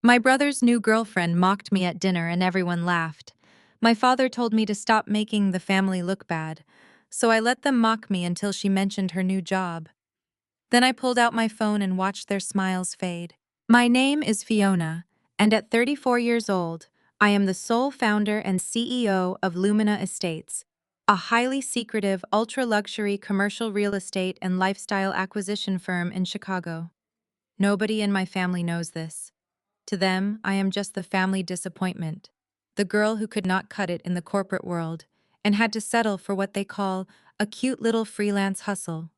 My brother's new girlfriend mocked me at dinner and everyone laughed. My father told me to stop making the family look bad, so I let them mock me until she mentioned her new job. Then I pulled out my phone and watched their smiles fade. My name is Fiona, and at 34 years old, I am the sole founder and CEO of Lumina Estates, a highly secretive, ultra-luxury commercial real estate and lifestyle acquisition firm in Chicago. Nobody in my family knows this. To them, I am just the family disappointment, the girl who could not cut it in the corporate world and had to settle for what they call a cute little freelance hustle.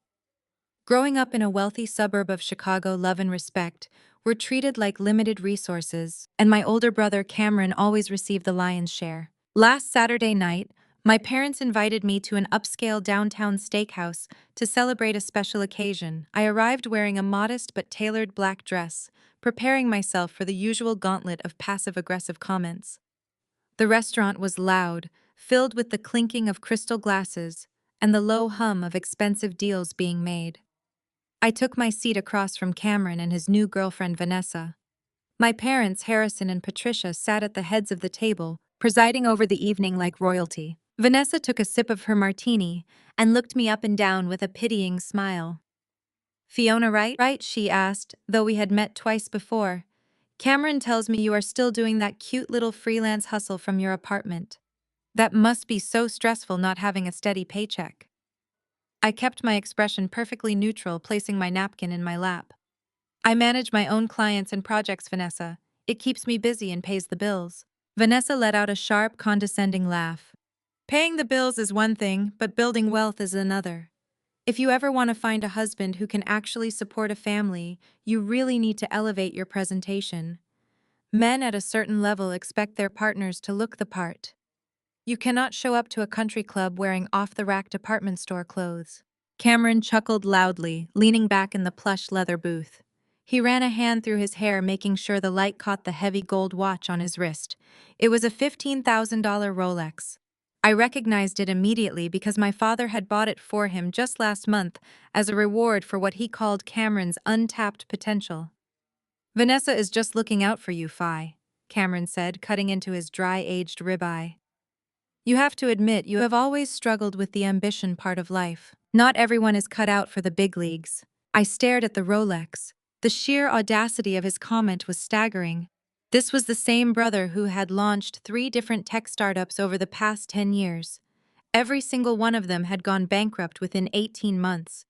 Growing up in a wealthy suburb of Chicago, love and respect were treated like limited resources, and my older brother Cameron always received the lion's share. Last Saturday night, my parents invited me to an upscale downtown steakhouse to celebrate a special occasion. I arrived wearing a modest but tailored black dress, preparing myself for the usual gauntlet of passive-aggressive comments. The restaurant was loud, filled with the clinking of crystal glasses and the low hum of expensive deals being made. I took my seat across from Cameron and his new girlfriend Vanessa. My parents, Harrison and Patricia, sat at the heads of the table, presiding over the evening like royalty. Vanessa took a sip of her martini and looked me up and down with a pitying smile. "Fiona, right?" "Right," she asked, though we had met twice before. "Cameron tells me you are still doing that cute little freelance hustle from your apartment. That must be so stressful not having a steady paycheck." I kept my expression perfectly neutral, placing my napkin in my lap. "I manage my own clients and projects, Vanessa. It keeps me busy and pays the bills." Vanessa let out a sharp, condescending laugh. "Paying the bills is one thing, but building wealth is another. If you ever want to find a husband who can actually support a family, you really need to elevate your presentation. Men at a certain level expect their partners to look the part. You cannot show up to a country club wearing off-the-rack department store clothes." Cameron chuckled loudly, leaning back in the plush leather booth. He ran a hand through his hair, making sure the light caught the heavy gold watch on his wrist. It was a $15,000 Rolex. I recognized it immediately because my father had bought it for him just last month as a reward for what he called Cameron's untapped potential. "Vanessa is just looking out for you, Fi," Cameron said, cutting into his dry-aged ribeye. "You have to admit you have always struggled with the ambition part of life. Not everyone is cut out for the big leagues." I stared at the Rolex. The sheer audacity of his comment was staggering. This was the same brother who had launched 3 different tech startups over the past 10 years. Every single one of them had gone bankrupt within 18 months.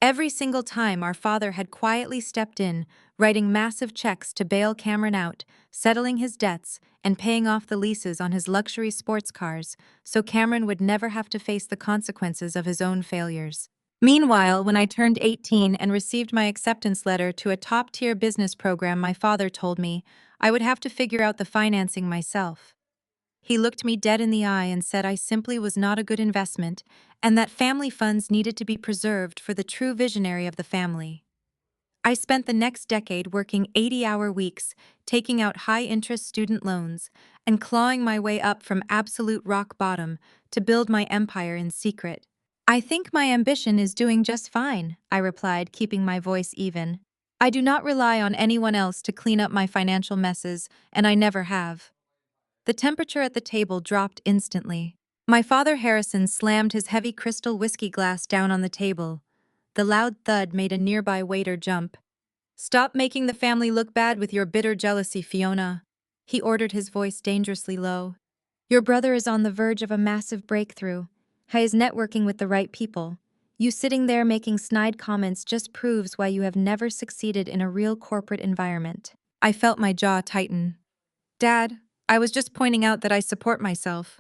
Every single time our father had quietly stepped in, writing massive checks to bail Cameron out, settling his debts, and paying off the leases on his luxury sports cars, so Cameron would never have to face the consequences of his own failures. Meanwhile, when I turned 18 and received my acceptance letter to a top-tier business program, my father told me I would have to figure out the financing myself. He looked me dead in the eye and said I simply was not a good investment and that family funds needed to be preserved for the true visionary of the family. I spent the next decade working 80-hour weeks, taking out high-interest student loans, and clawing my way up from absolute rock bottom to build my empire in secret. "I think my ambition is doing just fine," I replied, keeping my voice even. "I do not rely on anyone else to clean up my financial messes, and I never have." The temperature at the table dropped instantly. My father Harrison slammed his heavy crystal whiskey glass down on the table. The loud thud made a nearby waiter jump. "Stop making the family look bad with your bitter jealousy, Fiona," he ordered, his voice dangerously low. "Your brother is on the verge of a massive breakthrough. He is networking with the right people. You sitting there making snide comments just proves why you have never succeeded in a real corporate environment." I felt my jaw tighten. "Dad, I was just pointing out that I support myself."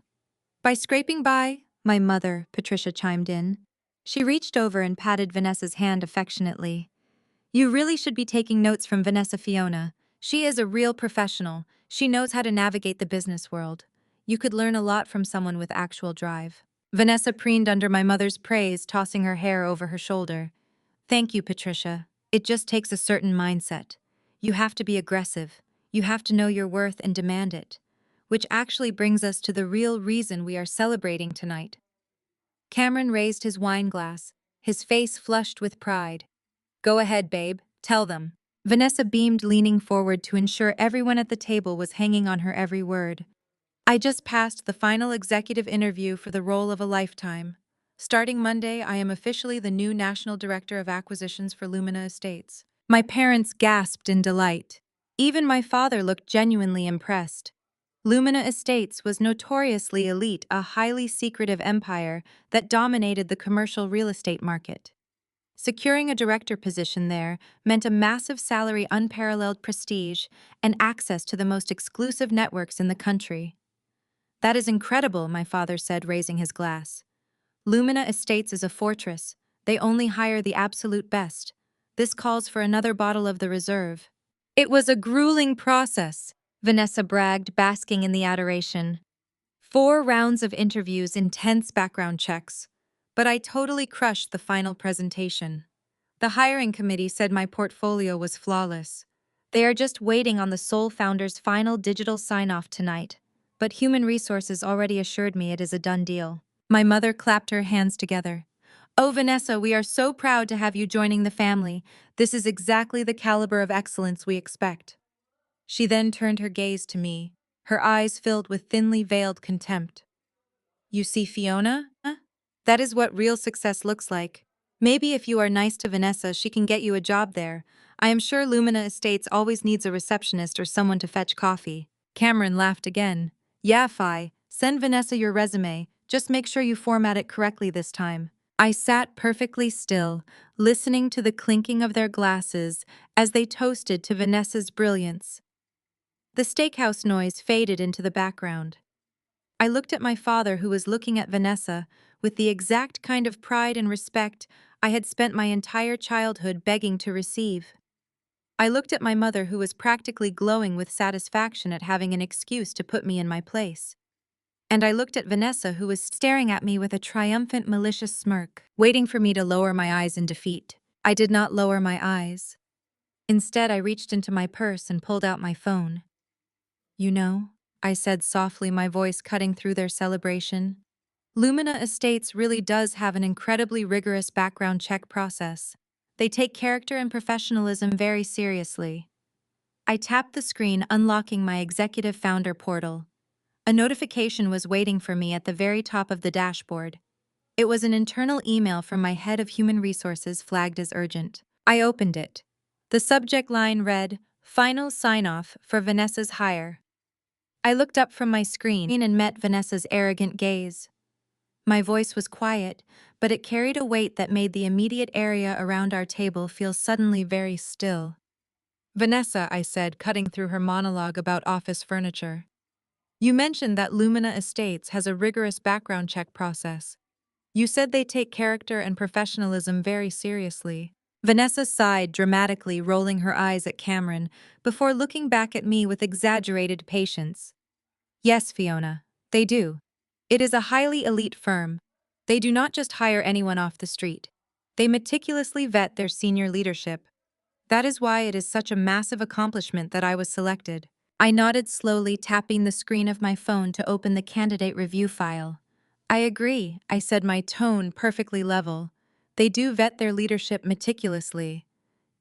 "By scraping by," my mother, Patricia, chimed in. She reached over and patted Vanessa's hand affectionately. "You really should be taking notes from Vanessa, Fiona. She is a real professional. She knows how to navigate the business world. You could learn a lot from someone with actual drive." Vanessa preened under my mother's praise, tossing her hair over her shoulder. "Thank you, Patricia. It just takes a certain mindset. You have to be aggressive. You have to know your worth and demand it. Which actually brings us to the real reason we are celebrating tonight." Cameron raised his wine glass, his face flushed with pride. "Go ahead, babe. Tell them." Vanessa beamed, leaning forward to ensure everyone at the table was hanging on her every word. I just passed the final executive interview for the role of a lifetime. Starting Monday, I am officially the new National Director of Acquisitions for Lumina Estates. My parents gasped in delight. Even my father looked genuinely impressed. Lumina Estates was notoriously elite, a highly secretive empire that dominated the commercial real estate market. Securing a director position there meant a massive salary, unparalleled prestige, and access to the most exclusive networks in the country. That is incredible, my father said, raising his glass. Lumina Estates is a fortress. They only hire the absolute best. This calls for another bottle of the reserve. It was a grueling process, Vanessa bragged, basking in the adoration. 4 rounds of interviews, intense background checks. But I totally crushed the final presentation. The hiring committee said my portfolio was flawless. They are just waiting on the sole founder's final digital sign-off tonight. But human resources already assured me it is a done deal. My mother clapped her hands together. Oh, Vanessa, we are so proud to have you joining the family. This is exactly the caliber of excellence we expect. She then turned her gaze to me, her eyes filled with thinly veiled contempt. You see, Fiona? That is what real success looks like. Maybe if you are nice to Vanessa, she can get you a job there. I am sure Lumina Estates always needs a receptionist or someone to fetch coffee. Cameron laughed again. Yeah, Fi, send Vanessa your resume. Just make sure you format it correctly this time. I sat perfectly still, listening to the clinking of their glasses as they toasted to Vanessa's brilliance. The steakhouse noise faded into the background. I looked at my father, who was looking at Vanessa with the exact kind of pride and respect I had spent my entire childhood begging to receive. I looked at my mother, who was practically glowing with satisfaction at having an excuse to put me in my place. And I looked at Vanessa, who was staring at me with a triumphant, malicious smirk, waiting for me to lower my eyes in defeat. I did not lower my eyes. Instead, I reached into my purse and pulled out my phone. You know, I said softly, my voice cutting through their celebration. Lumina Estates really does have an incredibly rigorous background check process. They take character and professionalism very seriously. I tapped the screen, unlocking my executive founder portal. A notification was waiting for me at the very top of the dashboard. It was an internal email from my head of human resources, flagged as urgent. I opened it. The subject line read, "Final sign-off for Vanessa's hire." I looked up from my screen and met Vanessa's arrogant gaze. My voice was quiet, but it carried a weight that made the immediate area around our table feel suddenly very still. Vanessa, I said, cutting through her monologue about office furniture. You mentioned that Lumina Estates has a rigorous background check process. You said they take character and professionalism very seriously. Vanessa sighed dramatically, rolling her eyes at Cameron, before looking back at me with exaggerated patience. Yes, Fiona, they do. It is a highly elite firm. They do not just hire anyone off the street. They meticulously vet their senior leadership. That is why it is such a massive accomplishment that I was selected. I nodded slowly, tapping the screen of my phone to open the candidate review file. I agree, I said, my tone perfectly level. They do vet their leadership meticulously.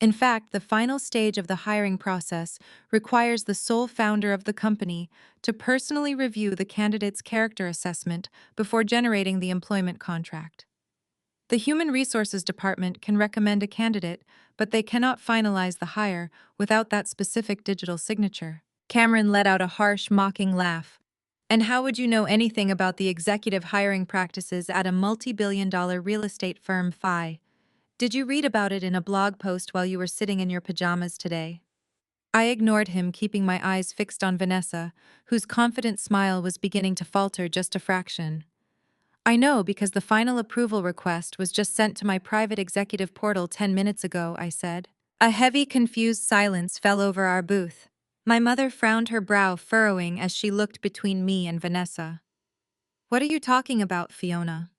In fact, the final stage of the hiring process requires the sole founder of the company to personally review the candidate's character assessment before generating the employment contract. The Human Resources Department can recommend a candidate, but they cannot finalize the hire without that specific digital signature. Cameron let out a harsh, mocking laugh. And how would you know anything about the executive hiring practices at a multi-billion-dollar real estate firm, Fi? Did you read about it in a blog post while you were sitting in your pajamas today? I ignored him, keeping my eyes fixed on Vanessa, whose confident smile was beginning to falter just a fraction. I know, because the final approval request was just sent to my private executive portal 10 minutes ago, I said. A heavy, confused silence fell over our booth. My mother frowned, her brow furrowing as she looked between me and Vanessa. What are you talking about, Fiona?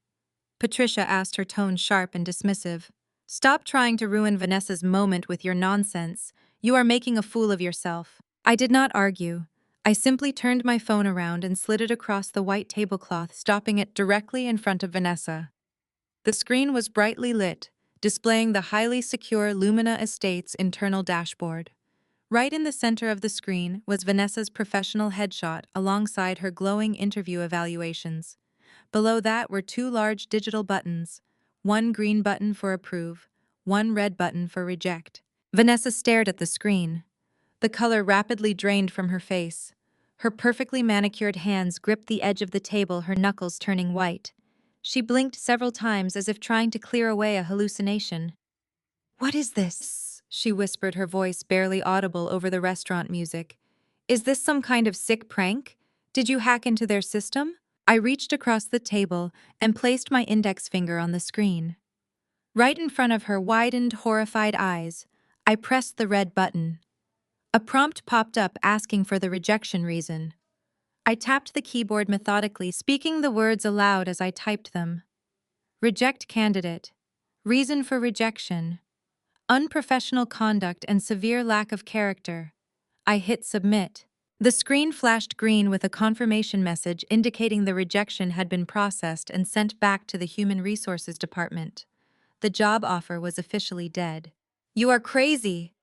Patricia asked, her tone sharp and dismissive. Stop trying to ruin Vanessa's moment with your nonsense. You are making a fool of yourself. I did not argue. I simply turned my phone around and slid it across the white tablecloth, stopping it directly in front of Vanessa. The screen was brightly lit, displaying the highly secure Lumina Estates internal dashboard. Right in the center of the screen was Vanessa's professional headshot alongside her glowing interview evaluations. Below that were two large digital buttons, one green button for approve, one red button for reject. Vanessa stared at the screen. The color rapidly drained from her face. Her perfectly manicured hands gripped the edge of the table, her knuckles turning white. She blinked several times as if trying to clear away a hallucination. "What is this?" she whispered, her voice barely audible over the restaurant music. "Is this some kind of sick prank? Did you hack into their system?" I reached across the table and placed my index finger on the screen. Right in front of her widened, horrified eyes, I pressed the red button. A prompt popped up asking for the rejection reason. I tapped the keyboard methodically, speaking the words aloud as I typed them. Reject candidate. Reason for rejection. Unprofessional conduct and severe lack of character. I hit submit. The screen flashed green with a confirmation message indicating the rejection had been processed and sent back to the Human Resources Department. The job offer was officially dead. "You are crazy!"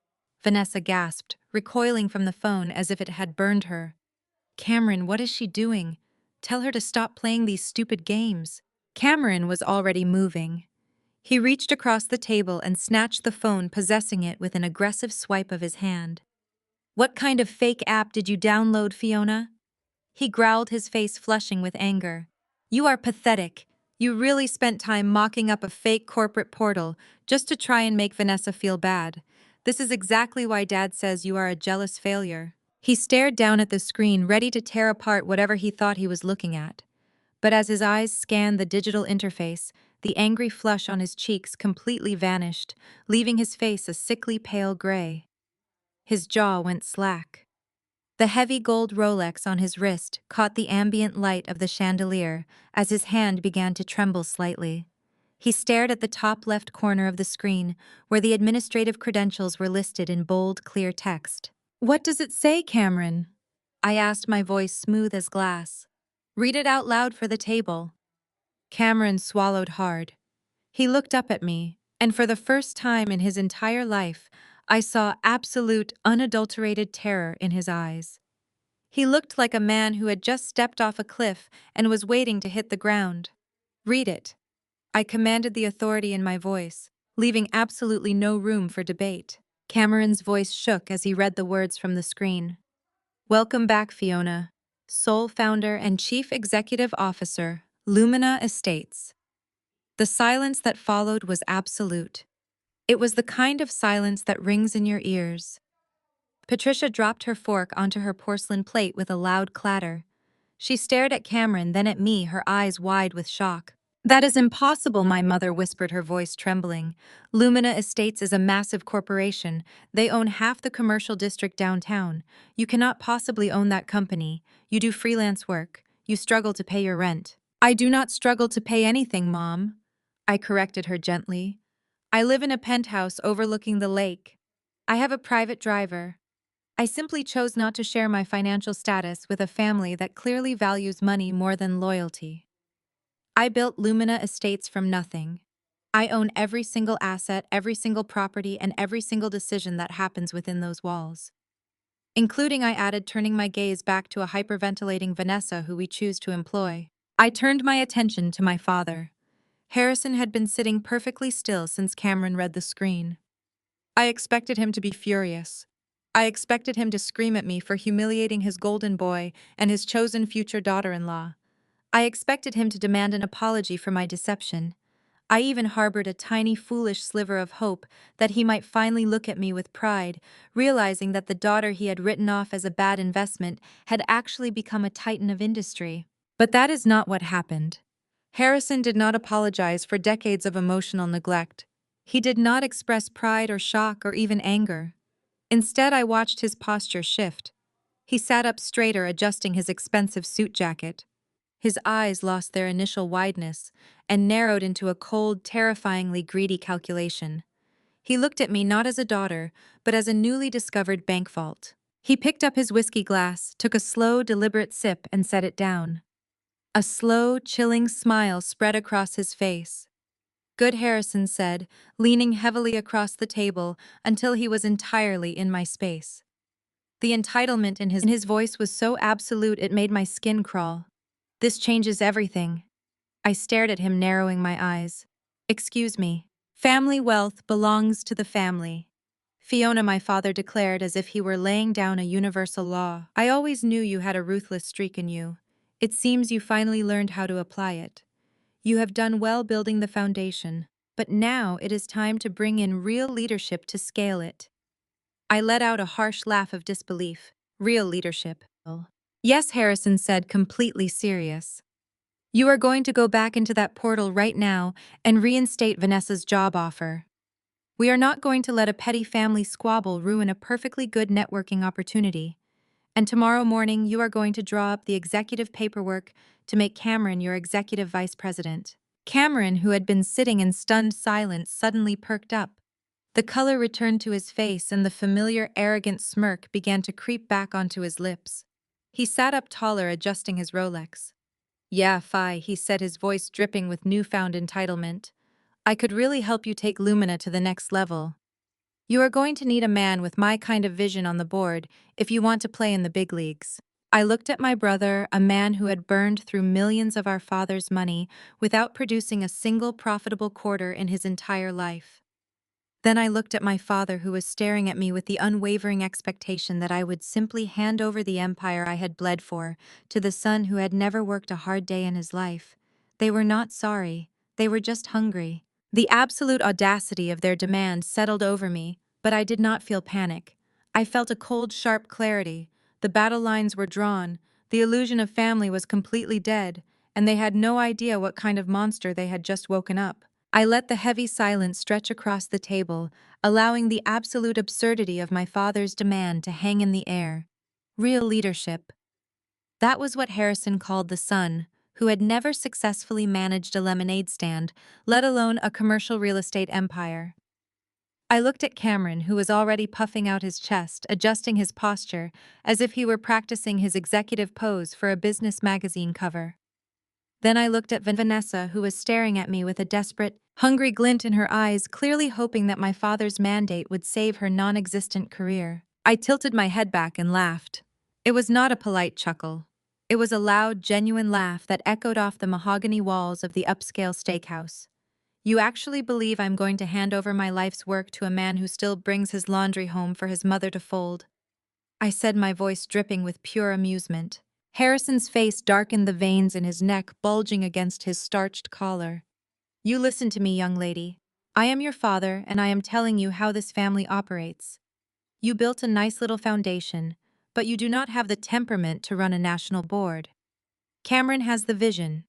Vanessa gasped, recoiling from the phone as if it had burned her. "Cameron, what is she doing? Tell her to stop playing these stupid games." Cameron was already moving. He reached across the table and snatched the phone, possessing it with an aggressive swipe of his hand. "What kind of fake app did you download, Fiona?" He growled, his face flushing with anger. "You are pathetic. You really spent time mocking up a fake corporate portal just to try and make Vanessa feel bad. This is exactly why Dad says you are a jealous failure." He stared down at the screen, ready to tear apart whatever he thought he was looking at. But as his eyes scanned the digital interface, the angry flush on his cheeks completely vanished, leaving his face a sickly pale gray. His jaw went slack. The heavy gold Rolex on his wrist caught the ambient light of the chandelier as his hand began to tremble slightly. He stared at the top left corner of the screen, where the administrative credentials were listed in bold, clear text. "What does it say, Cameron?" I asked, my voice smooth as glass. "Read it out loud for the table." Cameron swallowed hard. He looked up at me, and for the first time in his entire life, I saw absolute, unadulterated terror in his eyes. He looked like a man who had just stepped off a cliff and was waiting to hit the ground. "Read it." I commanded the authority in my voice, leaving absolutely no room for debate. Cameron's voice shook as he read the words from the screen. "Welcome back, Fiona. Sole founder and chief executive officer, Lumina Estates." The silence that followed was absolute. It was the kind of silence that rings in your ears. Patricia dropped her fork onto her porcelain plate with a loud clatter. She stared at Cameron, then at me, her eyes wide with shock. "That is impossible," my mother whispered, her voice trembling. "Lumina Estates is a massive corporation. They own half the commercial district downtown. You cannot possibly own that company. You do freelance work. You struggle to pay your rent." "I do not struggle to pay anything, Mom," I corrected her gently. "I live in a penthouse overlooking the lake. I have a private driver. I simply chose not to share my financial status with a family that clearly values money more than loyalty. I built Lumina Estates from nothing. I own every single asset, every single property, and every single decision that happens within those walls. Including," I added, turning my gaze back to a hyperventilating Vanessa who we choose to employ. I turned my attention to my father. Harrison had been sitting perfectly still since Cameron read the screen. I expected him to be furious. I expected him to scream at me for humiliating his golden boy and his chosen future daughter-in-law. I expected him to demand an apology for my deception. I even harbored a tiny, foolish sliver of hope that he might finally look at me with pride, realizing that the daughter he had written off as a bad investment had actually become a titan of industry. But that is not what happened. Harrison did not apologize for decades of emotional neglect. He did not express pride or shock or even anger. Instead, I watched his posture shift. He sat up straighter, adjusting his expensive suit jacket. His eyes lost their initial wideness and narrowed into a cold, terrifyingly greedy calculation. He looked at me not as a daughter, but as a newly discovered bank vault. He picked up his whiskey glass, took a slow, deliberate sip, and set it down. A slow, chilling smile spread across his face. Good, Harrison said, leaning heavily across the table until he was entirely in my space. The entitlement in his voice was so absolute it made my skin crawl. This changes everything. I stared at him, narrowing my eyes. Excuse me. Family wealth belongs to the family. Fiona, my father declared as if he were laying down a universal law. I always knew you had a ruthless streak in you. It seems you finally learned how to apply it. You have done well building the foundation, but now it is time to bring in real leadership to scale it. I let out a harsh laugh of disbelief. Real leadership. Yes, Harrison said, completely serious. You are going to go back into that portal right now and reinstate Vanessa's job offer. We are not going to let a petty family squabble ruin a perfectly good networking opportunity. And tomorrow morning, you are going to draw up the executive paperwork to make Cameron your executive vice president. Cameron, who had been sitting in stunned silence, suddenly perked up. The color returned to his face and the familiar arrogant smirk began to creep back onto his lips. He sat up taller, adjusting his Rolex. Yeah, Fi, he said, his voice dripping with newfound entitlement. I could really help you take Lumina to the next level. You are going to need a man with my kind of vision on the board if you want to play in the big leagues. I looked at my brother, a man who had burned through millions of our father's money without producing a single profitable quarter in his entire life. Then I looked at my father, who was staring at me with the unwavering expectation that I would simply hand over the empire I had bled for to the son who had never worked a hard day in his life. They were not sorry, they were just hungry. The absolute audacity of their demand settled over me, but I did not feel panic. I felt a cold, sharp clarity. The battle lines were drawn, the illusion of family was completely dead, and they had no idea what kind of monster they had just woken up. I let the heavy silence stretch across the table, allowing the absolute absurdity of my father's demand to hang in the air. Real leadership. That was what Harrison called the son, who had never successfully managed a lemonade stand, let alone a commercial real estate empire. I looked at Cameron, who was already puffing out his chest, adjusting his posture, as if he were practicing his executive pose for a business magazine cover. Then I looked at Vanessa, who was staring at me with a desperate, hungry glint in her eyes, clearly hoping that my father's mandate would save her non-existent career. I tilted my head back and laughed. It was not a polite chuckle. It was a loud, genuine laugh that echoed off the mahogany walls of the upscale steakhouse. You actually believe I'm going to hand over my life's work to a man who still brings his laundry home for his mother to fold? I said, my voice dripping with pure amusement. Harrison's face darkened, the veins in his neck bulging against his starched collar. You listen to me, young lady. I am your father, and I am telling you how this family operates. You built a nice little foundation, but you do not have the temperament to run a national board. Cameron has the vision.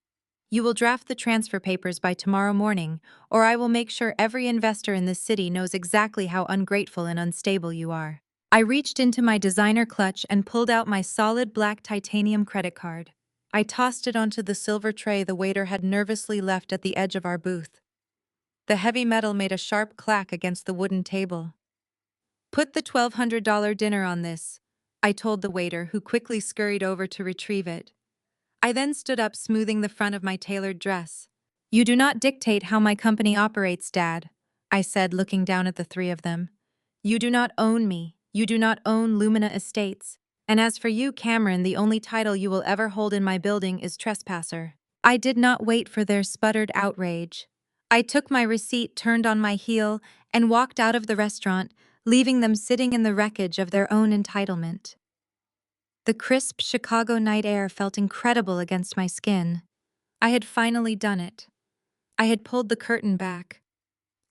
You will draft the transfer papers by tomorrow morning, or I will make sure every investor in this city knows exactly how ungrateful and unstable you are. I reached into my designer clutch and pulled out my solid black titanium credit card. I tossed it onto the silver tray the waiter had nervously left at the edge of our booth. The heavy metal made a sharp clack against the wooden table. Put the $1,200 dinner on this, I told the waiter, who quickly scurried over to retrieve it. I then stood up, smoothing the front of my tailored dress. You do not dictate how my company operates, Dad, I said, looking down at the three of them. You do not own me. You do not own Lumina Estates. And as for you, Cameron, the only title you will ever hold in my building is trespasser. I did not wait for their sputtered outrage. I took my receipt, turned on my heel, and walked out of the restaurant, leaving them sitting in the wreckage of their own entitlement. The crisp Chicago night air felt incredible against my skin. I had finally done it. I had pulled the curtain back.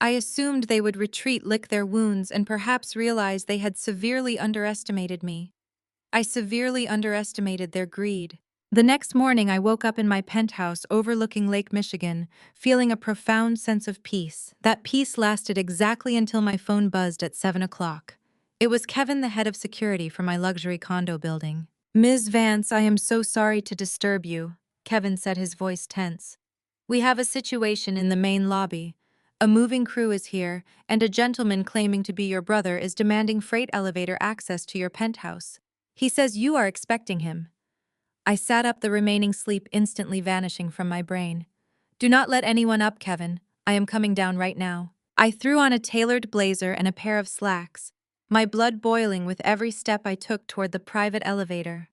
I assumed they would retreat, lick their wounds, and perhaps realize they had severely underestimated me. I severely underestimated their greed. The next morning, I woke up in my penthouse overlooking Lake Michigan, feeling a profound sense of peace. That peace lasted exactly until my phone buzzed at 7 o'clock. It was Kevin, the head of security for my luxury condo building. Ms. Vance, I am so sorry to disturb you, Kevin said, his voice tense. We have a situation in the main lobby. A moving crew is here, and a gentleman claiming to be your brother is demanding freight elevator access to your penthouse. He says you are expecting him. I sat up, the remaining sleep instantly vanishing from my brain. Do not let anyone up, Kevin. I am coming down right now. I threw on a tailored blazer and a pair of slacks, my blood boiling with every step I took toward the private elevator.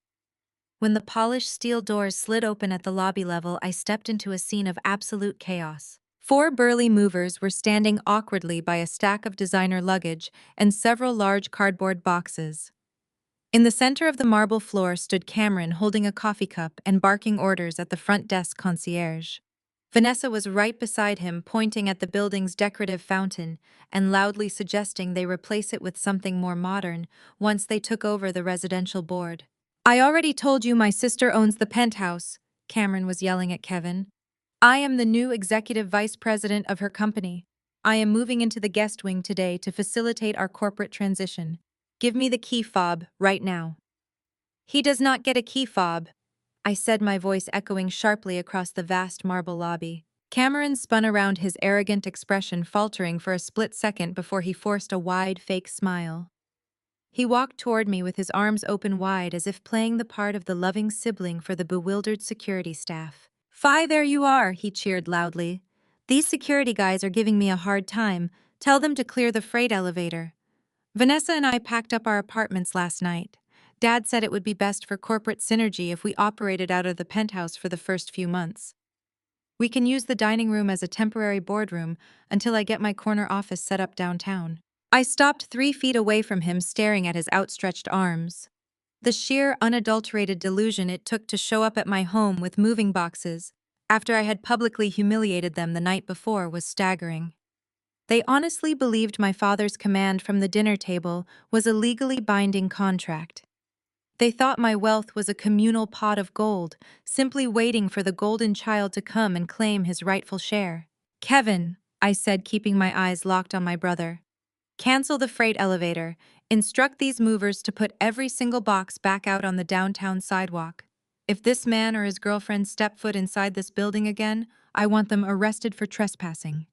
When the polished steel doors slid open at the lobby level, I stepped into a scene of absolute chaos. Four burly movers were standing awkwardly by a stack of designer luggage and several large cardboard boxes. In the center of the marble floor stood Cameron holding a coffee cup and barking orders at the front desk concierge. Vanessa was right beside him, pointing at the building's decorative fountain and loudly suggesting they replace it with something more modern once they took over the residential board. I already told you my sister owns the penthouse, Cameron was yelling at Kevin. I am the new executive vice president of her company. I am moving into the guest wing today to facilitate our corporate transition. Give me the key fob right now. He does not get a key fob, I said, my voice echoing sharply across the vast marble lobby. Cameron spun around, his arrogant expression faltering for a split second before he forced a wide, fake smile. He walked toward me with his arms open wide as if playing the part of the loving sibling for the bewildered security staff. "Fi, there you are," he cheered loudly. "These security guys are giving me a hard time. Tell them to clear the freight elevator." Vanessa and I packed up our apartments last night. Dad said it would be best for corporate synergy if we operated out of the penthouse for the first few months. We can use the dining room as a temporary boardroom until I get my corner office set up downtown. I stopped 3 feet away from him, staring at his outstretched arms. The sheer, unadulterated delusion it took to show up at my home with moving boxes, after I had publicly humiliated them the night before, was staggering. They honestly believed my father's command from the dinner table was a legally binding contract. They thought my wealth was a communal pot of gold, simply waiting for the golden child to come and claim his rightful share. "Kevin," I said, keeping my eyes locked on my brother, "cancel the freight elevator. Instruct these movers to put every single box back out on the downtown sidewalk. If this man or his girlfriend step foot inside this building again, I want them arrested for trespassing."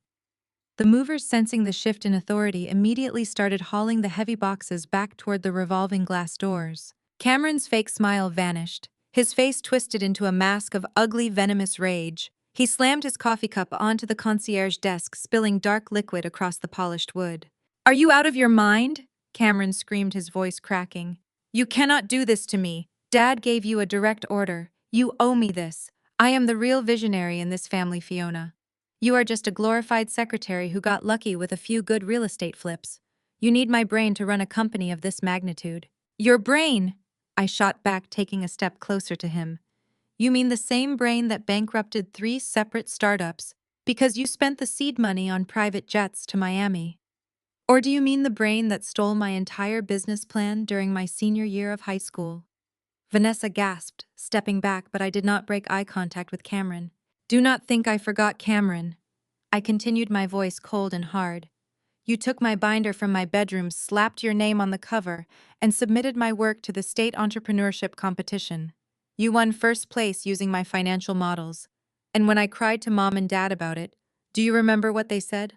The movers, sensing the shift in authority, immediately started hauling the heavy boxes back toward the revolving glass doors. Cameron's fake smile vanished. His face twisted into a mask of ugly, venomous rage. He slammed his coffee cup onto the concierge desk, spilling dark liquid across the polished wood. "Are you out of your mind?" Cameron screamed, his voice cracking. "You cannot do this to me. Dad gave you a direct order. You owe me this. I am the real visionary in this family, Fiona. You are just a glorified secretary who got lucky with a few good real estate flips. You need my brain to run a company of this magnitude." "Your brain?" I shot back, taking a step closer to him. "You mean the same brain that bankrupted 3 separate startups because you spent the seed money on private jets to Miami? Or do you mean the brain that stole my entire business plan during my senior year of high school?" Vanessa gasped, stepping back, but I did not break eye contact with Cameron. "Do not think I forgot, Cameron." I continued, my voice cold and hard. "You took my binder from my bedroom, slapped your name on the cover, and submitted my work to the state entrepreneurship competition. You won first place using my financial models. And when I cried to Mom and Dad about it, do you remember what they said?"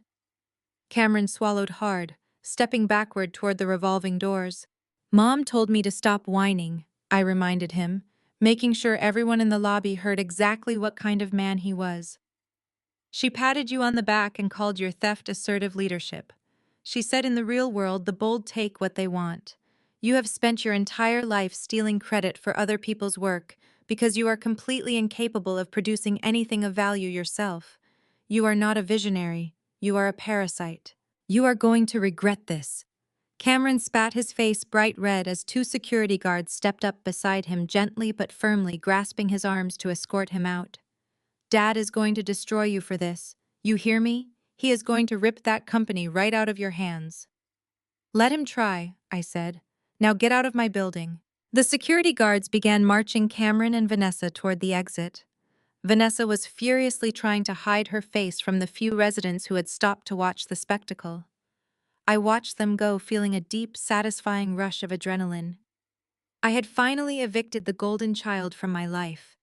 Cameron swallowed hard, stepping backward toward the revolving doors. "Mom told me to stop whining," I reminded him, making sure everyone in the lobby heard exactly what kind of man he was. "She patted you on the back and called your theft assertive leadership. She said in the real world, the bold take what they want. You have spent your entire life stealing credit for other people's work because you are completely incapable of producing anything of value yourself. You are not a visionary. You are a parasite. You are going to regret this." Cameron spat, his face bright red, as 2 security guards stepped up beside him, gently but firmly grasping his arms to escort him out. "Dad is going to destroy you for this. You hear me? He is going to rip that company right out of your hands." "Let him try," I said. "Now get out of my building." The security guards began marching Cameron and Vanessa toward the exit. Vanessa was furiously trying to hide her face from the few residents who had stopped to watch the spectacle. I watched them go, feeling a deep, satisfying rush of adrenaline. I had finally evicted the golden child from my life.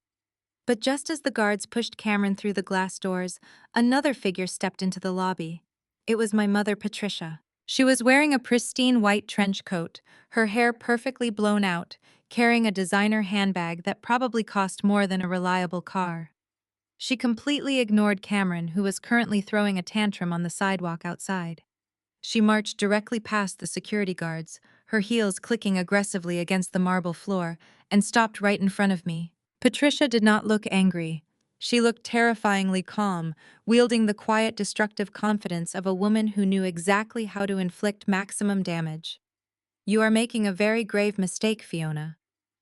But just as the guards pushed Cameron through the glass doors, another figure stepped into the lobby. It was my mother, Patricia. She was wearing a pristine white trench coat, her hair perfectly blown out, carrying a designer handbag that probably cost more than a reliable car. She completely ignored Cameron, who was currently throwing a tantrum on the sidewalk outside. She marched directly past the security guards, her heels clicking aggressively against the marble floor, and stopped right in front of me. Patricia did not look angry. She looked terrifyingly calm, wielding the quiet, destructive confidence of a woman who knew exactly how to inflict maximum damage. "You are making a very grave mistake, Fiona,"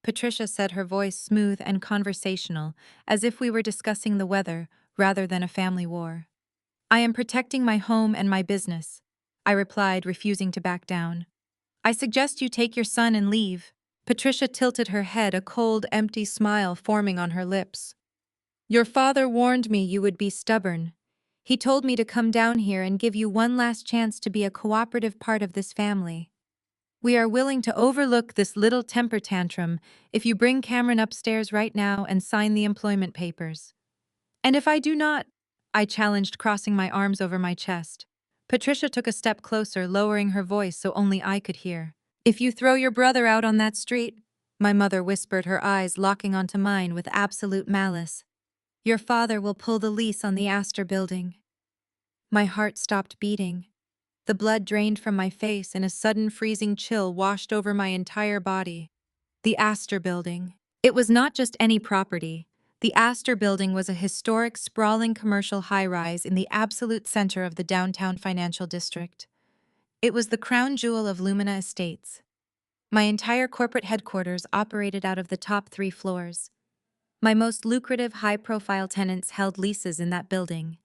Patricia said, her voice smooth and conversational, as if we were discussing the weather rather than a family war. "I am protecting my home and my business," I replied, refusing to back down. "I suggest you take your son and leave." Patricia tilted her head, a cold, empty smile forming on her lips. "Your father warned me you would be stubborn. He told me to come down here and give you one last chance to be a cooperative part of this family. We are willing to overlook this little temper tantrum if you bring Cameron upstairs right now and sign the employment papers." "And if I do not?" I challenged, crossing my arms over my chest. Patricia took a step closer, lowering her voice so only I could hear. "If you throw your brother out on that street," my mother whispered, her eyes locking onto mine with absolute malice, "your father will pull the lease on the Astor building." My heart stopped beating. The blood drained from my face and a sudden freezing chill washed over my entire body. The Astor Building. It was not just any property. The Astor Building was a historic, sprawling commercial high-rise in the absolute center of the downtown financial district. It was the crown jewel of Lumina Estates. My entire corporate headquarters operated out of the top 3 floors. My most lucrative, high-profile tenants held leases in that building.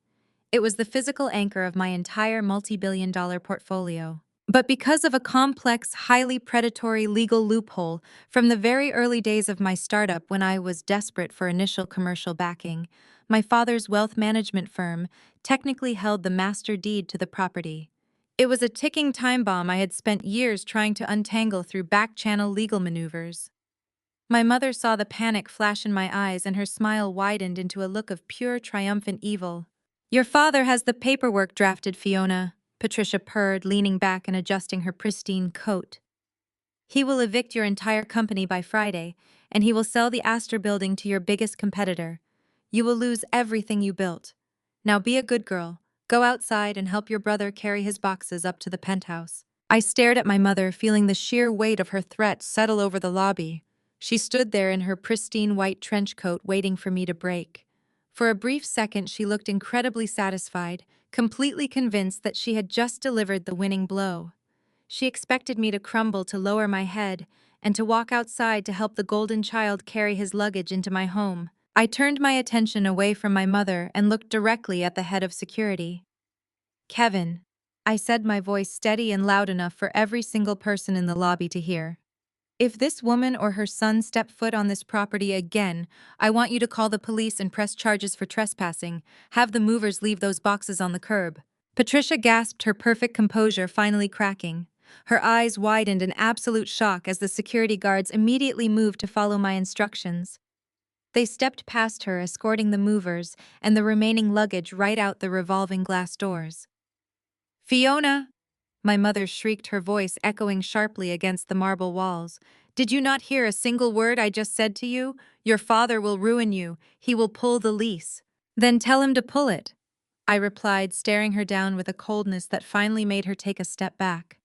It was the physical anchor of my entire multi-billion-dollar portfolio. But because of a complex, highly predatory legal loophole from the very early days of my startup, when I was desperate for initial commercial backing, my father's wealth management firm technically held the master deed to the property. It was a ticking time bomb I had spent years trying to untangle through back-channel legal maneuvers. My mother saw the panic flash in my eyes, and her smile widened into a look of pure, triumphant evil. "Your father has the paperwork drafted, Fiona," Patricia purred, leaning back and adjusting her pristine coat. "He will evict your entire company by Friday, and he will sell the Astor Building to your biggest competitor. You will lose everything you built. Now be a good girl. Go outside and help your brother carry his boxes up to the penthouse." I stared at my mother, feeling the sheer weight of her threat settle over the lobby. She stood there in her pristine white trench coat, waiting for me to break. For a brief second, she looked incredibly satisfied, completely convinced that she had just delivered the winning blow. She expected me to crumble, to lower my head, and to walk outside to help the golden child carry his luggage into my home. I turned my attention away from my mother and looked directly at the head of security. "Kevin," I said, my voice steady and loud enough for every single person in the lobby to hear. "If this woman or her son step foot on this property again, I want you to call the police and press charges for trespassing. Have the movers leave those boxes on the curb." Patricia gasped, her perfect composure finally cracking. Her eyes widened in absolute shock as the security guards immediately moved to follow my instructions. They stepped past her, escorting the movers and the remaining luggage right out the revolving glass doors. "Fiona!" My mother shrieked, her voice echoing sharply against the marble walls. "Did you not hear a single word I just said to you? Your father will ruin you. He will pull the lease." "Then tell him to pull it," I replied, staring her down with a coldness that finally made her take a step back.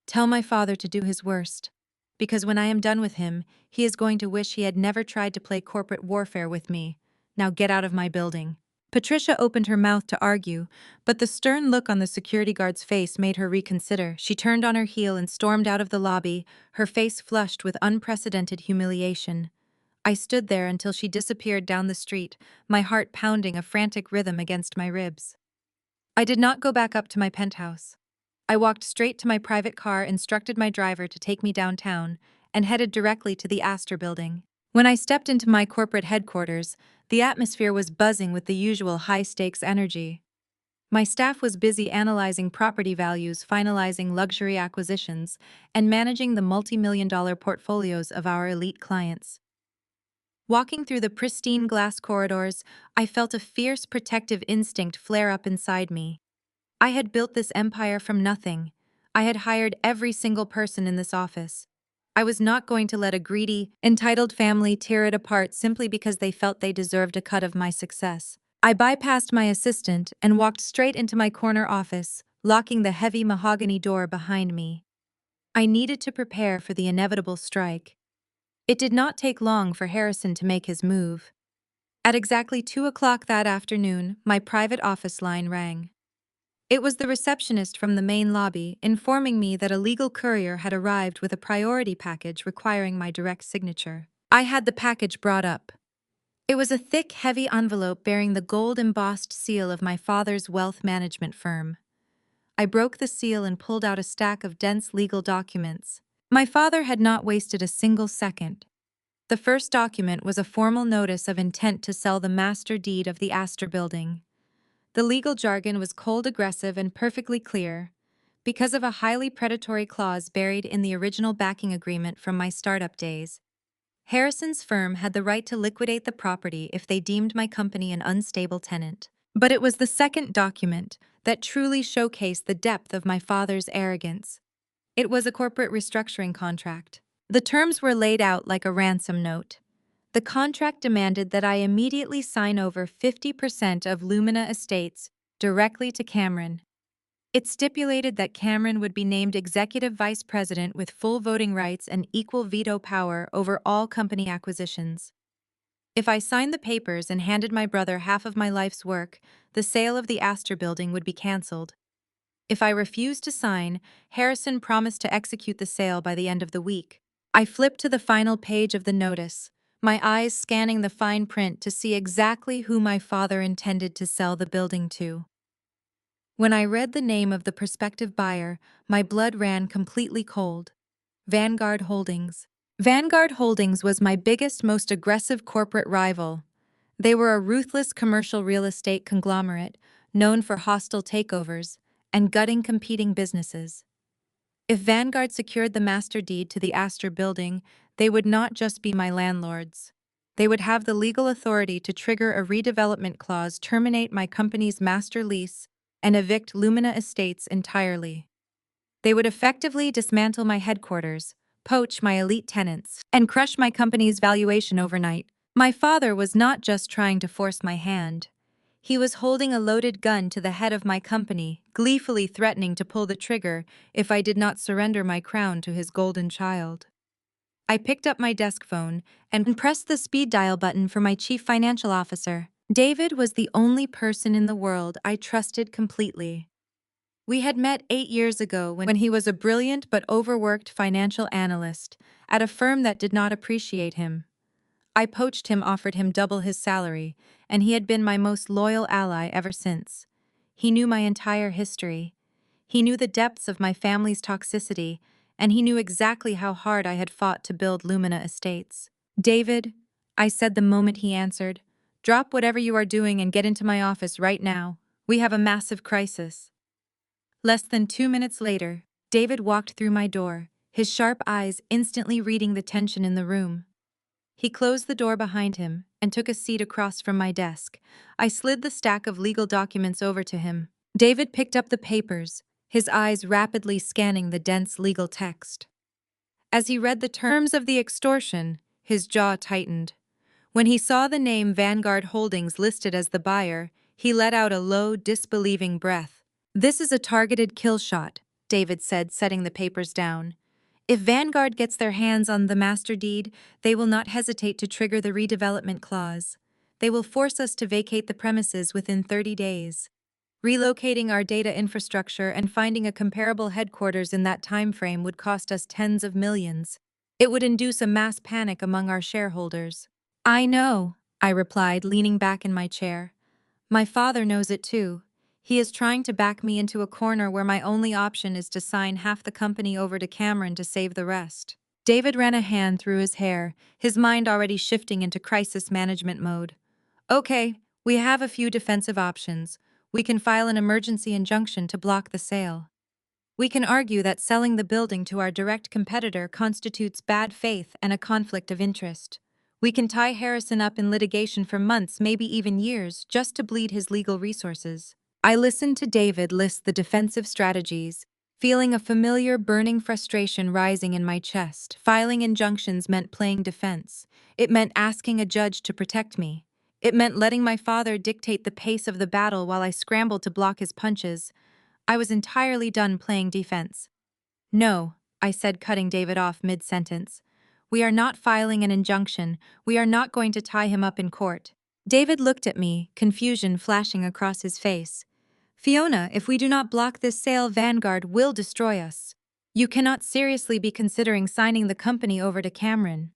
"Tell my father to do his worst. Because when I am done with him, he is going to wish he had never tried to play corporate warfare with me. Now get out of my building." Patricia opened her mouth to argue, but the stern look on the security guard's face made her reconsider. She turned on her heel and stormed out of the lobby, her face flushed with unprecedented humiliation. I stood there until she disappeared down the street, my heart pounding a frantic rhythm against my ribs. I did not go back up to my penthouse. I walked straight to my private car, instructed my driver to take me downtown, and headed directly to the Astor Building. When I stepped into my corporate headquarters, the atmosphere was buzzing with the usual high-stakes energy. My staff was busy analyzing property values, finalizing luxury acquisitions, and managing the multi-million-dollar portfolios of our elite clients. Walking through the pristine glass corridors, I felt a fierce protective instinct flare up inside me. I had built this empire from nothing. I had hired every single person in this office. I was not going to let a greedy, entitled family tear it apart simply because they felt they deserved a cut of my success. I bypassed my assistant and walked straight into my corner office, locking the heavy mahogany door behind me. I needed to prepare for the inevitable strike. It did not take long for Harrison to make his move. At exactly 2 o'clock that afternoon, my private office line rang. It was the receptionist from the main lobby informing me that a legal courier had arrived with a priority package requiring my direct signature. I had the package brought up. It was a thick, heavy envelope bearing the gold-embossed seal of my father's wealth management firm. I broke the seal and pulled out a stack of dense legal documents. My father had not wasted a single second. The first document was a formal notice of intent to sell the master deed of the Astor Building. The legal jargon was cold, aggressive, and perfectly clear, because of a highly predatory clause buried in the original backing agreement from my startup days. Harrison's firm had the right to liquidate the property if they deemed my company an unstable tenant. But it was the second document that truly showcased the depth of my father's arrogance. It was a corporate restructuring contract. The terms were laid out like a ransom note. The contract demanded that I immediately sign over 50% of Lumina Estates directly to Cameron. It stipulated that Cameron would be named executive vice president with full voting rights and equal veto power over all company acquisitions. If I signed the papers and handed my brother half of my life's work, the sale of the Astor Building would be canceled. If I refused to sign, Harrison promised to execute the sale by the end of the week. I flipped to the final page of the notice, my eyes scanning the fine print to see exactly who my father intended to sell the building to. When I read the name of the prospective buyer, my blood ran completely cold. Vanguard Holdings. Vanguard Holdings was my biggest, most aggressive corporate rival. They were a ruthless commercial real estate conglomerate, known for hostile takeovers and gutting competing businesses. If Vanguard secured the master deed to the Astor Building, they would not just be my landlords. They would have the legal authority to trigger a redevelopment clause, terminate my company's master lease, and evict Lumina Estates entirely. They would effectively dismantle my headquarters, poach my elite tenants, and crush my company's valuation overnight. My father was not just trying to force my hand. He was holding a loaded gun to the head of my company, gleefully threatening to pull the trigger if I did not surrender my crown to his golden child. I picked up my desk phone and pressed the speed dial button for my chief financial officer. David was the only person in the world I trusted completely. We had met 8 years ago when he was a brilliant but overworked financial analyst at a firm that did not appreciate him. I poached him, offered him double his salary, and he had been my most loyal ally ever since. He knew my entire history. He knew the depths of my family's toxicity, and he knew exactly how hard I had fought to build Lumina Estates. "David," I said the moment he answered, "drop whatever you are doing and get into my office right now. We have a massive crisis." Less than 2 minutes later, David walked through my door, his sharp eyes instantly reading the tension in the room. He closed the door behind him and took a seat across from my desk. I slid the stack of legal documents over to him. David picked up the papers, his eyes rapidly scanning the dense legal text. As he read the terms of the extortion, his jaw tightened. When he saw the name Vanguard Holdings listed as the buyer, he let out a low, disbelieving breath. "This is a targeted kill shot," David said, setting the papers down. "If Vanguard gets their hands on the master deed, they will not hesitate to trigger the redevelopment clause. They will force us to vacate the premises within 30 days. Relocating our data infrastructure and finding a comparable headquarters in that time frame would cost us tens of millions. It would induce a mass panic among our shareholders." "I know," I replied, leaning back in my chair. "My father knows it too. He is trying to back me into a corner where my only option is to sign half the company over to Cameron to save the rest." David ran a hand through his hair, his mind already shifting into crisis management mode. "Okay, we have a few defensive options. We can file an emergency injunction to block the sale. We can argue that selling the building to our direct competitor constitutes bad faith and a conflict of interest. We can tie Harrison up in litigation for months, maybe even years, just to bleed his legal resources." I listened to David list the defensive strategies, feeling a familiar burning frustration rising in my chest. Filing injunctions meant playing defense. It meant asking a judge to protect me. It meant letting my father dictate the pace of the battle while I scrambled to block his punches. I was entirely done playing defense. No, I said, cutting David off mid-sentence. We are not filing an injunction. We are not going to tie him up in court. David looked at me, confusion flashing across his face. Fiona, if we do not block this sale, Vanguard will destroy us. You cannot seriously be considering signing the company over to Cameron.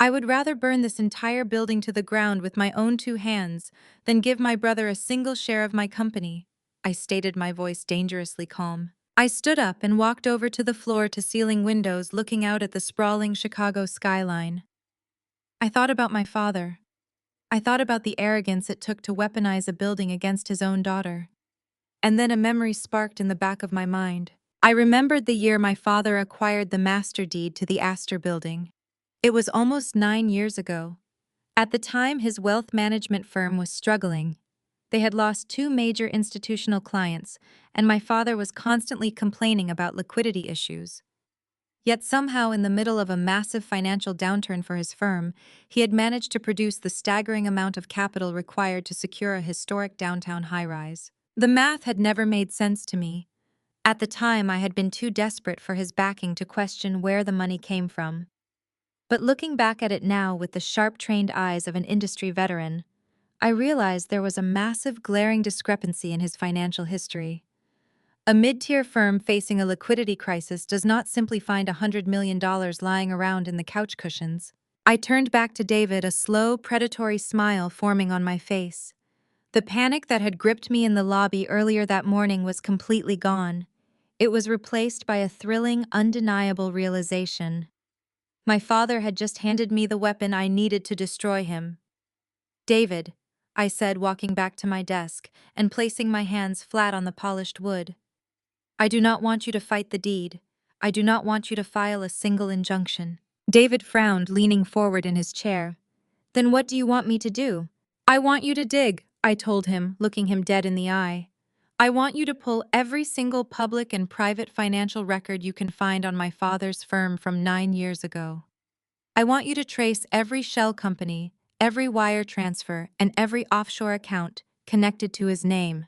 I would rather burn this entire building to the ground with my own two hands than give my brother a single share of my company, I stated, my voice dangerously calm. I stood up and walked over to the floor-to-ceiling windows looking out at the sprawling Chicago skyline. I thought about my father. I thought about the arrogance it took to weaponize a building against his own daughter. And then a memory sparked in the back of my mind. I remembered the year my father acquired the master deed to the Astor building. It was almost 9 years ago. At the time, his wealth management firm was struggling. They had lost 2 major institutional clients, and my father was constantly complaining about liquidity issues. Yet somehow, in the middle of a massive financial downturn for his firm, he had managed to produce the staggering amount of capital required to secure a historic downtown high-rise. The math had never made sense to me. At the time, I had been too desperate for his backing to question where the money came from. But looking back at it now with the sharp-trained eyes of an industry veteran, I realized there was a massive, glaring discrepancy in his financial history. A mid-tier firm facing a liquidity crisis does not simply find $100 million lying around in the couch cushions. I turned back to David, a slow, predatory smile forming on my face. The panic that had gripped me in the lobby earlier that morning was completely gone. It was replaced by a thrilling, undeniable realization. My father had just handed me the weapon I needed to destroy him. David, I said, walking back to my desk and placing my hands flat on the polished wood. I do not want you to fight the deed. I do not want you to file a single injunction. David frowned, leaning forward in his chair. Then what do you want me to do? I want you to dig, I told him, looking him dead in the eye. I want you to pull every single public and private financial record you can find on my father's firm from 9 years ago. I want you to trace every shell company, every wire transfer, and every offshore account connected to his name.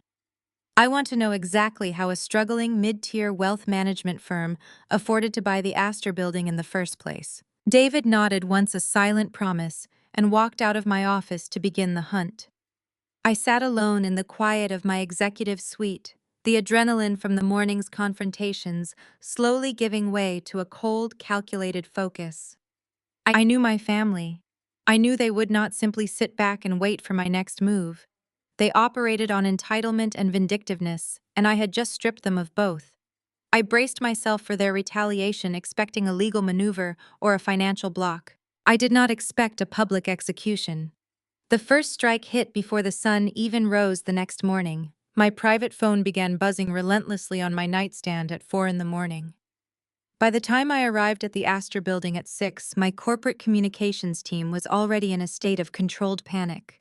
I want to know exactly how a struggling mid-tier wealth management firm afforded to buy the Astor building in the first place. David nodded once, a silent promise, and walked out of my office to begin the hunt. I sat alone in the quiet of my executive suite, the adrenaline from the morning's confrontations slowly giving way to a cold, calculated focus. I knew my family. I knew they would not simply sit back and wait for my next move. They operated on entitlement and vindictiveness, and I had just stripped them of both. I braced myself for their retaliation, expecting a legal maneuver or a financial block. I did not expect a public execution. The first strike hit before the sun even rose the next morning. My private phone began buzzing relentlessly on my nightstand at 4 in the morning. By the time I arrived at the Astor building at 6, my corporate communications team was already in a state of controlled panic.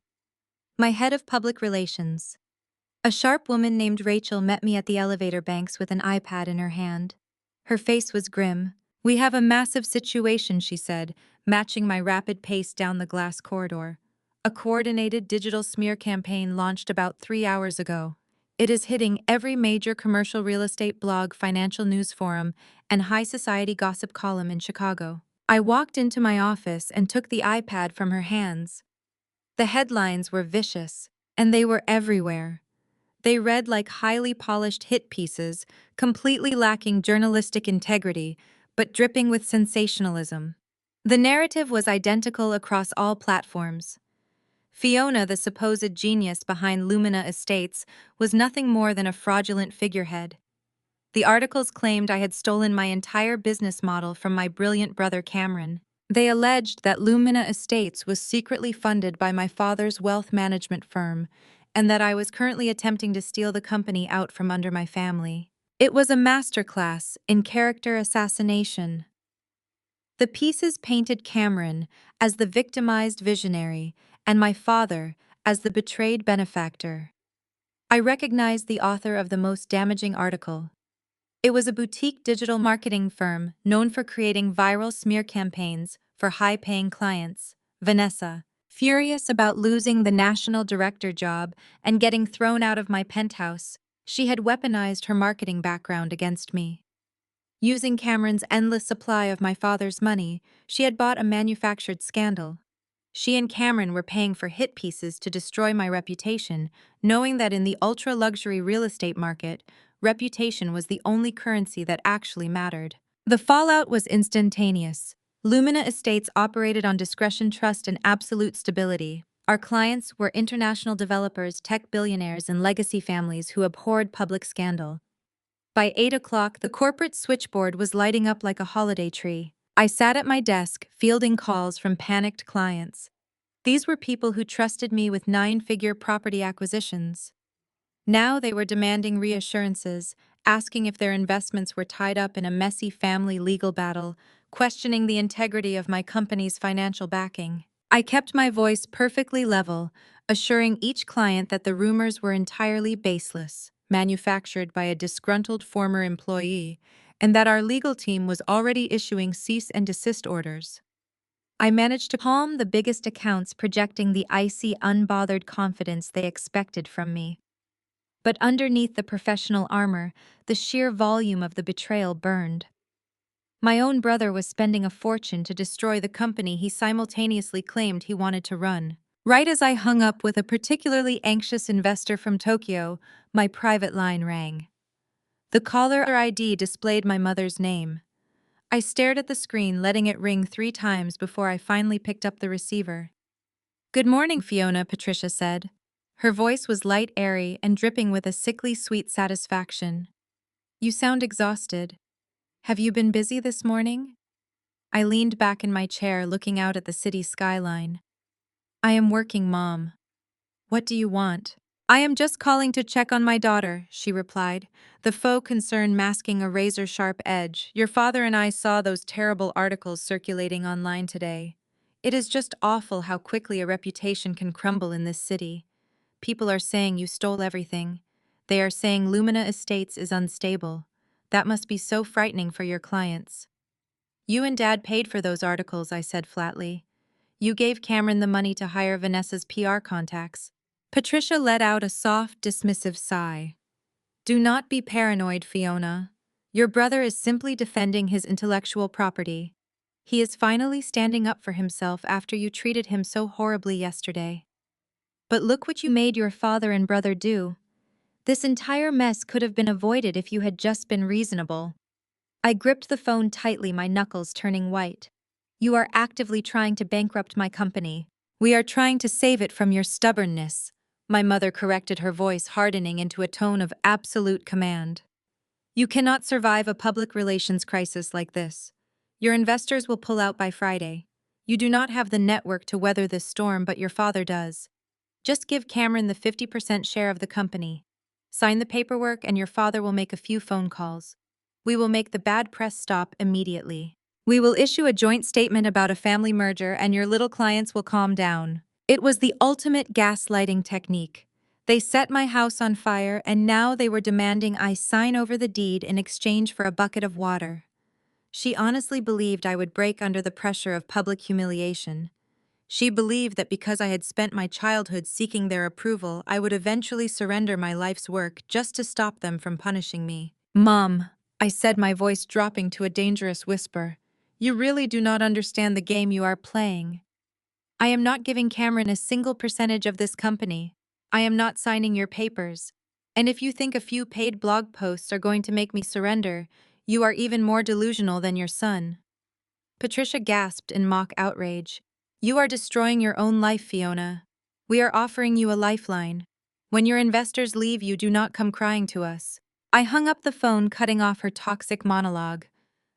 My head of public relations, a sharp woman named Rachel, met me at the elevator banks with an iPad in her hand. Her face was grim. "We have a massive situation," she said, matching my rapid pace down the glass corridor. "A coordinated digital smear campaign launched about 3 hours ago. It is hitting every major commercial real estate blog, financial news forum, and high society gossip column in Chicago." I walked into my office and took the iPad from her hands. The headlines were vicious, and they were everywhere. They read like highly polished hit pieces, completely lacking journalistic integrity, but dripping with sensationalism. The narrative was identical across all platforms. Fiona, the supposed genius behind Lumina Estates, was nothing more than a fraudulent figurehead. The articles claimed I had stolen my entire business model from my brilliant brother Cameron. They alleged that Lumina Estates was secretly funded by my father's wealth management firm, and that I was currently attempting to steal the company out from under my family. It was a masterclass in character assassination. The pieces painted Cameron as the victimized visionary and my father as the betrayed benefactor. I recognized the author of the most damaging article. It was a boutique digital marketing firm known for creating viral smear campaigns for high-paying clients. Vanessa, furious about losing the national director job and getting thrown out of my penthouse, she had weaponized her marketing background against me. Using Cameron's endless supply of my father's money, she had bought a manufactured scandal. She and Cameron were paying for hit pieces to destroy my reputation, knowing that in the ultra-luxury real estate market, reputation was the only currency that actually mattered. The fallout was instantaneous. Lumina Estates operated on discretion, trust, and absolute stability. Our clients were international developers, tech billionaires, and legacy families who abhorred public scandal. By 8 o'clock, the corporate switchboard was lighting up like a holiday tree. I sat at my desk, fielding calls from panicked clients. These were people who trusted me with nine-figure property acquisitions. Now they were demanding reassurances, asking if their investments were tied up in a messy family legal battle, questioning the integrity of my company's financial backing. I kept my voice perfectly level, assuring each client that the rumors were entirely baseless, manufactured by a disgruntled former employee, and that our legal team was already issuing cease and desist orders. I managed to calm the biggest accounts, projecting the icy, unbothered confidence they expected from me. But underneath the professional armor, the sheer volume of the betrayal burned. My own brother was spending a fortune to destroy the company he simultaneously claimed he wanted to run. Right as I hung up with a particularly anxious investor from Tokyo, my private line rang. The caller ID displayed my mother's name. I stared at the screen, letting it ring 3 times before I finally picked up the receiver. "Good morning, Fiona," Patricia said. Her voice was light, airy, and dripping with a sickly sweet satisfaction. "You sound exhausted. Have you been busy this morning?" I leaned back in my chair, looking out at the city skyline. "I am working, Mom." "What do you want?" "I am just calling to check on my daughter," she replied, the faux concern masking a razor-sharp edge. "Your father and I saw those terrible articles circulating online today. It is just awful how quickly a reputation can crumble in this city. People are saying you stole everything. They are saying Lumina Estates is unstable. That must be so frightening for your clients." "You and Dad paid for those articles," I said flatly. "You gave Cameron the money to hire Vanessa's PR contacts." Patricia let out a soft, dismissive sigh. "Do not be paranoid, Fiona. Your brother is simply defending his intellectual property. He is finally standing up for himself after you treated him so horribly yesterday. But look what you made your father and brother do. This entire mess could have been avoided if you had just been reasonable." I gripped the phone tightly, my knuckles turning white. "You are actively trying to bankrupt my company. We are trying to save it from your stubbornness," my mother corrected, her voice hardening into a tone of absolute command. "You cannot survive a public relations crisis like this. Your investors will pull out by Friday. You do not have the network to weather this storm, but your father does. Just give Cameron the 50% share of the company. Sign the paperwork and your father will make a few phone calls. We will make the bad press stop immediately. We will issue a joint statement about a family merger and your little clients will calm down." It was the ultimate gaslighting technique. They set my house on fire and now they were demanding I sign over the deed in exchange for a bucket of water. She honestly believed I would break under the pressure of public humiliation. She believed that because I had spent my childhood seeking their approval, I would eventually surrender my life's work just to stop them from punishing me. "Mom," I said, my voice dropping to a dangerous whisper, "you really do not understand the game you are playing. I am not giving Cameron a single percentage of this company. I am not signing your papers. And if you think a few paid blog posts are going to make me surrender, you are even more delusional than your son." Patricia gasped in mock outrage. "You are destroying your own life, Fiona. We are offering you a lifeline. When your investors leave you, do not come crying to us." I hung up the phone, cutting off her toxic monologue.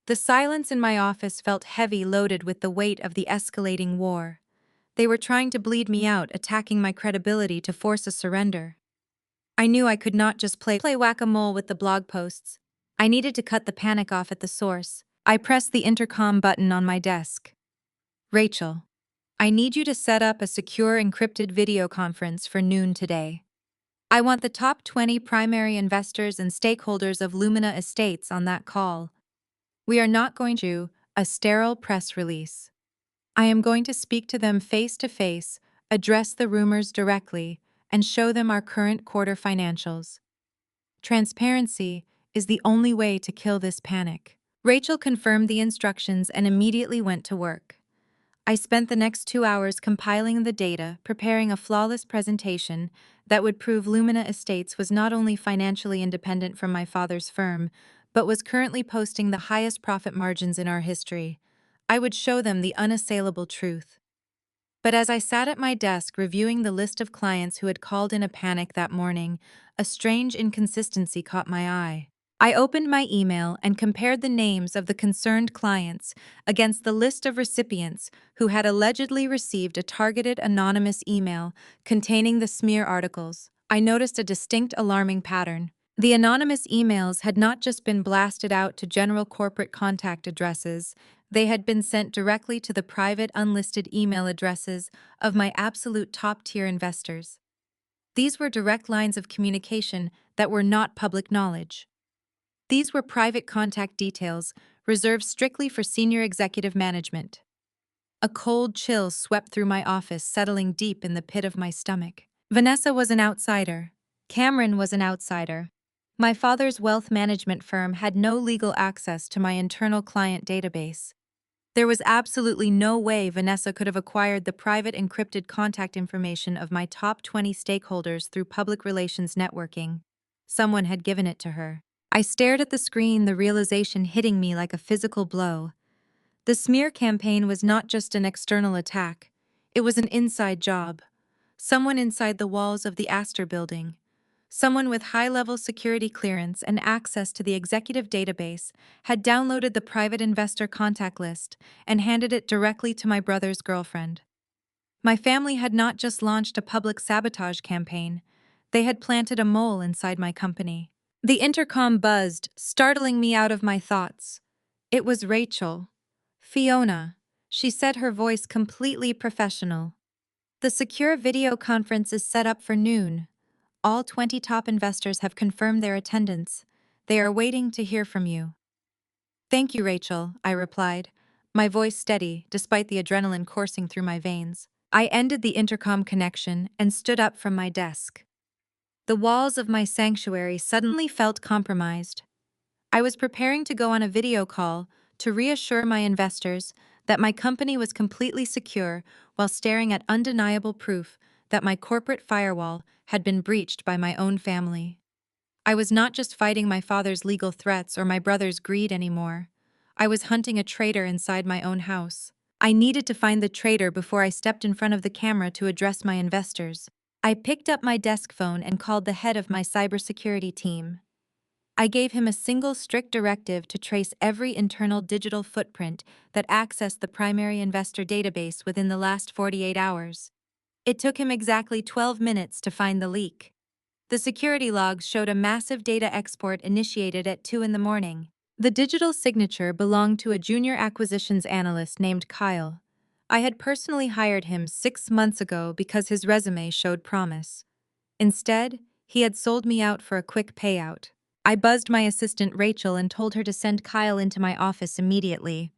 The silence in my office felt heavy, loaded with the weight of the escalating war. They were trying to bleed me out, attacking my credibility to force a surrender. I knew I could not just play whack-a-mole with the blog posts. I needed to cut the panic off at the source. I pressed the intercom button on my desk. "Rachel, I need you to set up a secure encrypted video conference for noon today." I want the top 20 primary investors and stakeholders of Lumina Estates on that call. We are not going to a sterile press release. I am going to speak to them face to face, address the rumors directly, and show them our current quarter financials. Transparency is the only way to kill this panic. Rachel confirmed the instructions and immediately went to work. I spent the next 2 hours compiling the data, preparing a flawless presentation that would prove Lumina Estates was not only financially independent from my father's firm, but was currently posting the highest profit margins in our history. I would show them the unassailable truth. But as I sat at my desk reviewing the list of clients who had called in a panic that morning, a strange inconsistency caught my eye. I opened my email and compared the names of the concerned clients against the list of recipients who had allegedly received a targeted anonymous email containing the smear articles. I noticed a distinct alarming pattern. The anonymous emails had not just been blasted out to general corporate contact addresses, they had been sent directly to the private unlisted email addresses of my absolute top-tier investors. These were direct lines of communication that were not public knowledge. These were private contact details reserved strictly for senior executive management. A cold chill swept through my office, settling deep in the pit of my stomach. Vanessa was an outsider. Cameron was an outsider. My father's wealth management firm had no legal access to my internal client database. There was absolutely no way Vanessa could have acquired the private encrypted contact information of my top 20 stakeholders through public relations networking. Someone had given it to her. I stared at the screen, the realization hitting me like a physical blow. The smear campaign was not just an external attack, it was an inside job. Someone inside the walls of the Astor building, someone with high-level security clearance and access to the executive database, had downloaded the private investor contact list and handed it directly to my brother's girlfriend. My family had not just launched a public sabotage campaign, they had planted a mole inside my company. The intercom buzzed, startling me out of my thoughts. It was Rachel. Fiona. She said, her voice completely professional. The secure video conference is set up for noon. All 20 top investors have confirmed their attendance. They are waiting to hear from you. Thank you, Rachel, I replied, my voice steady despite the adrenaline coursing through my veins. I ended the intercom connection and stood up from my desk. The walls of my sanctuary suddenly felt compromised. I was preparing to go on a video call to reassure my investors that my company was completely secure while staring at undeniable proof that my corporate firewall had been breached by my own family. I was not just fighting my father's legal threats or my brother's greed anymore. I was hunting a traitor inside my own house. I needed to find the traitor before I stepped in front of the camera to address my investors. I picked up my desk phone and called the head of my cybersecurity team. I gave him a single strict directive to trace every internal digital footprint that accessed the primary investor database within the last 48 hours. It took him exactly 12 minutes to find the leak. The security logs showed a massive data export initiated at 2 in the morning. The digital signature belonged to a junior acquisitions analyst named Kyle. I had personally hired him 6 months ago because his resume showed promise. Instead, he had sold me out for a quick payout. I buzzed my assistant Rachel and told her to send Kyle into my office immediately.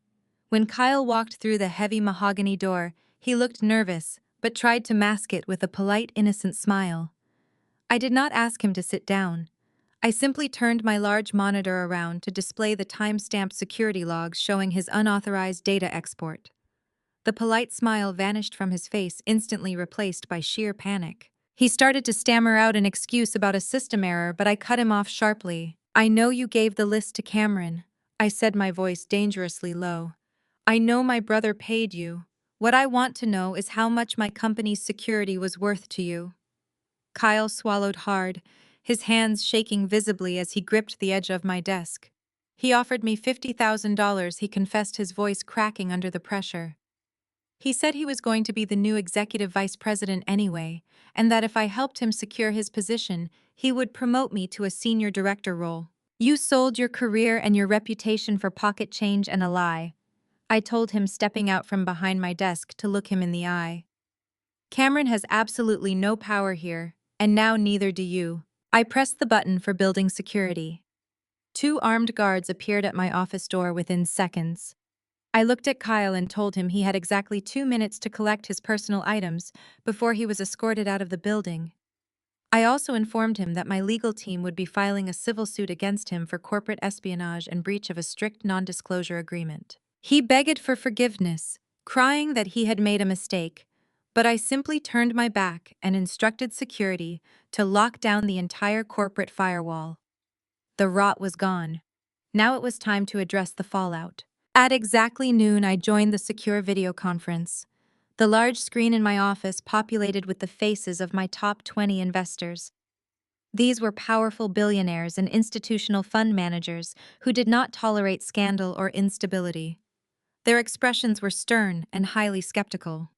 When Kyle walked through the heavy mahogany door, he looked nervous, but tried to mask it with a polite, innocent smile. I did not ask him to sit down. I simply turned my large monitor around to display the time-stamped security logs showing his unauthorized data export. The polite smile vanished from his face, instantly replaced by sheer panic. He started to stammer out an excuse about a system error, but I cut him off sharply. I know you gave the list to Cameron, I said, my voice dangerously low. I know my brother paid you. What I want to know is how much my company's security was worth to you. Kyle swallowed hard, his hands shaking visibly as he gripped the edge of my desk. He offered me $50,000, he confessed, his voice cracking under the pressure. He said he was going to be the new executive vice president anyway, and that if I helped him secure his position, he would promote me to a senior director role. You sold your career and your reputation for pocket change and a lie, I told him, stepping out from behind my desk to look him in the eye. Cameron has absolutely no power here. and now neither do you. I pressed the button for building security. Two armed guards appeared at my office door within seconds. I looked at Kyle and told him he had exactly 2 minutes to collect his personal items before he was escorted out of the building. I also informed him that my legal team would be filing a civil suit against him for corporate espionage and breach of a strict non-disclosure agreement. He begged for forgiveness, crying that he had made a mistake, but I simply turned my back and instructed security to lock down the entire corporate firewall. The rot was gone. Now it was time to address the fallout. At exactly noon, I joined the secure video conference. The large screen in my office populated with the faces of my top 20 investors. These were powerful billionaires and institutional fund managers who did not tolerate scandal or instability. Their expressions were stern and highly skeptical.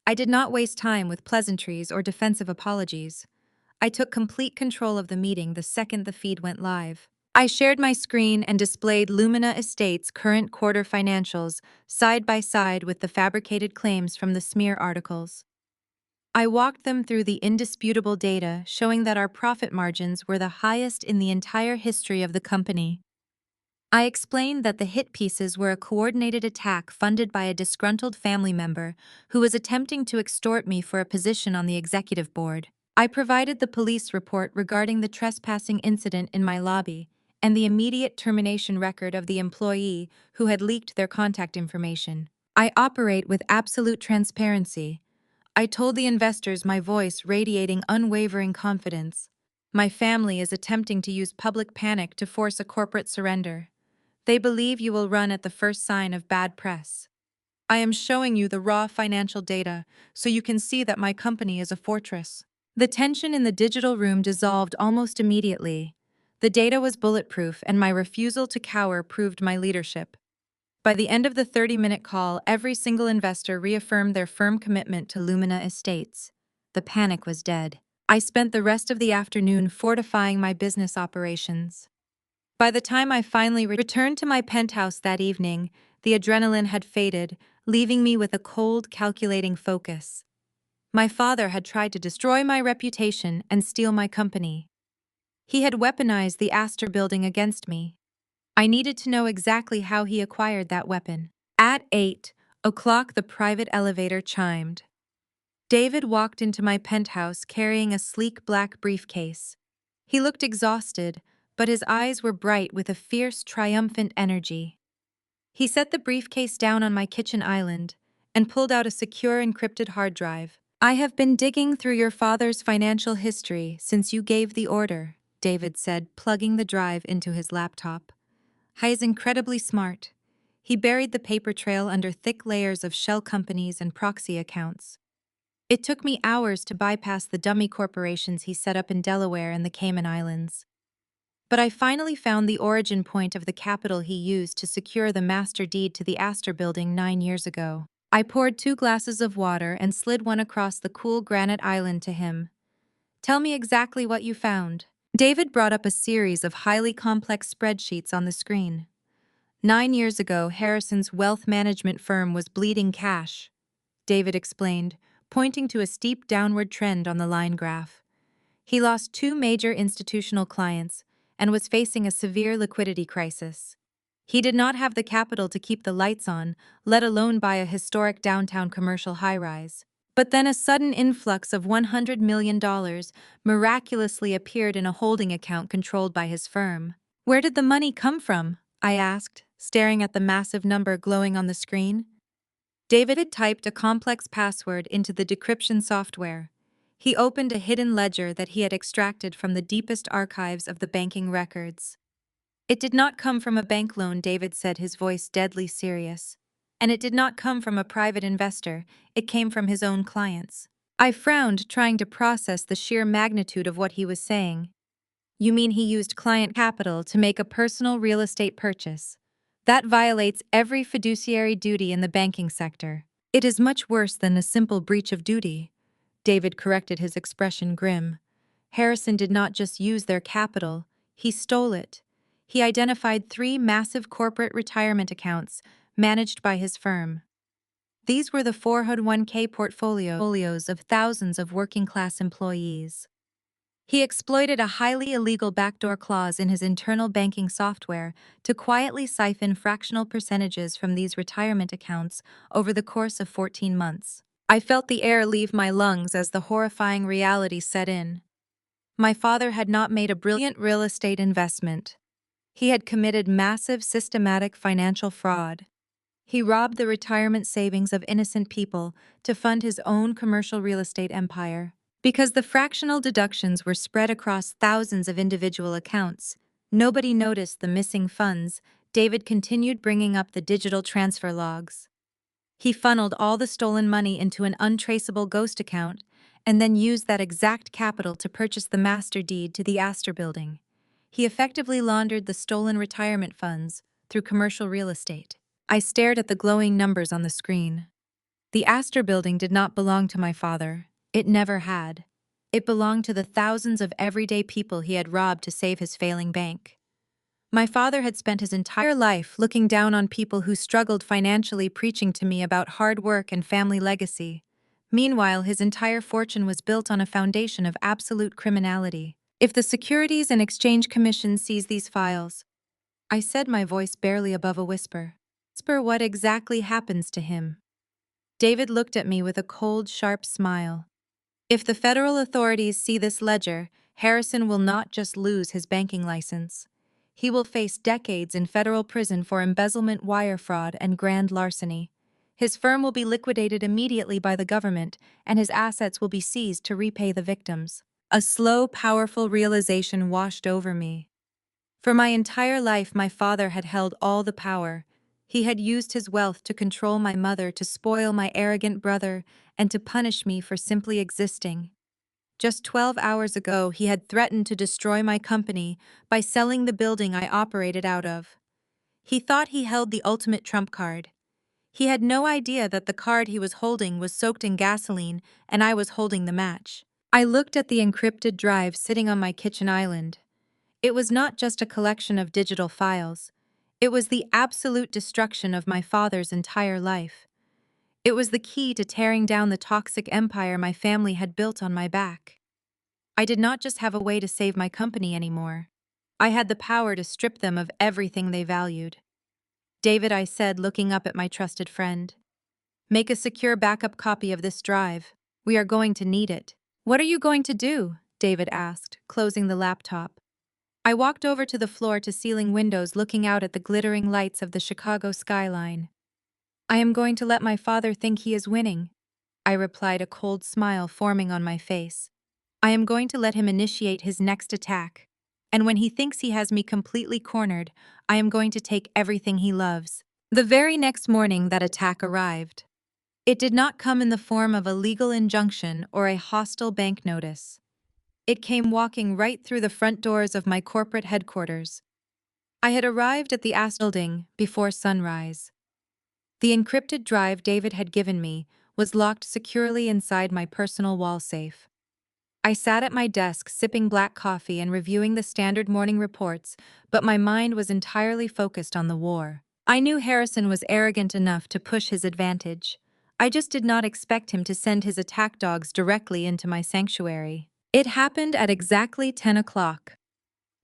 I did not waste time with pleasantries or defensive apologies. I took complete control of the meeting the second the feed went live. I shared my screen and displayed Lumina Estates' current quarter financials side by side with the fabricated claims from the smear articles. I walked them through the indisputable data showing that our profit margins were the highest in the entire history of the company. I explained that the hit pieces were a coordinated attack funded by a disgruntled family member who was attempting to extort me for a position on the executive board. I provided the police report regarding the trespassing incident in my lobby and the immediate termination record of the employee who had leaked their contact information. I operate with absolute transparency. I told the investors, my voice radiating unwavering confidence. My family is attempting to use public panic to force a corporate surrender. They believe you will run at the first sign of bad press. I am showing you the raw financial data so you can see that my company is a fortress. The tension in the digital room dissolved almost immediately. The data was bulletproof, and my refusal to cower proved my leadership. By the end of the 30-minute call, every single investor reaffirmed their firm commitment to Lumina Estates. The panic was dead. I spent the rest of the afternoon fortifying my business operations. By the time I finally returned to my penthouse that evening, the adrenaline had faded, leaving me with a cold, calculating focus. My father had tried to destroy my reputation and steal my company. He had weaponized the Astor building against me. I needed to know exactly how he acquired that weapon. At 8 o'clock, the private elevator chimed. David walked into my penthouse carrying a sleek black briefcase. He looked exhausted, but his eyes were bright with a fierce, triumphant energy. He set the briefcase down on my kitchen island and pulled out a secure encrypted hard drive. I have been digging through your father's financial history since you gave the order, David said, plugging the drive into his laptop. He is incredibly smart. He buried the paper trail under thick layers of shell companies and proxy accounts. It took me hours to bypass the dummy corporations he set up in Delaware and the Cayman Islands. But I finally found the origin point of the capital he used to secure the master deed to the Astor building 9 years ago. I poured 2 glasses of water and slid one across the cool granite island to him. Tell me exactly what you found. David brought up a series of highly complex spreadsheets on the screen. 9 years ago, Harrison's wealth management firm was bleeding cash, David explained, pointing to a steep downward trend on the line graph. He lost 2 major institutional clients and was facing a severe liquidity crisis. He did not have the capital to keep the lights on, let alone buy a historic downtown commercial high-rise. But then a sudden influx of $100 million miraculously appeared in a holding account controlled by his firm. Where did the money come from? I asked, staring at the massive number glowing on the screen. David had typed a complex password into the decryption software. He opened a hidden ledger that he had extracted from the deepest archives of the banking records. It did not come from a bank loan, David said, his voice deadly serious. And it did not come from a private investor, it came from his own clients. I frowned, trying to process the sheer magnitude of what he was saying. You mean he used client capital to make a personal real estate purchase? That violates every fiduciary duty in the banking sector. It is much worse than a simple breach of duty. David corrected, his expression grim. Harrison did not just use their capital, he stole it. He identified 3 massive corporate retirement accounts managed by his firm. These were the 401k portfolios of thousands of working-class employees. He exploited a highly illegal backdoor clause in his internal banking software to quietly siphon fractional percentages from these retirement accounts over the course of 14 months. I felt the air leave my lungs as the horrifying reality set in. My father had not made a brilliant real estate investment. He had committed massive systematic financial fraud. He robbed the retirement savings of innocent people to fund his own commercial real estate empire. Because the fractional deductions were spread across thousands of individual accounts, nobody noticed the missing funds. David continued bringing up the digital transfer logs. He funneled all the stolen money into an untraceable ghost account and then used that exact capital to purchase the master deed to the Astor building. He effectively laundered the stolen retirement funds through commercial real estate. I stared at the glowing numbers on the screen. The Astor building did not belong to my father. It never had. It belonged to the thousands of everyday people he had robbed to save his failing bank. My father had spent his entire life looking down on people who struggled financially, preaching to me about hard work and family legacy. Meanwhile, his entire fortune was built on a foundation of absolute criminality. If the Securities and Exchange Commission sees these files, I said, my voice barely above a whisper. Whisper, what exactly happens to him? David looked at me with a cold, sharp smile. If the federal authorities see this ledger, Harrison will not just lose his banking license. He will face decades in federal prison for embezzlement, wire fraud, and grand larceny. His firm will be liquidated immediately by the government, and his assets will be seized to repay the victims. A slow, powerful realization washed over me. For my entire life, my father had held all the power. He had used his wealth to control my mother, to spoil my arrogant brother, and to punish me for simply existing. Just 12 hours ago, he had threatened to destroy my company by selling the building I operated out of. He thought he held the ultimate trump card. He had no idea that the card he was holding was soaked in gasoline and I was holding the match. I looked at the encrypted drive sitting on my kitchen island. It was not just a collection of digital files. It was the absolute destruction of my father's entire life. It was the key to tearing down the toxic empire my family had built on my back. I did not just have a way to save my company anymore. I had the power to strip them of everything they valued. David, I said, looking up at my trusted friend. Make a secure backup copy of this drive. We are going to need it. What are you going to do? David asked, closing the laptop. I walked over to the floor-to-ceiling windows looking out at the glittering lights of the Chicago skyline. I am going to let my father think he is winning, I replied, a cold smile forming on my face. I am going to let him initiate his next attack. And when he thinks he has me completely cornered, I am going to take everything he loves. The very next morning, that attack arrived. It did not come in the form of a legal injunction or a hostile bank notice. It came walking right through the front doors of my corporate headquarters. I had arrived at the Astor building before sunrise. The encrypted drive David had given me was locked securely inside my personal wall safe. I sat at my desk sipping black coffee and reviewing the standard morning reports, but my mind was entirely focused on the war. I knew Harrison was arrogant enough to push his advantage. I just did not expect him to send his attack dogs directly into my sanctuary. It happened at exactly 10 o'clock.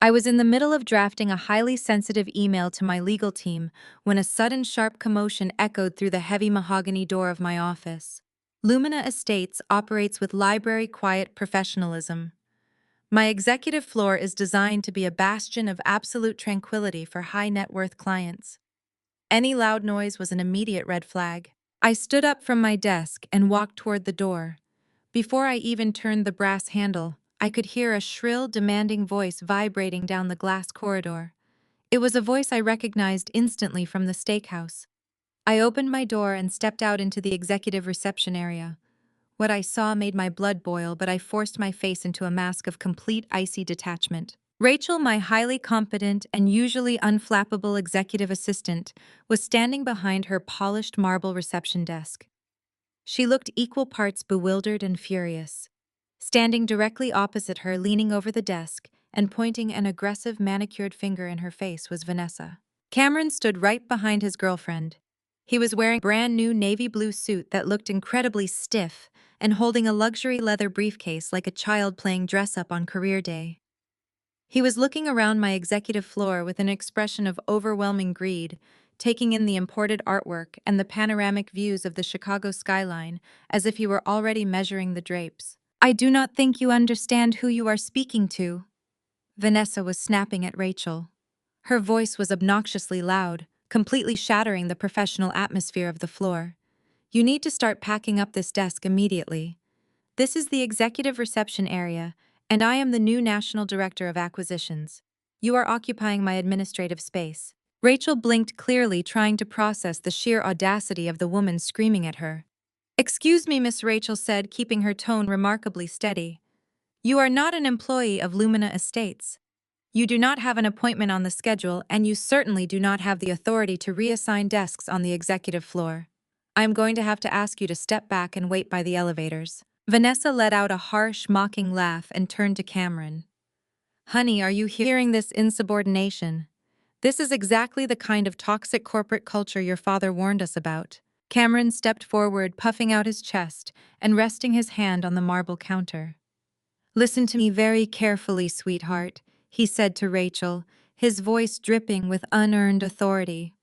I was in the middle of drafting a highly sensitive email to my legal team when a sudden sharp commotion echoed through the heavy mahogany door of my office. Lumina Estates operates with library-quiet professionalism. My executive floor is designed to be a bastion of absolute tranquility for high-net-worth clients. Any loud noise was an immediate red flag. I stood up from my desk and walked toward the door. Before I even turned the brass handle, I could hear a shrill, demanding voice vibrating down the glass corridor. It was a voice I recognized instantly from the steakhouse. I opened my door and stepped out into the executive reception area. What I saw made my blood boil, but I forced my face into a mask of complete icy detachment. Rachel, my highly competent and usually unflappable executive assistant, was standing behind her polished marble reception desk. She looked equal parts bewildered and furious. Standing directly opposite her, leaning over the desk and pointing an aggressive manicured finger in her face, was Vanessa. Cameron stood right behind his girlfriend. He was wearing a brand new navy blue suit that looked incredibly stiff and holding a luxury leather briefcase like a child playing dress up on career day. He was looking around my executive floor with an expression of overwhelming greed, taking in the imported artwork and the panoramic views of the Chicago skyline as if he were already measuring the drapes. "I do not think you understand who you are speaking to." Vanessa was snapping at Rachel. Her voice was obnoxiously loud, completely shattering the professional atmosphere of the floor. "You need to start packing up this desk immediately. This is the executive reception area, and I am the new National Director of Acquisitions. You are occupying my administrative space." Rachel blinked clearly, trying to process the sheer audacity of the woman screaming at her. "Excuse me," Miss Rachel said, keeping her tone remarkably steady. "You are not an employee of Lumina Estates. You do not have an appointment on the schedule, and you certainly do not have the authority to reassign desks on the executive floor. I am going to have to ask you to step back and wait by the elevators." Vanessa let out a harsh, mocking laugh and turned to Cameron. "Honey, are you hearing this insubordination? This is exactly the kind of toxic corporate culture your father warned us about." Cameron stepped forward, puffing out his chest and resting his hand on the marble counter. "Listen to me very carefully, sweetheart," he said to Rachel, his voice dripping with unearned authority.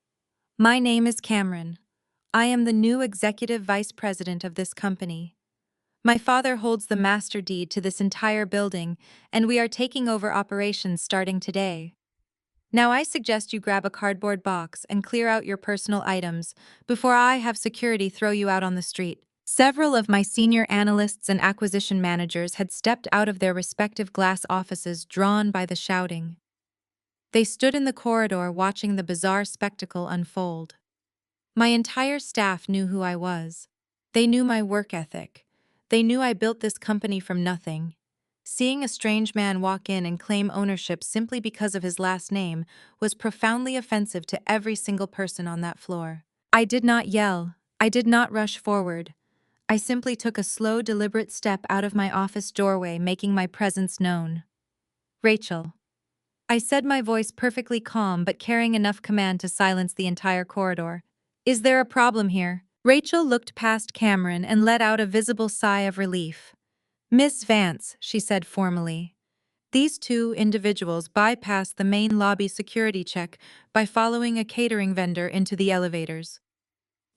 "My name is Cameron. I am the new executive vice president of this company. My father holds the master deed to this entire building, and we are taking over operations starting today. Now I suggest you grab a cardboard box and clear out your personal items before I have security throw you out on the street." Several of my senior analysts and acquisition managers had stepped out of their respective glass offices, drawn by the shouting. They stood in the corridor watching the bizarre spectacle unfold. My entire staff knew who I was. They knew my work ethic. They knew I built this company from nothing. Seeing a strange man walk in and claim ownership simply because of his last name was profoundly offensive to every single person on that floor. I did not yell. I did not rush forward. I simply took a slow, deliberate step out of my office doorway, making my presence known. "Rachel." I said, my voice perfectly calm but carrying enough command to silence the entire corridor. "Is there a problem here?" Rachel looked past Cameron and let out a visible sigh of relief. "Miss Vance," she said formally. "These two individuals bypassed the main lobby security check by following a catering vendor into the elevators.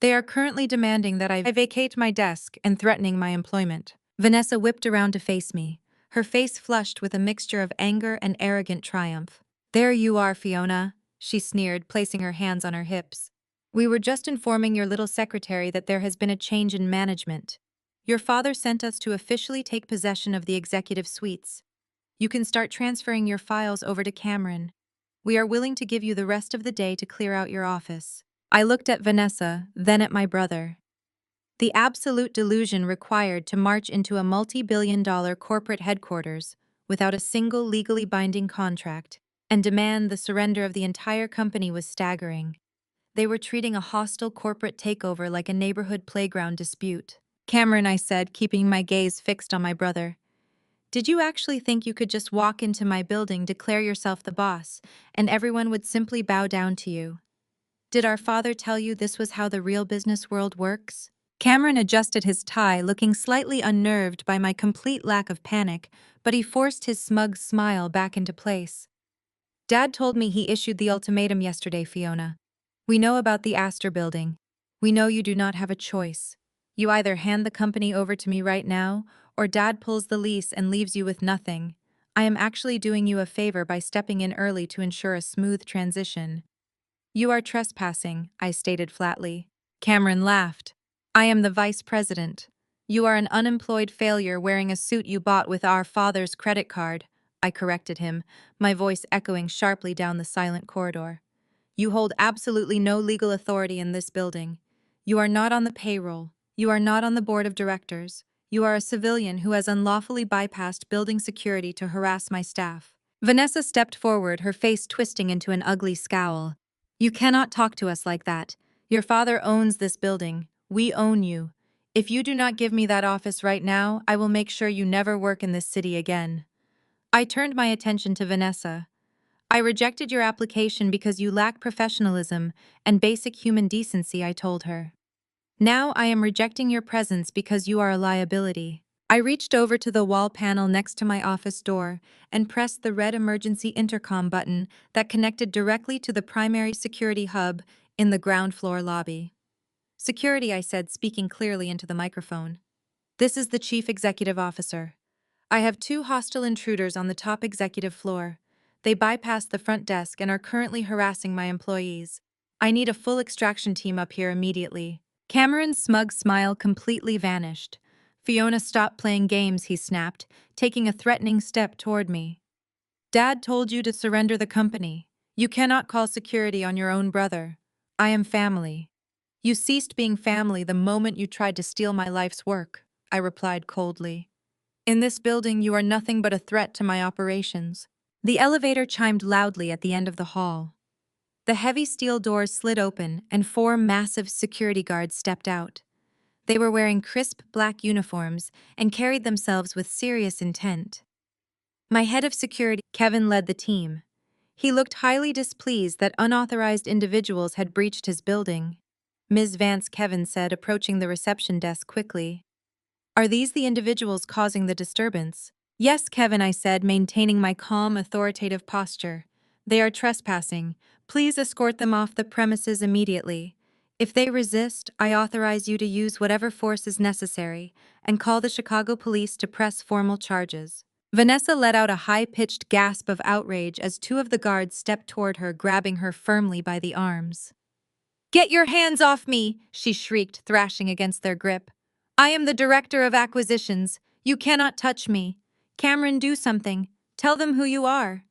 They are currently demanding that I vacate my desk and threatening my employment." Vanessa whipped around to face me, her face flushed with a mixture of anger and arrogant triumph. "There you are, Fiona," she sneered, placing her hands on her hips. "We were just informing your little secretary that there has been a change in management. Your father sent us to officially take possession of the executive suites. You can start transferring your files over to Cameron. We are willing to give you the rest of the day to clear out your office." I looked at Vanessa, then at my brother. The absolute delusion required to march into a multi-billion-dollar corporate headquarters without a single legally binding contract and demand the surrender of the entire company was staggering. They were treating a hostile corporate takeover like a neighborhood playground dispute. "Cameron," I said, keeping my gaze fixed on my brother, "did you actually think you could just walk into my building, declare yourself the boss, and everyone would simply bow down to you? Did our father tell you this was how the real business world works?" Cameron adjusted his tie, looking slightly unnerved by my complete lack of panic, but he forced his smug smile back into place. "Dad told me he issued the ultimatum yesterday, Fiona. We know about the Astor building. We know you do not have a choice. You either hand the company over to me right now, or Dad pulls the lease and leaves you with nothing. I am actually doing you a favor by stepping in early to ensure a smooth transition." "You are trespassing," I stated flatly. Cameron laughed. "I am the vice president. You are an unemployed failure wearing a suit you bought with our father's credit card," I corrected him, my voice echoing sharply down the silent corridor. "You hold absolutely no legal authority in this building. You are not on the payroll. You are not on the board of directors. You are a civilian who has unlawfully bypassed building security to harass my staff." Vanessa stepped forward, her face twisting into an ugly scowl. "You cannot talk to us like that. Your father owns this building. We own you. If you do not give me that office right now, I will make sure you never work in this city again." I turned my attention to Vanessa. I rejected your application because you lack professionalism and basic human decency, I told her. Now I am rejecting your presence because you are a liability. I reached over to the wall panel next to my office door and pressed the red emergency intercom button that connected directly to the primary security hub in the ground floor lobby. Security, I said, speaking clearly into the microphone. This is the chief executive officer. I have two hostile intruders on the top executive floor. They bypassed the front desk and are currently harassing my employees. I need a full extraction team up here immediately. Cameron's smug smile completely vanished. Fiona, stopped playing games, he snapped, taking a threatening step toward me. Dad told you to surrender the company. You cannot call security on your own brother. I am family. You ceased being family the moment you tried to steal my life's work, I replied coldly. In this building, you are nothing but a threat to my operations. The elevator chimed loudly at the end of the hall. The heavy steel doors slid open and four massive security guards stepped out. They were wearing crisp black uniforms and carried themselves with serious intent. My head of security, Kevin, led the team. He looked highly displeased that unauthorized individuals had breached his building. Ms. Vance, Kevin said, approaching the reception desk quickly. Are these the individuals causing the disturbance? Yes, Kevin, I said, maintaining my calm, authoritative posture. They are trespassing. Please escort them off the premises immediately. If they resist, I authorize you to use whatever force is necessary and call the Chicago police to press formal charges. Vanessa let out a high-pitched gasp of outrage as two of the guards stepped toward her, grabbing her firmly by the arms. Get your hands off me, she shrieked, thrashing against their grip. I am the director of acquisitions. You cannot touch me. Cameron, do something. Tell them who you are.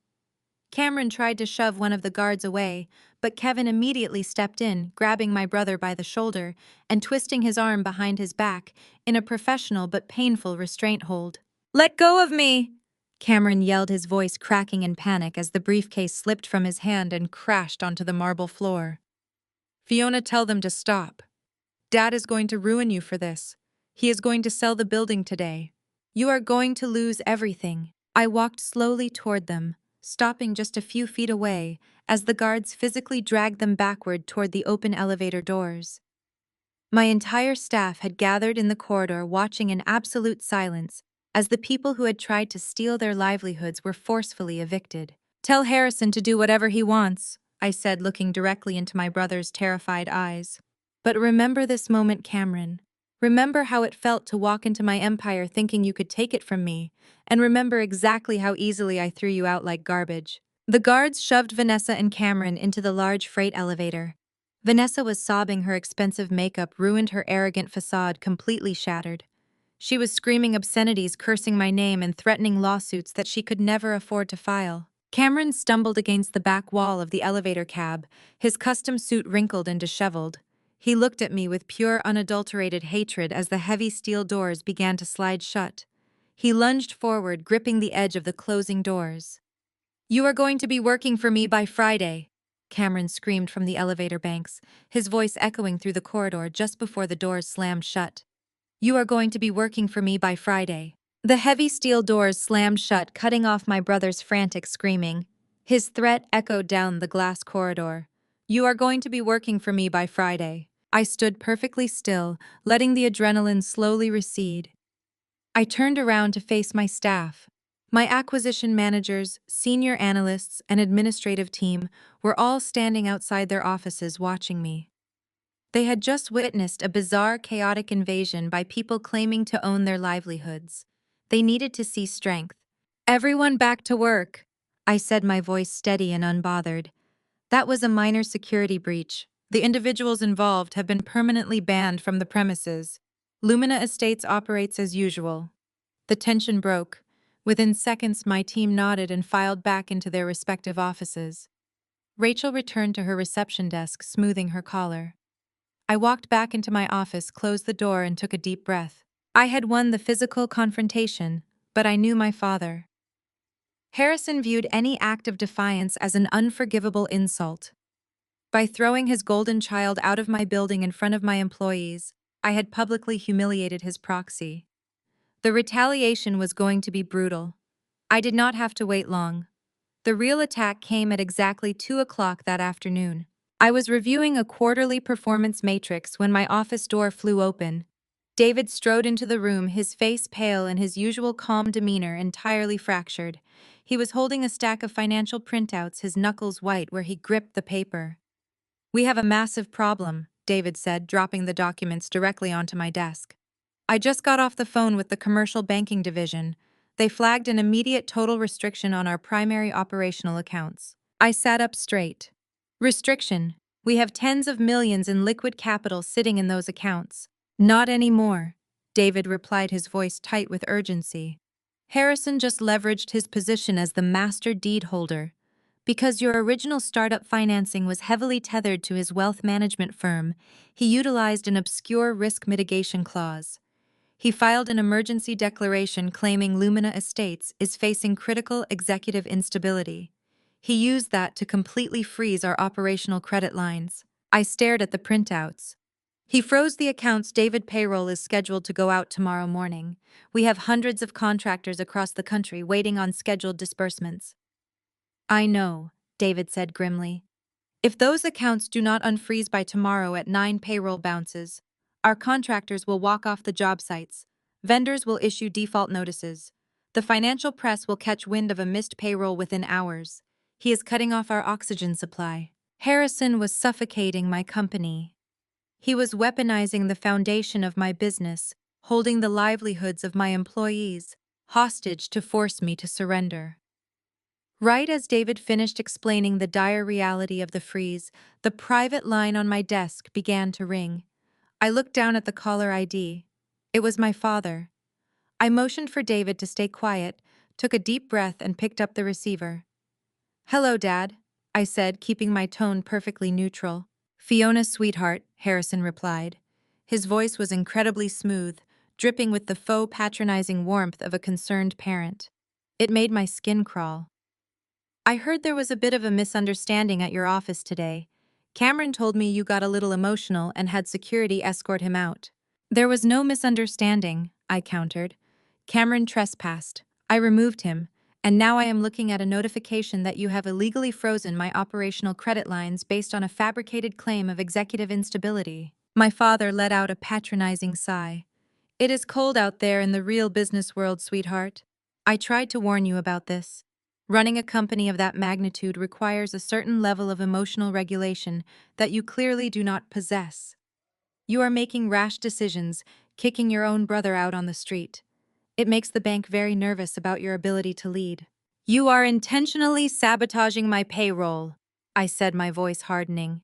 Cameron tried to shove one of the guards away, but Kevin immediately stepped in, grabbing my brother by the shoulder and twisting his arm behind his back in a professional but painful restraint hold. Let go of me! Cameron yelled, his voice cracking in panic as the briefcase slipped from his hand and crashed onto the marble floor. Fiona, tell them to stop. Dad is going to ruin you for this. He is going to sell the building today. You are going to lose everything. I walked slowly toward them, stopping just a few feet away as the guards physically dragged them backward toward the open elevator doors. My entire staff had gathered in the corridor, watching in absolute silence as the people who had tried to steal their livelihoods were forcefully evicted. Tell Harrison to do whatever he wants, I said, looking directly into my brother's terrified eyes. But remember this moment, Cameron. Remember how it felt to walk into my empire thinking you could take it from me, and remember exactly how easily I threw you out like garbage. The guards shoved Vanessa and Cameron into the large freight elevator. Vanessa was sobbing, her expensive makeup ruined, her arrogant facade completely shattered. She was screaming obscenities, cursing my name, and threatening lawsuits that she could never afford to file. Cameron stumbled against the back wall of the elevator cab, his custom suit wrinkled and disheveled. He looked at me with pure, unadulterated hatred as the heavy steel doors began to slide shut. He lunged forward, gripping the edge of the closing doors. You are going to be working for me by Friday, Cameron screamed from the elevator banks, his voice echoing through the corridor just before the doors slammed shut. You are going to be working for me by Friday. The heavy steel doors slammed shut, cutting off my brother's frantic screaming. His threat echoed down the glass corridor. You are going to be working for me by Friday. I stood perfectly still, letting the adrenaline slowly recede. I turned around to face my staff. My acquisition managers, senior analysts, and administrative team were all standing outside their offices watching me. They had just witnessed a bizarre, chaotic invasion by people claiming to own their livelihoods. They needed to see strength. Everyone back to work, I said, my voice steady and unbothered. That was a minor security breach. The individuals involved have been permanently banned from the premises. Lumina Estates operates as usual. The tension broke. Within seconds, my team nodded and filed back into their respective offices. Rachel returned to her reception desk, smoothing her collar. I walked back into my office, closed the door, and took a deep breath. I had won the physical confrontation, but I knew my father. Harrison viewed any act of defiance as an unforgivable insult. By throwing his golden child out of my building in front of my employees, I had publicly humiliated his proxy. The retaliation was going to be brutal. I did not have to wait long. The real attack came at exactly 2 o'clock that afternoon. I was reviewing a quarterly performance matrix when my office door flew open. David strode into the room, his face pale and his usual calm demeanor entirely fractured. He was holding a stack of financial printouts, his knuckles white where he gripped the paper. "We have a massive problem," David said, dropping the documents directly onto my desk. "I just got off the phone with the commercial banking division. They flagged an immediate total restriction on our primary operational accounts." I sat up straight. "Restriction? We have tens of millions in liquid capital sitting in those accounts." "Not anymore," David replied, his voice tight with urgency. "Harrison just leveraged his position as the master deed holder. Because your original startup financing was heavily tethered to his wealth management firm, he utilized an obscure risk mitigation clause. He filed an emergency declaration claiming Lumina Estates is facing critical executive instability. He used that to completely freeze our operational credit lines." I stared at the printouts. "He froze the accounts. David, payroll is scheduled to go out tomorrow morning. We have hundreds of contractors across the country waiting on scheduled disbursements." "I know," David said grimly. "If those accounts do not unfreeze by tomorrow at 9 payroll bounces, our contractors will walk off the job sites. Vendors will issue default notices. The financial press will catch wind of a missed payroll within hours. He is cutting off our oxygen supply." Harrison was suffocating my company. He was weaponizing the foundation of my business, holding the livelihoods of my employees hostage to force me to surrender. Right as David finished explaining the dire reality of the freeze, the private line on my desk began to ring. I looked down at the caller ID. It was my father. I motioned for David to stay quiet, took a deep breath, and picked up the receiver. "Hello, Dad," I said, keeping my tone perfectly neutral. "Fiona, sweetheart," Harrison replied. His voice was incredibly smooth, dripping with the faux patronizing warmth of a concerned parent. It made my skin crawl. "I heard there was a bit of a misunderstanding at your office today. Cameron told me you got a little emotional and had security escort him out." "There was no misunderstanding," I countered. "Cameron trespassed. I removed him, and now I am looking at a notification that you have illegally frozen my operational credit lines based on a fabricated claim of executive instability." My father let out a patronizing sigh. "It is cold out there in the real business world, sweetheart. I tried to warn you about this. Running a company of that magnitude requires a certain level of emotional regulation that you clearly do not possess. You are making rash decisions, kicking your own brother out on the street. It makes the bank very nervous about your ability to lead." "You are intentionally sabotaging my payroll," I said, my voice hardening.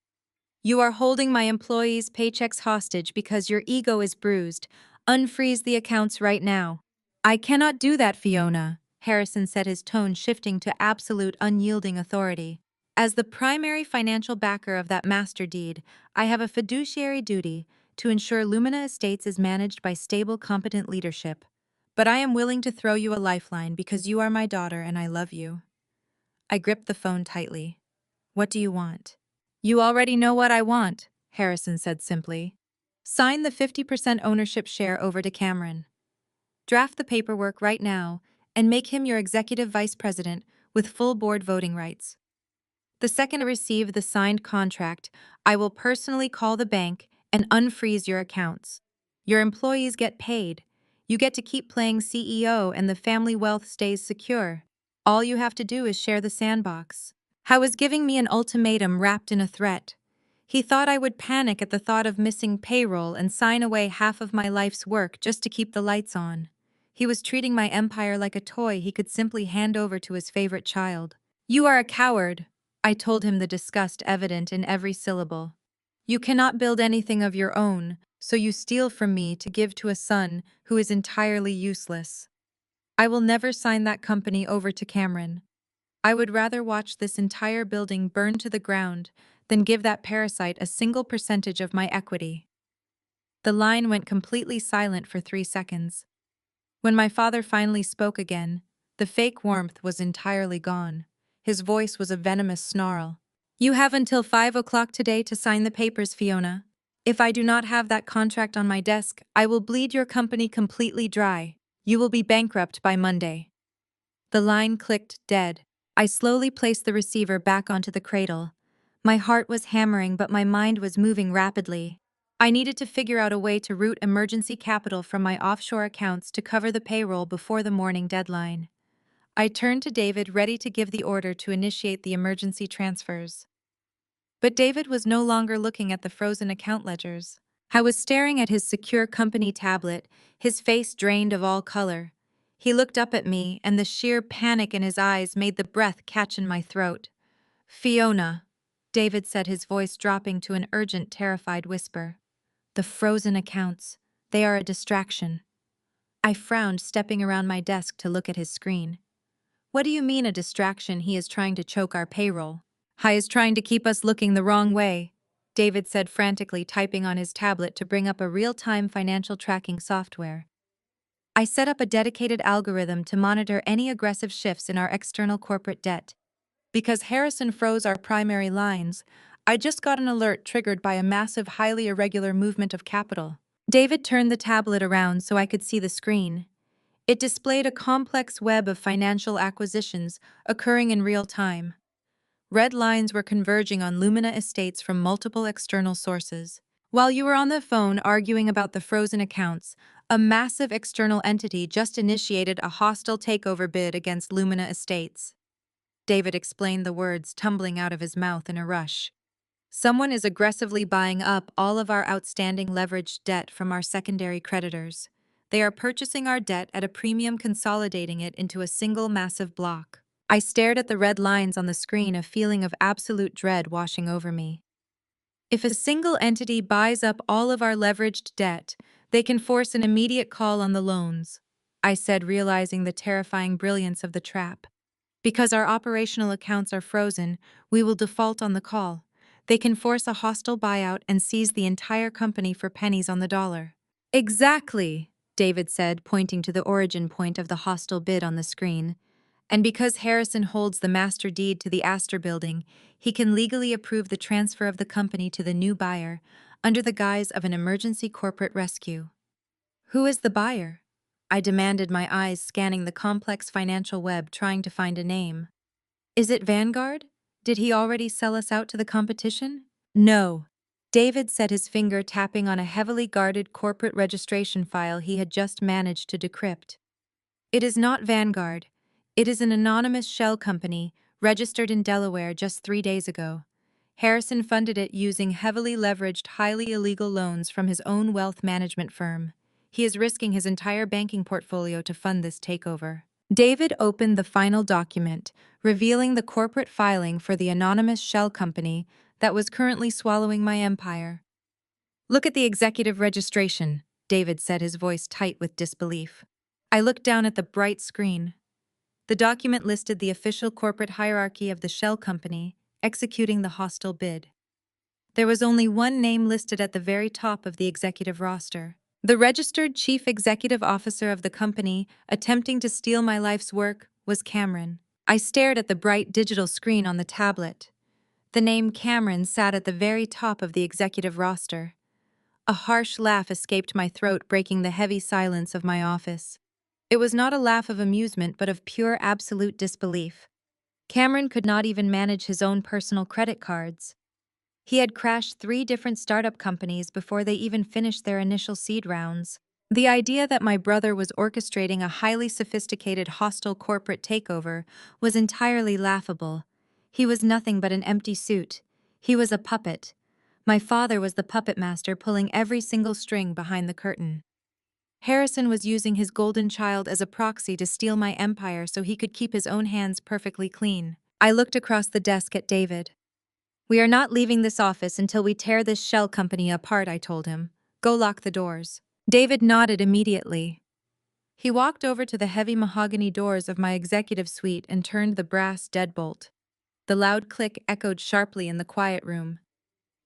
"You are holding my employees' paychecks hostage because your ego is bruised. Unfreeze the accounts right now." "I cannot do that, Fiona," Harrison said, his tone shifting to absolute unyielding authority. "As the primary financial backer of that master deed, I have a fiduciary duty to ensure Lumina Estates is managed by stable, competent leadership. But I am willing to throw you a lifeline because you are my daughter and I love you." I gripped the phone tightly. "What do you want?" "You already know what I want," Harrison said simply. "Sign the 50% ownership share over to Cameron. Draft the paperwork right now and make him your executive vice president with full board voting rights. The second I receive the signed contract, I will personally call the bank and unfreeze your accounts. Your employees get paid. You get to keep playing CEO and the family wealth stays secure. All you have to do is share the sandbox." He was giving me an ultimatum wrapped in a threat. He thought I would panic at the thought of missing payroll and sign away half of my life's work just to keep the lights on. He was treating my empire like a toy he could simply hand over to his favorite child. "You are a coward," I told him, the disgust evident in every syllable. "You cannot build anything of your own, so you steal from me to give to a son who is entirely useless. I will never sign that company over to Cameron. I would rather watch this entire building burn to the ground than give that parasite a single percentage of my equity." The line went completely silent for 3 seconds. When my father finally spoke again, the fake warmth was entirely gone. His voice was a venomous snarl. "You have until 5 o'clock today to sign the papers, Fiona. If I do not have that contract on my desk, I will bleed your company completely dry. You will be bankrupt by Monday." The line clicked dead. I slowly placed the receiver back onto the cradle. My heart was hammering, but my mind was moving rapidly. I needed to figure out a way to route emergency capital from my offshore accounts to cover the payroll before the morning deadline. I turned to David, ready to give the order to initiate the emergency transfers. But David was no longer looking at the frozen account ledgers. I was staring at his secure company tablet, his face drained of all color. He looked up at me, and the sheer panic in his eyes made the breath catch in my throat. "Fiona," David said, his voice dropping to an urgent, terrified whisper. "The frozen accounts. They are a distraction." I frowned, stepping around my desk to look at his screen. "What do you mean a distraction? He is trying to choke our payroll. He is trying to keep us looking the wrong way," David said, frantically typing on his tablet to bring up a real-time financial tracking software. I set up a dedicated algorithm to monitor any aggressive shifts in our external corporate debt. Because Harrison froze our primary lines, I just got an alert triggered by a massive, highly irregular movement of capital. David turned the tablet around so I could see the screen. It displayed a complex web of financial acquisitions occurring in real time. Red lines were converging on Lumina Estates from multiple external sources. While you were on the phone arguing about the frozen accounts, a massive external entity just initiated a hostile takeover bid against Lumina Estates. David explained, the words tumbling out of his mouth in a rush. "Someone is aggressively buying up all of our outstanding leveraged debt from our secondary creditors. They are purchasing our debt at a premium, consolidating it into a single massive block." I stared at the red lines on the screen, a feeling of absolute dread washing over me. "If a single entity buys up all of our leveraged debt, they can force an immediate call on the loans," I said, realizing the terrifying brilliance of the trap. "Because our operational accounts are frozen, we will default on the call. They can force a hostile buyout and seize the entire company for pennies on the dollar." "Exactly," David said, pointing to the origin point of the hostile bid on the screen. "And because Harrison holds the master deed to the Astor building, he can legally approve the transfer of the company to the new buyer under the guise of an emergency corporate rescue." "Who is the buyer?" I demanded, my eyes scanning the complex financial web, trying to find a name. "Is it Vanguard? Did he already sell us out to the competition?" "No," David said, his finger tapping on a heavily guarded corporate registration file he had just managed to decrypt. "It is not Vanguard. It is an anonymous shell company, registered in Delaware just 3 days ago. Harrison funded it using heavily leveraged, highly illegal loans from his own wealth management firm. He is risking his entire banking portfolio to fund this takeover." David opened the final document, revealing the corporate filing for the anonymous shell company that was currently swallowing my empire. "Look at the executive registration," David said, his voice tight with disbelief. I looked down at the bright screen. The document listed the official corporate hierarchy of the shell company executing the hostile bid. There was only one name listed at the very top of the executive roster: the registered chief executive officer of the company attempting to steal my life's work was Cameron. I stared at the bright digital screen on the tablet. The name Cameron sat at the very top of the executive roster. A harsh laugh escaped my throat, breaking the heavy silence of my office. It was not a laugh of amusement, but of pure, absolute disbelief. Cameron could not even manage his own personal credit cards. He had crashed 3 different startup companies before they even finished their initial seed rounds. The idea that my brother was orchestrating a highly sophisticated, hostile corporate takeover was entirely laughable. He was nothing but an empty suit. He was a puppet. My father was the puppet master, pulling every single string behind the curtain. Harrison was using his golden child as a proxy to steal my empire so he could keep his own hands perfectly clean. I looked across the desk at David. "We are not leaving this office until we tear this shell company apart," I told him. "Go lock the doors." David nodded immediately. He walked over to the heavy mahogany doors of my executive suite and turned the brass deadbolt. The loud click echoed sharply in the quiet room.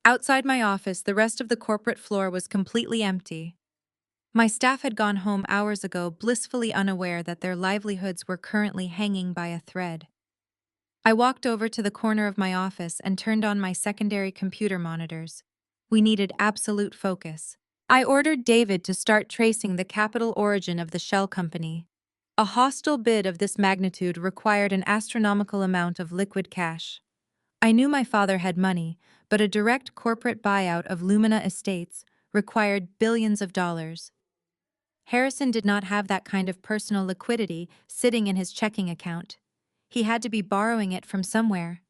Outside my office, the rest of the corporate floor was completely empty. My staff had gone home hours ago, blissfully unaware that their livelihoods were currently hanging by a thread. I walked over to the corner of my office and turned on my secondary computer monitors. We needed absolute focus. I ordered David to start tracing the capital origin of the shell company. A hostile bid of this magnitude required an astronomical amount of liquid cash. I knew my father had money, but a direct corporate buyout of Lumina Estates required billions of dollars. Harrison did not have that kind of personal liquidity sitting in his checking account. He had to be borrowing it from somewhere.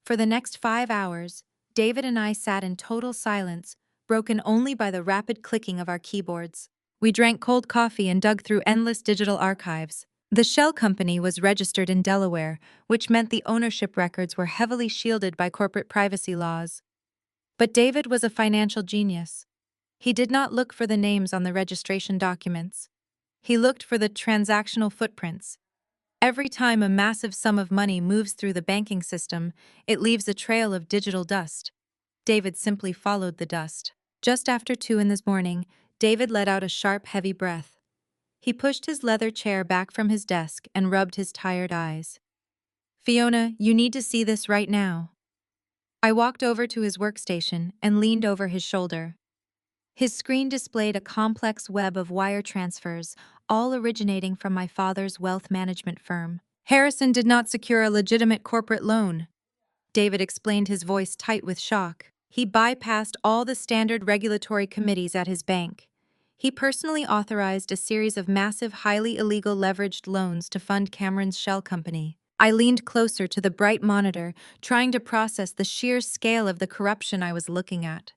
For the next 5 hours, David and I sat in total silence, broken only by the rapid clicking of our keyboards. We drank cold coffee and dug through endless digital archives. The shell company was registered in Delaware, which meant the ownership records were heavily shielded by corporate privacy laws. But David was a financial genius. He did not look for the names on the registration documents. He looked for the transactional footprints. Every time a massive sum of money moves through the banking system, it leaves a trail of digital dust. David simply followed the dust. Just after 2 in the morning, David let out a sharp, heavy breath. He pushed his leather chair back from his desk and rubbed his tired eyes. Fiona, you need to see this right now. I walked over to his workstation and leaned over his shoulder. His screen displayed a complex web of wire transfers, all originating from my father's wealth management firm. Harrison did not secure a legitimate corporate loan. David explained, his voice tight with shock. He bypassed all the standard regulatory committees at his bank. He personally authorized a series of massive, highly illegal leveraged loans to fund Cameron's shell company. I leaned closer to the bright monitor, trying to process the sheer scale of the corruption I was looking at.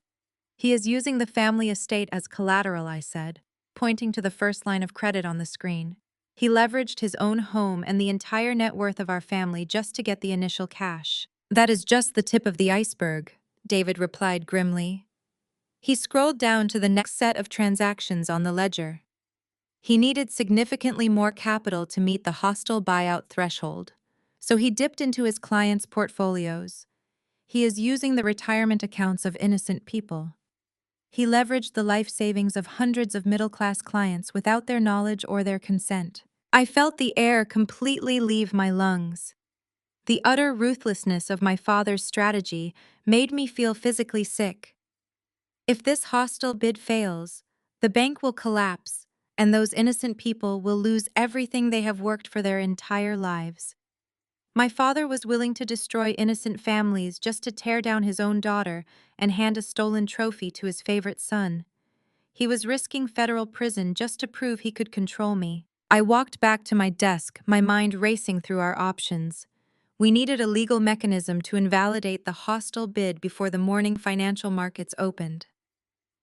He is using the family estate as collateral, I said, pointing to the first line of credit on the screen. He leveraged his own home and the entire net worth of our family just to get the initial cash. That is just the tip of the iceberg, David replied grimly. He scrolled down to the next set of transactions on the ledger. He needed significantly more capital to meet the hostile buyout threshold, so he dipped into his clients' portfolios. He is using the retirement accounts of innocent people. He leveraged the life savings of hundreds of middle-class clients without their knowledge or their consent. I felt the air completely leave my lungs. The utter ruthlessness of my father's strategy made me feel physically sick. If this hostile bid fails, the bank will collapse, and those innocent people will lose everything they have worked for their entire lives. My father was willing to destroy innocent families just to tear down his own daughter and hand a stolen trophy to his favorite son. He was risking federal prison just to prove he could control me. I walked back to my desk, my mind racing through our options. We needed a legal mechanism to invalidate the hostile bid before the morning financial markets opened.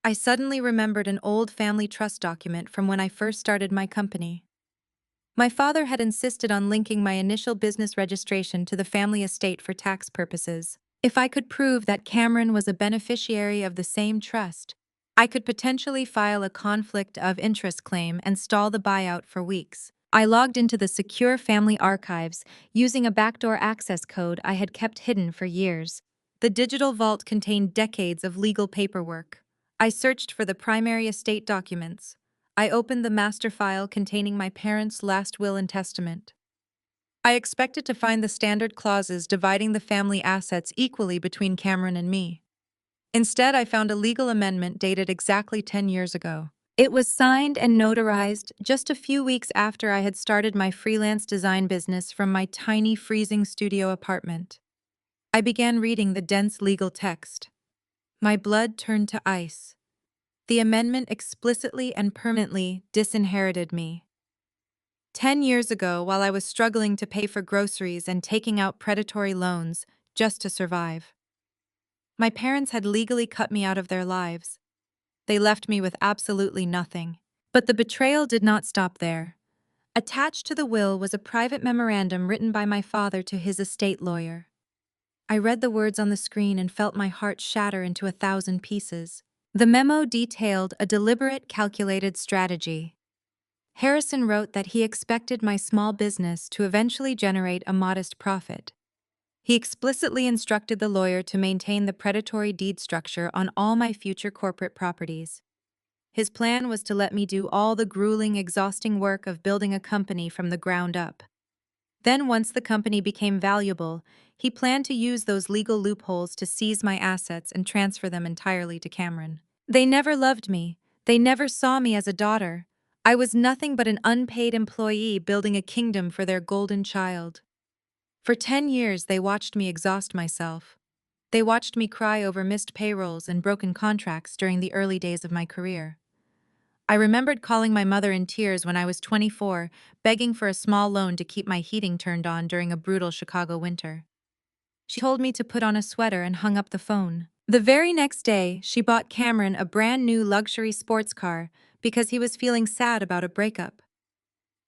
I suddenly remembered an old family trust document from when I first started my company. My father had insisted on linking my initial business registration to the family estate for tax purposes. If I could prove that Cameron was a beneficiary of the same trust, I could potentially file a conflict of interest claim and stall the buyout for weeks. I logged into the secure family archives using a backdoor access code I had kept hidden for years. The digital vault contained decades of legal paperwork. I searched for the primary estate documents. I opened the master file containing my parents' last will and testament. I expected to find the standard clauses dividing the family assets equally between Cameron and me. Instead, I found a legal amendment dated exactly 10 years ago. It was signed and notarized just a few weeks after I had started my freelance design business from my tiny freezing studio apartment. I began reading the dense legal text. My blood turned to ice. The amendment explicitly and permanently disinherited me. 10 years ago, while I was struggling to pay for groceries and taking out predatory loans just to survive, my parents had legally cut me out of their lives. They left me with absolutely nothing. But the betrayal did not stop there. Attached to the will was a private memorandum written by my father to his estate lawyer. I read the words on the screen and felt my heart shatter into 1,000 pieces. The memo detailed a deliberate, calculated strategy. Harrison wrote that he expected my small business to eventually generate a modest profit. He explicitly instructed the lawyer to maintain the predatory deed structure on all my future corporate properties. His plan was to let me do all the grueling, exhausting work of building a company from the ground up. Then, once the company became valuable, he planned to use those legal loopholes to seize my assets and transfer them entirely to Cameron. They never loved me. They never saw me as a daughter. I was nothing but an unpaid employee building a kingdom for their golden child. For 10 years, they watched me exhaust myself. They watched me cry over missed payrolls and broken contracts during the early days of my career. I remembered calling my mother in tears when I was 24, begging for a small loan to keep my heating turned on during a brutal Chicago winter. She told me to put on a sweater and hung up the phone. The very next day, she bought Cameron a brand new luxury sports car because he was feeling sad about a breakup.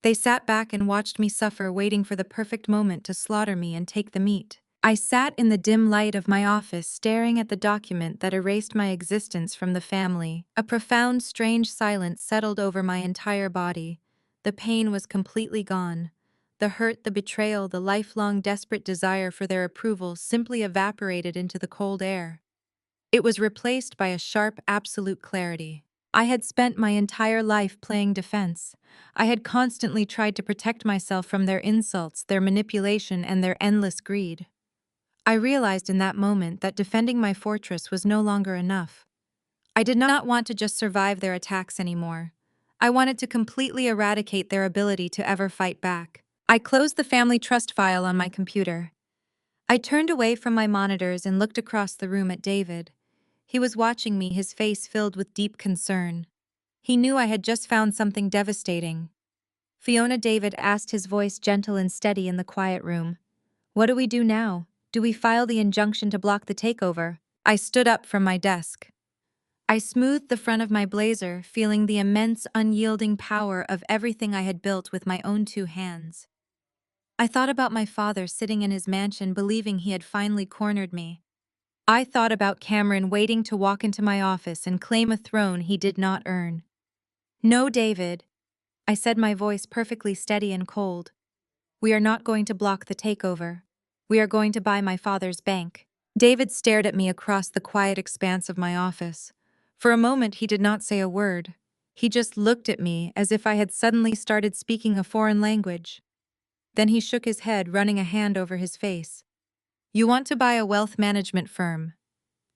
They sat back and watched me suffer, waiting for the perfect moment to slaughter me and take the meat. I sat in the dim light of my office staring at the document that erased my existence from the family. A profound, strange silence settled over my entire body. The pain was completely gone. The hurt, the betrayal, the lifelong desperate desire for their approval simply evaporated into the cold air. It was replaced by a sharp, absolute clarity. I had spent my entire life playing defense. I had constantly tried to protect myself from their insults, their manipulation, and their endless greed. I realized in that moment that defending my fortress was no longer enough. I did not want to just survive their attacks anymore. I wanted to completely eradicate their ability to ever fight back. I closed the family trust file on my computer. I turned away from my monitors and looked across the room at David. He was watching me, his face filled with deep concern. He knew I had just found something devastating. Fiona, David asked, his voice gentle and steady in the quiet room. What do we do now? Do we file the injunction to block the takeover? I stood up from my desk. I smoothed the front of my blazer, feeling the immense, unyielding power of everything I had built with my own two hands. I thought about my father sitting in his mansion, believing he had finally cornered me. I thought about Cameron waiting to walk into my office and claim a throne he did not earn. No, David, I said, my voice perfectly steady and cold. We are not going to block the takeover. We are going to buy my father's bank. David stared at me across the quiet expanse of my office. For a moment, he did not say a word. He just looked at me as if I had suddenly started speaking a foreign language. Then he shook his head, running a hand over his face. You want to buy a wealth management firm.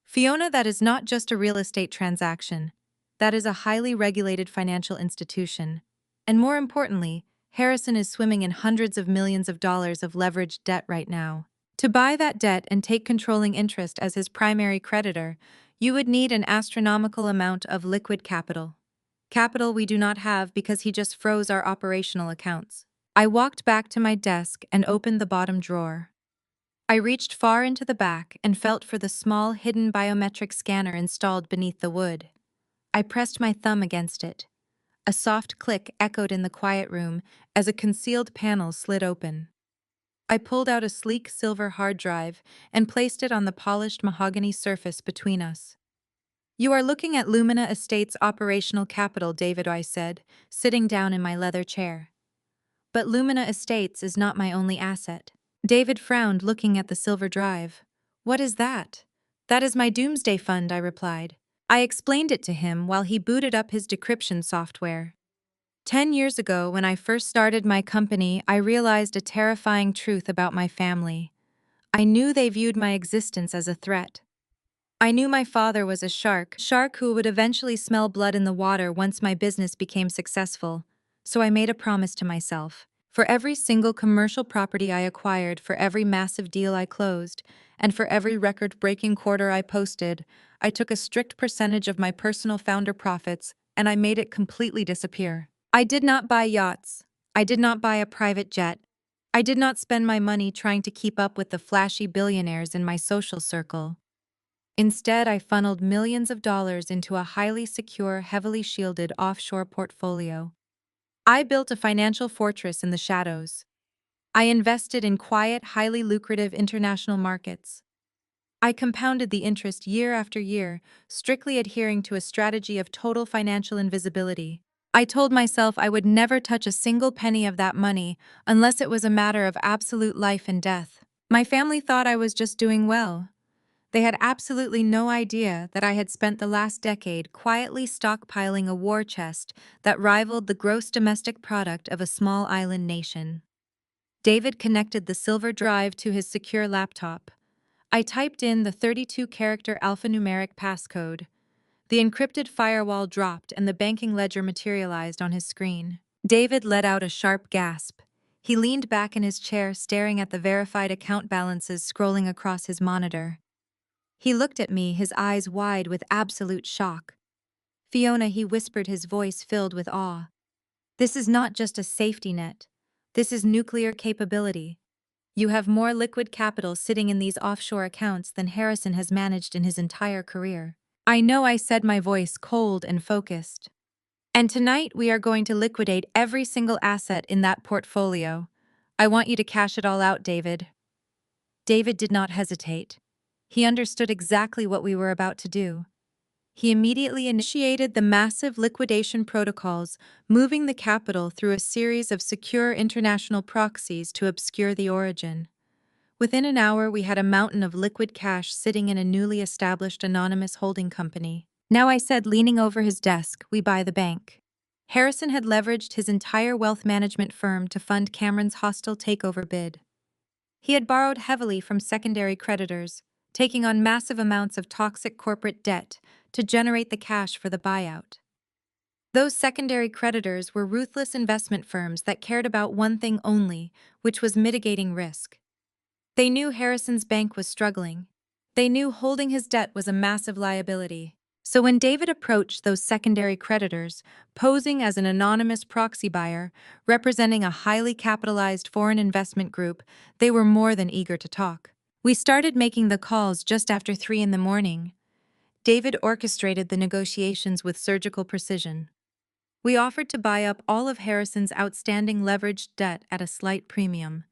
Fiona, that is not just a real estate transaction. That is a highly regulated financial institution. And more importantly, Harrison is swimming in hundreds of millions of dollars of leveraged debt right now. To buy that debt and take controlling interest as his primary creditor, you would need an astronomical amount of liquid capital. Capital we do not have because he just froze our operational accounts. I walked back to my desk and opened the bottom drawer. I reached far into the back and felt for the small, hidden biometric scanner installed beneath the wood. I pressed my thumb against it. A soft click echoed in the quiet room as a concealed panel slid open. I pulled out a sleek silver hard drive and placed it on the polished mahogany surface between us. You are looking at Lumina Estates' operational capital, David, I said, sitting down in my leather chair. But Lumina Estates is not my only asset. David frowned, looking at the silver drive. What is that? That is my doomsday fund, I replied. I explained it to him while he booted up his decryption software. 10 years ago, when I first started my company, I realized a terrifying truth about my family. I knew they viewed my existence as a threat. I knew my father was a shark who would eventually smell blood in the water once my business became successful. So I made a promise to myself. For every single commercial property I acquired, for every massive deal I closed, and for every record-breaking quarter I posted, I took a strict percentage of my personal founder profits and I made it completely disappear. I did not buy yachts. I did not buy a private jet. I did not spend my money trying to keep up with the flashy billionaires in my social circle. Instead, I funneled millions of dollars into a highly secure, heavily shielded offshore portfolio. I built a financial fortress in the shadows. I invested in quiet, highly lucrative international markets. I compounded the interest year after year, strictly adhering to a strategy of total financial invisibility. I told myself I would never touch a single penny of that money unless it was a matter of absolute life and death. My family thought I was just doing well. They had absolutely no idea that I had spent the last decade quietly stockpiling a war chest that rivaled the gross domestic product of a small island nation. David connected the silver drive to his secure laptop. I typed in the 32-character alphanumeric passcode. The encrypted firewall dropped and the banking ledger materialized on his screen. David let out a sharp gasp. He leaned back in his chair, staring at the verified account balances scrolling across his monitor. He looked at me, his eyes wide with absolute shock. "Fiona," he whispered, his voice filled with awe. "This is not just a safety net. This is nuclear capability. You have more liquid capital sitting in these offshore accounts than Harrison has managed in his entire career." "I know," I said, my voice cold and focused. "And tonight we are going to liquidate every single asset in that portfolio. I want you to cash it all out, David." David did not hesitate. He understood exactly what we were about to do. He immediately initiated the massive liquidation protocols, moving the capital through a series of secure international proxies to obscure the origin. Within an hour, we had a mountain of liquid cash sitting in a newly established anonymous holding company. "Now," I said, leaning over his desk, "we buy the bank." Harrison had leveraged his entire wealth management firm to fund Cameron's hostile takeover bid. He had borrowed heavily from secondary creditors, taking on massive amounts of toxic corporate debt to generate the cash for the buyout. Those secondary creditors were ruthless investment firms that cared about one thing only, which was mitigating risk. They knew Harrison's bank was struggling. They knew holding his debt was a massive liability. So when David approached those secondary creditors, posing as an anonymous proxy buyer, representing a highly capitalized foreign investment group, they were more than eager to talk. We started making the calls just after 3 in the morning. David orchestrated the negotiations with surgical precision. We offered to buy up all of Harrison's outstanding leveraged debt at a slight premium.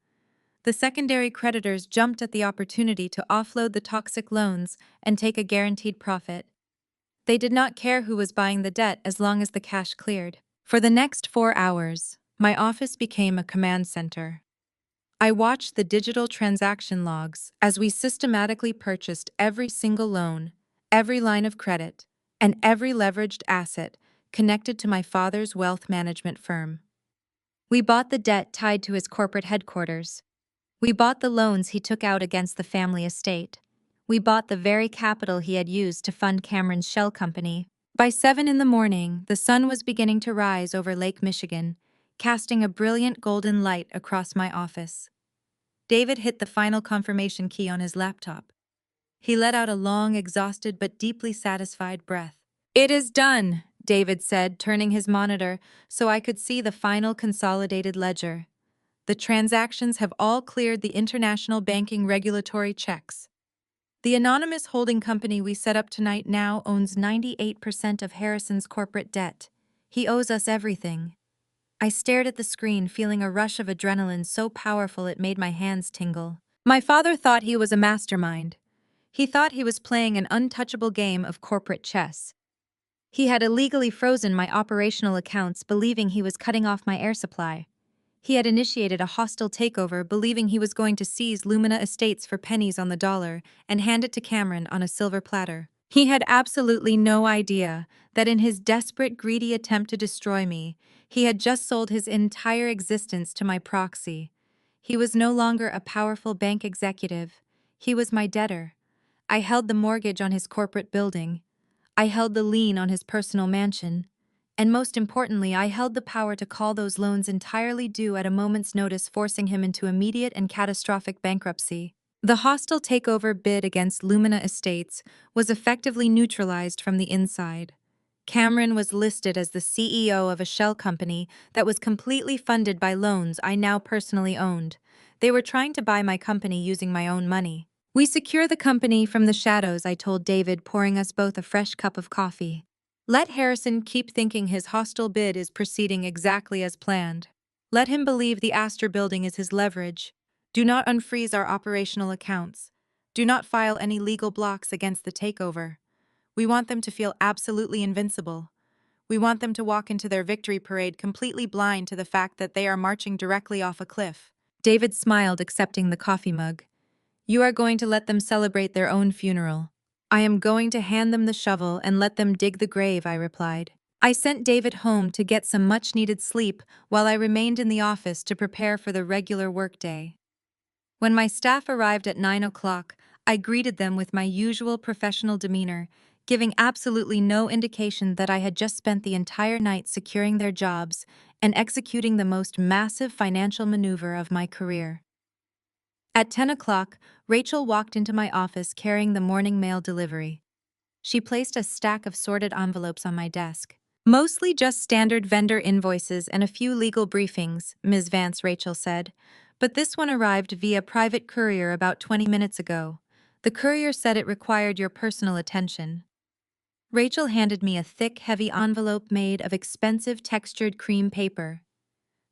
The secondary creditors jumped at the opportunity to offload the toxic loans and take a guaranteed profit. They did not care who was buying the debt as long as the cash cleared. For the next 4 hours, my office became a command center. I watched the digital transaction logs as we systematically purchased every single loan, every line of credit, and every leveraged asset connected to my father's wealth management firm. We bought the debt tied to his corporate headquarters. We bought the loans he took out against the family estate. We bought the very capital he had used to fund Cameron's shell company. By 7 in the morning, the sun was beginning to rise over Lake Michigan, casting a brilliant golden light across my office. David hit the final confirmation key on his laptop. He let out a long, exhausted but deeply satisfied breath. "It is done," David said, turning his monitor so I could see the final consolidated ledger. "The transactions have all cleared the international banking regulatory checks. The anonymous holding company we set up tonight now owns 98% of Harrison's corporate debt. He owes us everything." I stared at the screen, feeling a rush of adrenaline so powerful it made my hands tingle. My father thought he was a mastermind. He thought he was playing an untouchable game of corporate chess. He had illegally frozen my operational accounts, believing he was cutting off my air supply. He had initiated a hostile takeover, believing he was going to seize Lumina Estates for pennies on the dollar and hand it to Cameron on a silver platter. He had absolutely no idea that in his desperate, greedy attempt to destroy me, he had just sold his entire existence to my proxy. He was no longer a powerful bank executive. He was my debtor. I held the mortgage on his corporate building. I held the lien on his personal mansion. And most importantly, I held the power to call those loans entirely due at a moment's notice, forcing him into immediate and catastrophic bankruptcy. The hostile takeover bid against Lumina Estates was effectively neutralized from the inside. Cameron was listed as the CEO of a shell company that was completely funded by loans I now personally owned. They were trying to buy my company using my own money. "We secure the company from the shadows," I told David, pouring us both a fresh cup of coffee. "Let Harrison keep thinking his hostile bid is proceeding exactly as planned. Let him believe the Astor building is his leverage. Do not unfreeze our operational accounts. Do not file any legal blocks against the takeover. We want them to feel absolutely invincible. We want them to walk into their victory parade completely blind to the fact that they are marching directly off a cliff." David smiled, accepting the coffee mug. "You are going to let them celebrate their own funeral." "I am going to hand them the shovel and let them dig the grave," I replied. I sent David home to get some much-needed sleep while I remained in the office to prepare for the regular workday. When my staff arrived at 9 o'clock, I greeted them with my usual professional demeanor, giving absolutely no indication that I had just spent the entire night securing their jobs and executing the most massive financial maneuver of my career. At 10 o'clock, Rachel walked into my office carrying the morning mail delivery. She placed a stack of sorted envelopes on my desk. Mostly just standard vendor invoices and a few legal briefings, Ms. Vance, Rachel said. But this one arrived via private courier about 20 minutes ago. The courier said it required your personal attention. Rachel handed me a thick, heavy envelope made of expensive textured cream paper.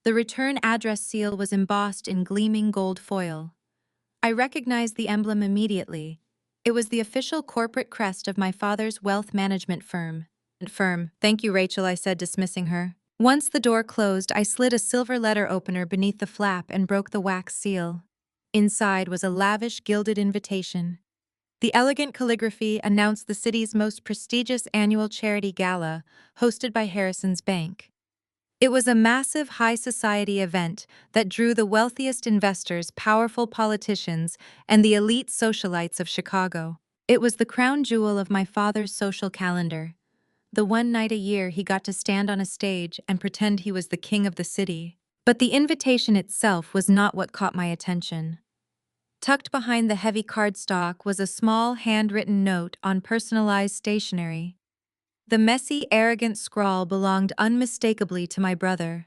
The return address seal was embossed in gleaming gold foil. I recognized the emblem immediately. It was the official corporate crest of my father's wealth management firm. Thank you, Rachel, I said, dismissing her. Once the door closed, I slid a silver letter opener beneath the flap and broke the wax seal. Inside was a lavish gilded invitation. The elegant calligraphy announced the city's most prestigious annual charity gala, hosted by Harrison's Bank. It was a massive high society event that drew the wealthiest investors, powerful politicians, and the elite socialites of Chicago. It was the crown jewel of my father's social calendar. The one night a year he got to stand on a stage and pretend he was the king of the city. But the invitation itself was not what caught my attention. Tucked behind the heavy cardstock was a small handwritten note on personalized stationery. The messy, arrogant scrawl belonged unmistakably to my brother.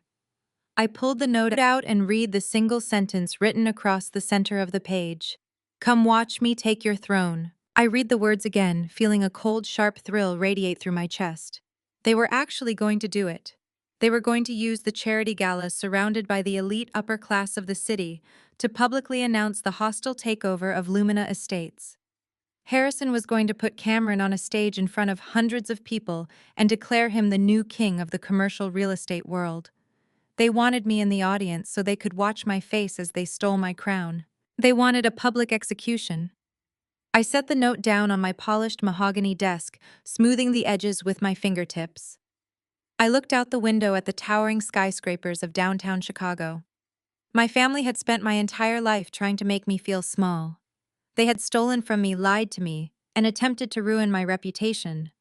I pulled the note out and read the single sentence written across the center of the page. "Come watch me take your throne." I read the words again, feeling a cold, sharp thrill radiate through my chest. They were actually going to do it. They were going to use the charity gala surrounded by the elite upper class of the city to publicly announce the hostile takeover of Lumina Estates. Harrison was going to put Cameron on a stage in front of hundreds of people and declare him the new king of the commercial real estate world. They wanted me in the audience so they could watch my face as they stole my crown. They wanted a public execution. I set the note down on my polished mahogany desk, smoothing the edges with my fingertips. I looked out the window at the towering skyscrapers of downtown Chicago. My family had spent my entire life trying to make me feel small. They had stolen from me, lied to me, and attempted to ruin my reputation.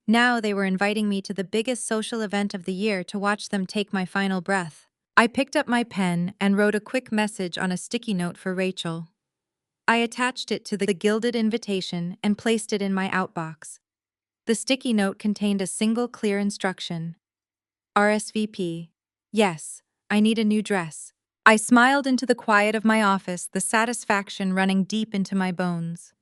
Now they were inviting me to the biggest social event of the year to watch them take my final breath. I picked up my pen and wrote a quick message on a sticky note for Rachel. I attached it to the gilded invitation and placed it in my outbox. The sticky note contained a single clear instruction. RSVP. Yes, I need a new dress. I smiled into the quiet of my office, the satisfaction running deep into my bones.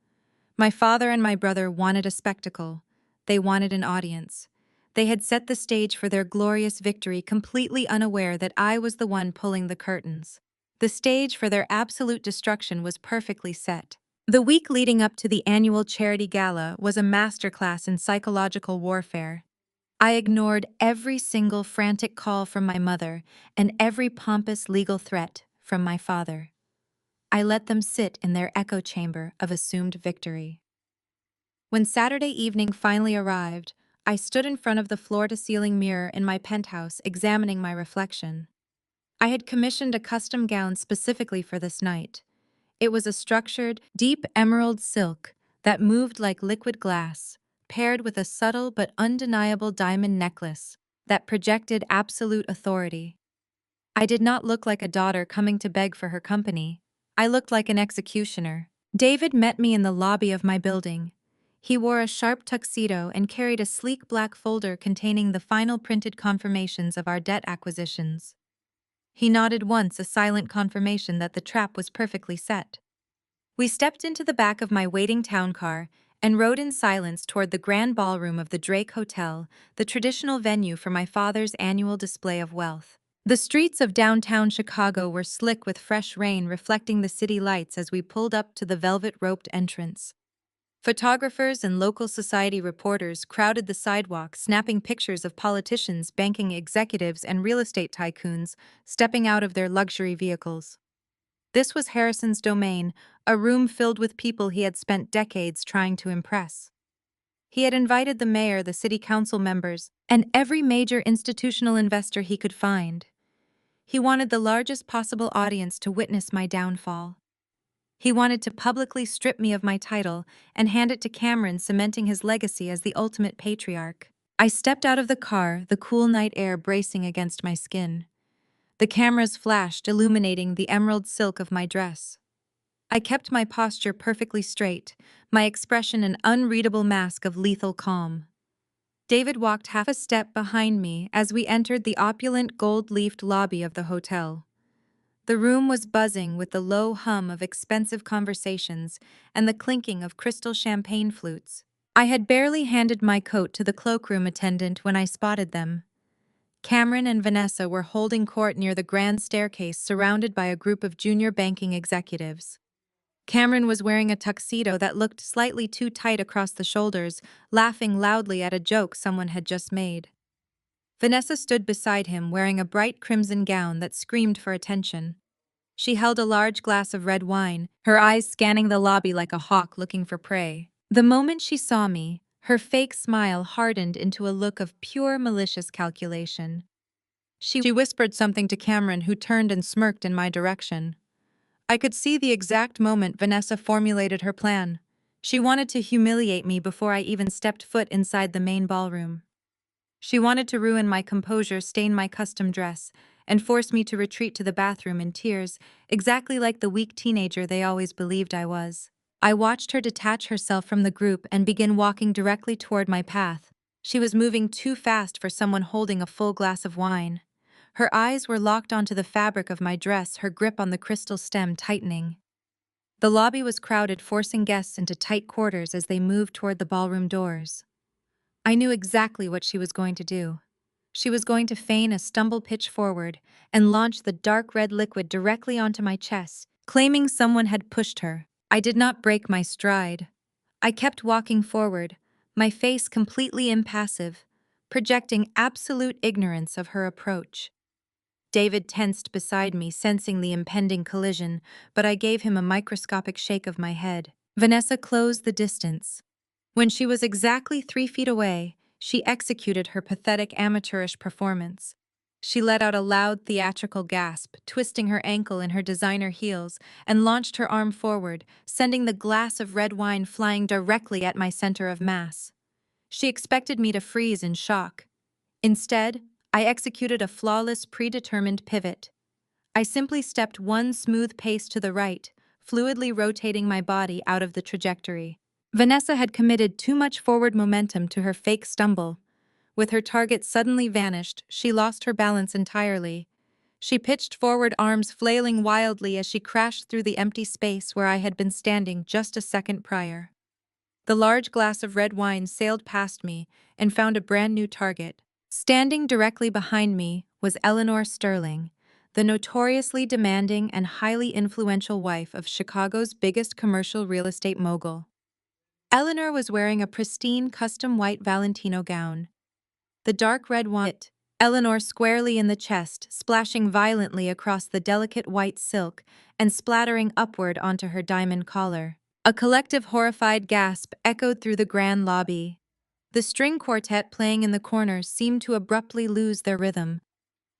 My father and my brother wanted a spectacle. They wanted an audience. They had set the stage for their glorious victory, completely unaware that I was the one pulling the curtains. The stage for their absolute destruction was perfectly set. The week leading up to the annual charity gala was a masterclass in psychological warfare. I ignored every single frantic call from my mother and every pompous legal threat from my father. I let them sit in their echo chamber of assumed victory. When Saturday evening finally arrived, I stood in front of the floor-to-ceiling mirror in my penthouse examining my reflection. I had commissioned a custom gown specifically for this night. It was a structured, deep emerald silk that moved like liquid glass, paired with a subtle but undeniable diamond necklace that projected absolute authority. I did not look like a daughter coming to beg for her company. I looked like an executioner. David met me in the lobby of my building. He wore a sharp tuxedo and carried a sleek black folder containing the final printed confirmations of our debt acquisitions. He nodded once, a silent confirmation that the trap was perfectly set. We stepped into the back of my waiting town car and rode in silence toward the grand ballroom of the Drake Hotel, the traditional venue for my father's annual display of wealth. The streets of downtown Chicago were slick with fresh rain reflecting the city lights as we pulled up to the velvet-roped entrance. Photographers and local society reporters crowded the sidewalk, snapping pictures of politicians, banking executives, and real estate tycoons stepping out of their luxury vehicles. This was Harrison's domain, a room filled with people he had spent decades trying to impress. He had invited the mayor, the city council members, and every major institutional investor he could find. He wanted the largest possible audience to witness my downfall. He wanted to publicly strip me of my title and hand it to Cameron, cementing his legacy as the ultimate patriarch. I stepped out of the car, the cool night air bracing against my skin. The cameras flashed, illuminating the emerald silk of my dress. I kept my posture perfectly straight, my expression an unreadable mask of lethal calm. David walked half a step behind me as we entered the opulent gold-leafed lobby of the hotel. The room was buzzing with the low hum of expensive conversations and the clinking of crystal champagne flutes. I had barely handed my coat to the cloakroom attendant when I spotted them. Cameron and Vanessa were holding court near the grand staircase, surrounded by a group of junior banking executives. Cameron was wearing a tuxedo that looked slightly too tight across the shoulders, laughing loudly at a joke someone had just made. Vanessa stood beside him, wearing a bright crimson gown that screamed for attention. She held a large glass of red wine, her eyes scanning the lobby like a hawk looking for prey. The moment she saw me, her fake smile hardened into a look of pure malicious calculation. She whispered something to Cameron, who turned and smirked in my direction. I could see the exact moment Vanessa formulated her plan. She wanted to humiliate me before I even stepped foot inside the main ballroom. She wanted to ruin my composure, stain my custom dress, and force me to retreat to the bathroom in tears, exactly like the weak teenager they always believed I was. I watched her detach herself from the group and begin walking directly toward my path. She was moving too fast for someone holding a full glass of wine. Her eyes were locked onto the fabric of my dress, her grip on the crystal stem tightening. The lobby was crowded, forcing guests into tight quarters as they moved toward the ballroom doors. I knew exactly what she was going to do. She was going to feign a stumble, pitch forward, and launch the dark red liquid directly onto my chest, claiming someone had pushed her. I did not break my stride. I kept walking forward, my face completely impassive, projecting absolute ignorance of her approach. David tensed beside me, sensing the impending collision, but I gave him a microscopic shake of my head. Vanessa closed the distance. When she was exactly 3 feet away, she executed her pathetic amateurish performance. She let out a loud theatrical gasp, twisting her ankle in her designer heels, and launched her arm forward, sending the glass of red wine flying directly at my center of mass. She expected me to freeze in shock. Instead, I executed a flawless, predetermined pivot. I simply stepped one smooth pace to the right, fluidly rotating my body out of the trajectory. Vanessa had committed too much forward momentum to her fake stumble. With her target suddenly vanished, she lost her balance entirely. She pitched forward, arms flailing wildly as she crashed through the empty space where I had been standing just a second prior. The large glass of red wine sailed past me and found a brand new target. Standing directly behind me was Eleanor Sterling, the notoriously demanding and highly influential wife of Chicago's biggest commercial real estate mogul. Eleanor was wearing a pristine custom white Valentino gown. The dark red wine hit Eleanor squarely in the chest, splashing violently across the delicate white silk and splattering upward onto her diamond collar. A collective horrified gasp echoed through the grand lobby. The string quartet playing in the corners seemed to abruptly lose their rhythm.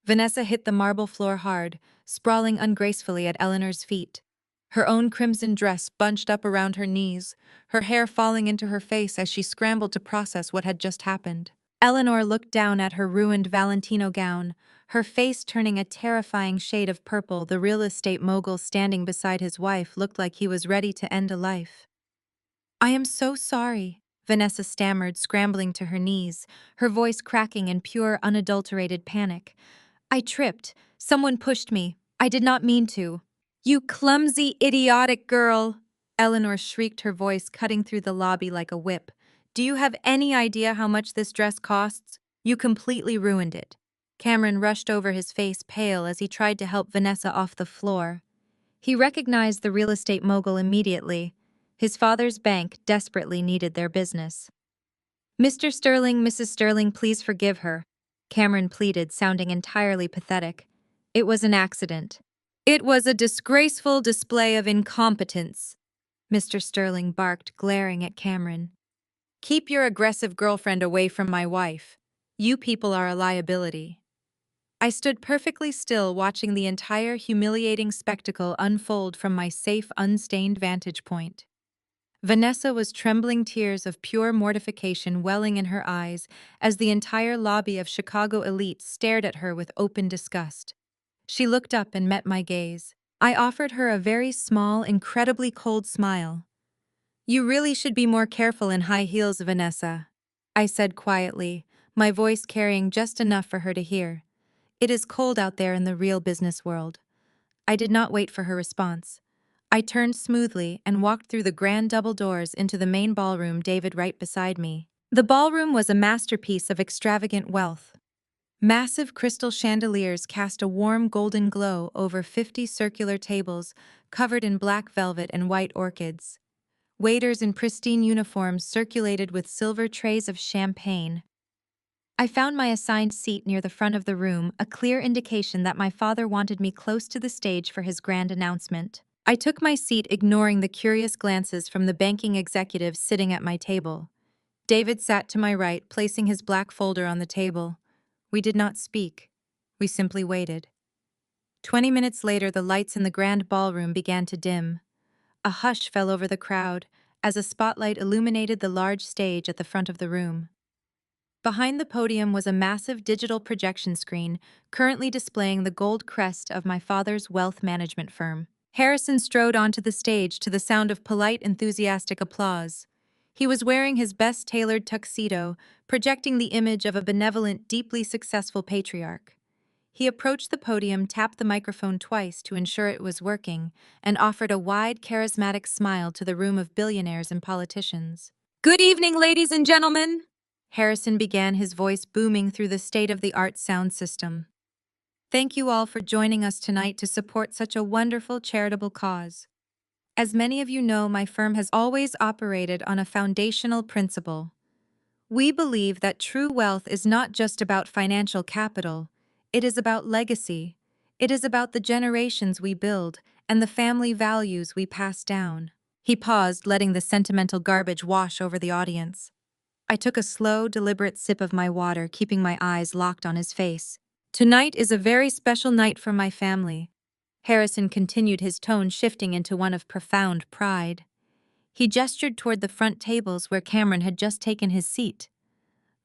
Vanessa hit the marble floor hard, sprawling ungracefully at Eleanor's feet. Her own crimson dress bunched up around her knees, her hair falling into her face as she scrambled to process what had just happened. Eleanor looked down at her ruined Valentino gown, her face turning a terrifying shade of purple. The real estate mogul standing beside his wife looked like he was ready to end a life. "I am so sorry," Vanessa stammered, scrambling to her knees, her voice cracking in pure, unadulterated panic. "I tripped. Someone pushed me. I did not mean to." "You clumsy, idiotic girl!" Eleanor shrieked, her voice cutting through the lobby like a whip. "Do you have any idea how much this dress costs? You completely ruined it." Cameron rushed over, his face pale as he tried to help Vanessa off the floor. He recognized the real estate mogul immediately. His father's bank desperately needed their business. "Mr. Sterling, Mrs. Sterling, please forgive her," Cameron pleaded, sounding entirely pathetic. "It was an accident." "It was a disgraceful display of incompetence," Mr. Sterling barked, glaring at Cameron. "Keep your aggressive girlfriend away from my wife. You people are a liability." I stood perfectly still watching the entire humiliating spectacle unfold from my safe, unstained vantage point. Vanessa was trembling, tears of pure mortification welling in her eyes as the entire lobby of Chicago elite stared at her with open disgust. She looked up and met my gaze. I offered her a very small, incredibly cold smile. "You really should be more careful in high heels, Vanessa," I said quietly, my voice carrying just enough for her to hear. "It is cold out there in the real business world." I did not wait for her response. I turned smoothly and walked through the grand double doors into the main ballroom, David right beside me. The ballroom was a masterpiece of extravagant wealth. Massive crystal chandeliers cast a warm golden glow over 50 circular tables covered in black velvet and white orchids. Waiters in pristine uniforms circulated with silver trays of champagne. I found my assigned seat near the front of the room, a clear indication that my father wanted me close to the stage for his grand announcement. I took my seat, ignoring the curious glances from the banking executives sitting at my table. David sat to my right, placing his black folder on the table. We did not speak. We simply waited. 20 minutes later, the lights in the grand ballroom began to dim. A hush fell over the crowd as a spotlight illuminated the large stage at the front of the room. Behind the podium was a massive digital projection screen, currently displaying the gold crest of my father's wealth management firm. Harrison strode onto the stage to the sound of polite, enthusiastic applause. He was wearing his best-tailored tuxedo, projecting the image of a benevolent, deeply successful patriarch. He approached the podium, tapped the microphone twice to ensure it was working, and offered a wide, charismatic smile to the room of billionaires and politicians. "Good evening, ladies and gentlemen," Harrison began, his voice booming through the state-of-the-art sound system. "Thank you all for joining us tonight to support such a wonderful charitable cause. As many of you know, my firm has always operated on a foundational principle. We believe that true wealth is not just about financial capital, it is about legacy. It is about the generations we build and the family values we pass down." He paused, letting the sentimental garbage wash over the audience. I took a slow, deliberate sip of my water, keeping my eyes locked on his face. "Tonight is a very special night for my family," Harrison continued, his tone shifting into one of profound pride. He gestured toward the front tables where Cameron had just taken his seat.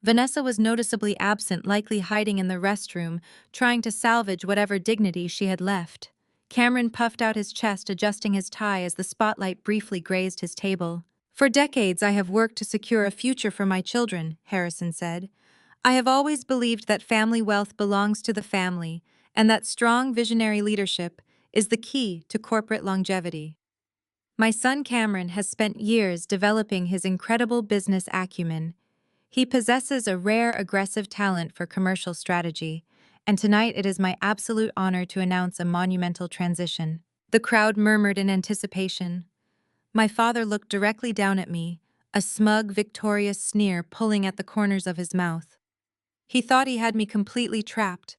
Vanessa was noticeably absent, likely hiding in the restroom, trying to salvage whatever dignity she had left. Cameron puffed out his chest, adjusting his tie as the spotlight briefly grazed his table. "For decades, I have worked to secure a future for my children," Harrison said. "I have always believed that family wealth belongs to the family, and that strong visionary leadership is the key to corporate longevity. My son Cameron has spent years developing his incredible business acumen. He possesses a rare, aggressive talent for commercial strategy, and tonight it is my absolute honor to announce a monumental transition." The crowd murmured in anticipation. My father looked directly down at me, a smug, victorious sneer pulling at the corners of his mouth. He thought he had me completely trapped.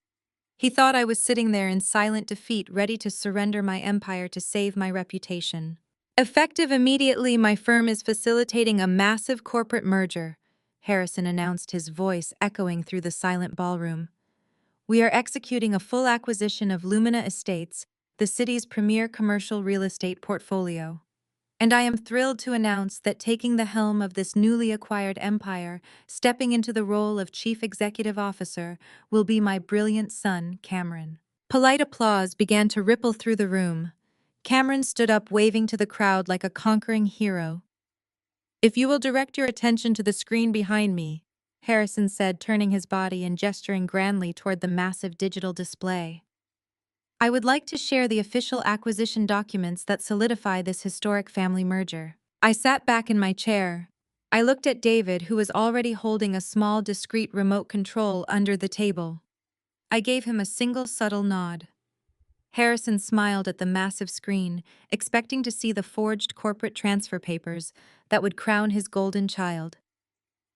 He thought I was sitting there in silent defeat, ready to surrender my empire to save my reputation. "Effective immediately, my firm is facilitating a massive corporate merger," Harrison announced, his voice echoing through the silent ballroom. "We are executing a full acquisition of Lumina Estates, the city's premier commercial real estate portfolio. And I am thrilled to announce that taking the helm of this newly acquired empire, stepping into the role of Chief Executive Officer, will be my brilliant son, Cameron." Polite applause began to ripple through the room. Cameron stood up, waving to the crowd like a conquering hero. "If you will direct your attention to the screen behind me," Harrison said, turning his body and gesturing grandly toward the massive digital display. "I would like to share the official acquisition documents that solidify this historic family merger." I sat back in my chair. I looked at David, who was already holding a small, discreet remote control under the table. I gave him a single subtle nod. Harrison smiled at the massive screen, expecting to see the forged corporate transfer papers that would crown his golden child.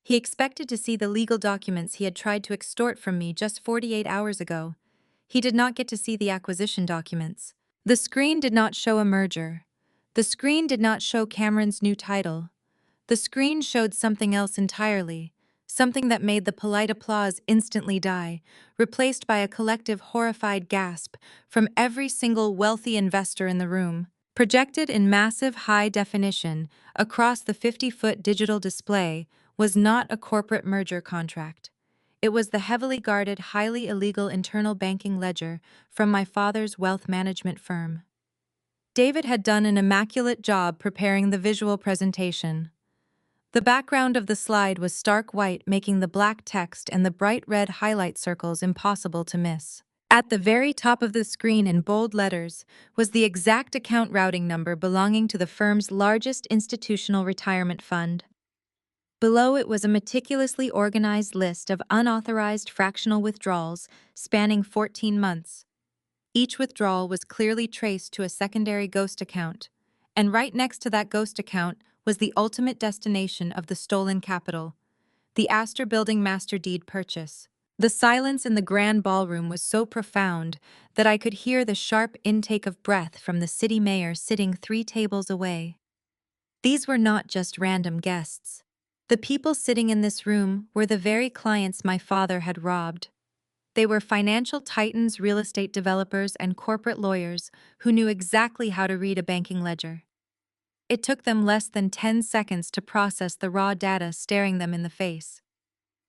He expected to see the legal documents he had tried to extort from me just 48 hours ago. He did not get to see the acquisition documents. The screen did not show a merger. The screen did not show Cameron's new title. The screen showed something else entirely, something that made the polite applause instantly die, replaced by a collective horrified gasp from every single wealthy investor in the room. Projected in massive high definition across the 50-foot digital display was not a corporate merger contract. It was the heavily guarded, highly illegal internal banking ledger from my father's wealth management firm. David had done an immaculate job preparing the visual presentation. The background of the slide was stark white, making the black text and the bright red highlight circles impossible to miss. At the very top of the screen in bold letters was the exact account routing number belonging to the firm's largest institutional retirement fund. Below it was a meticulously organized list of unauthorized fractional withdrawals spanning 14 months. Each withdrawal was clearly traced to a secondary ghost account, and right next to that ghost account was the ultimate destination of the stolen capital, the Astor Building master deed purchase. The silence in the grand ballroom was so profound that I could hear the sharp intake of breath from the city mayor sitting 3 tables away. These were not just random guests. The people sitting in this room were the very clients my father had robbed. They were financial titans, real estate developers, and corporate lawyers who knew exactly how to read a banking ledger. It took them less than 10 seconds to process the raw data staring them in the face.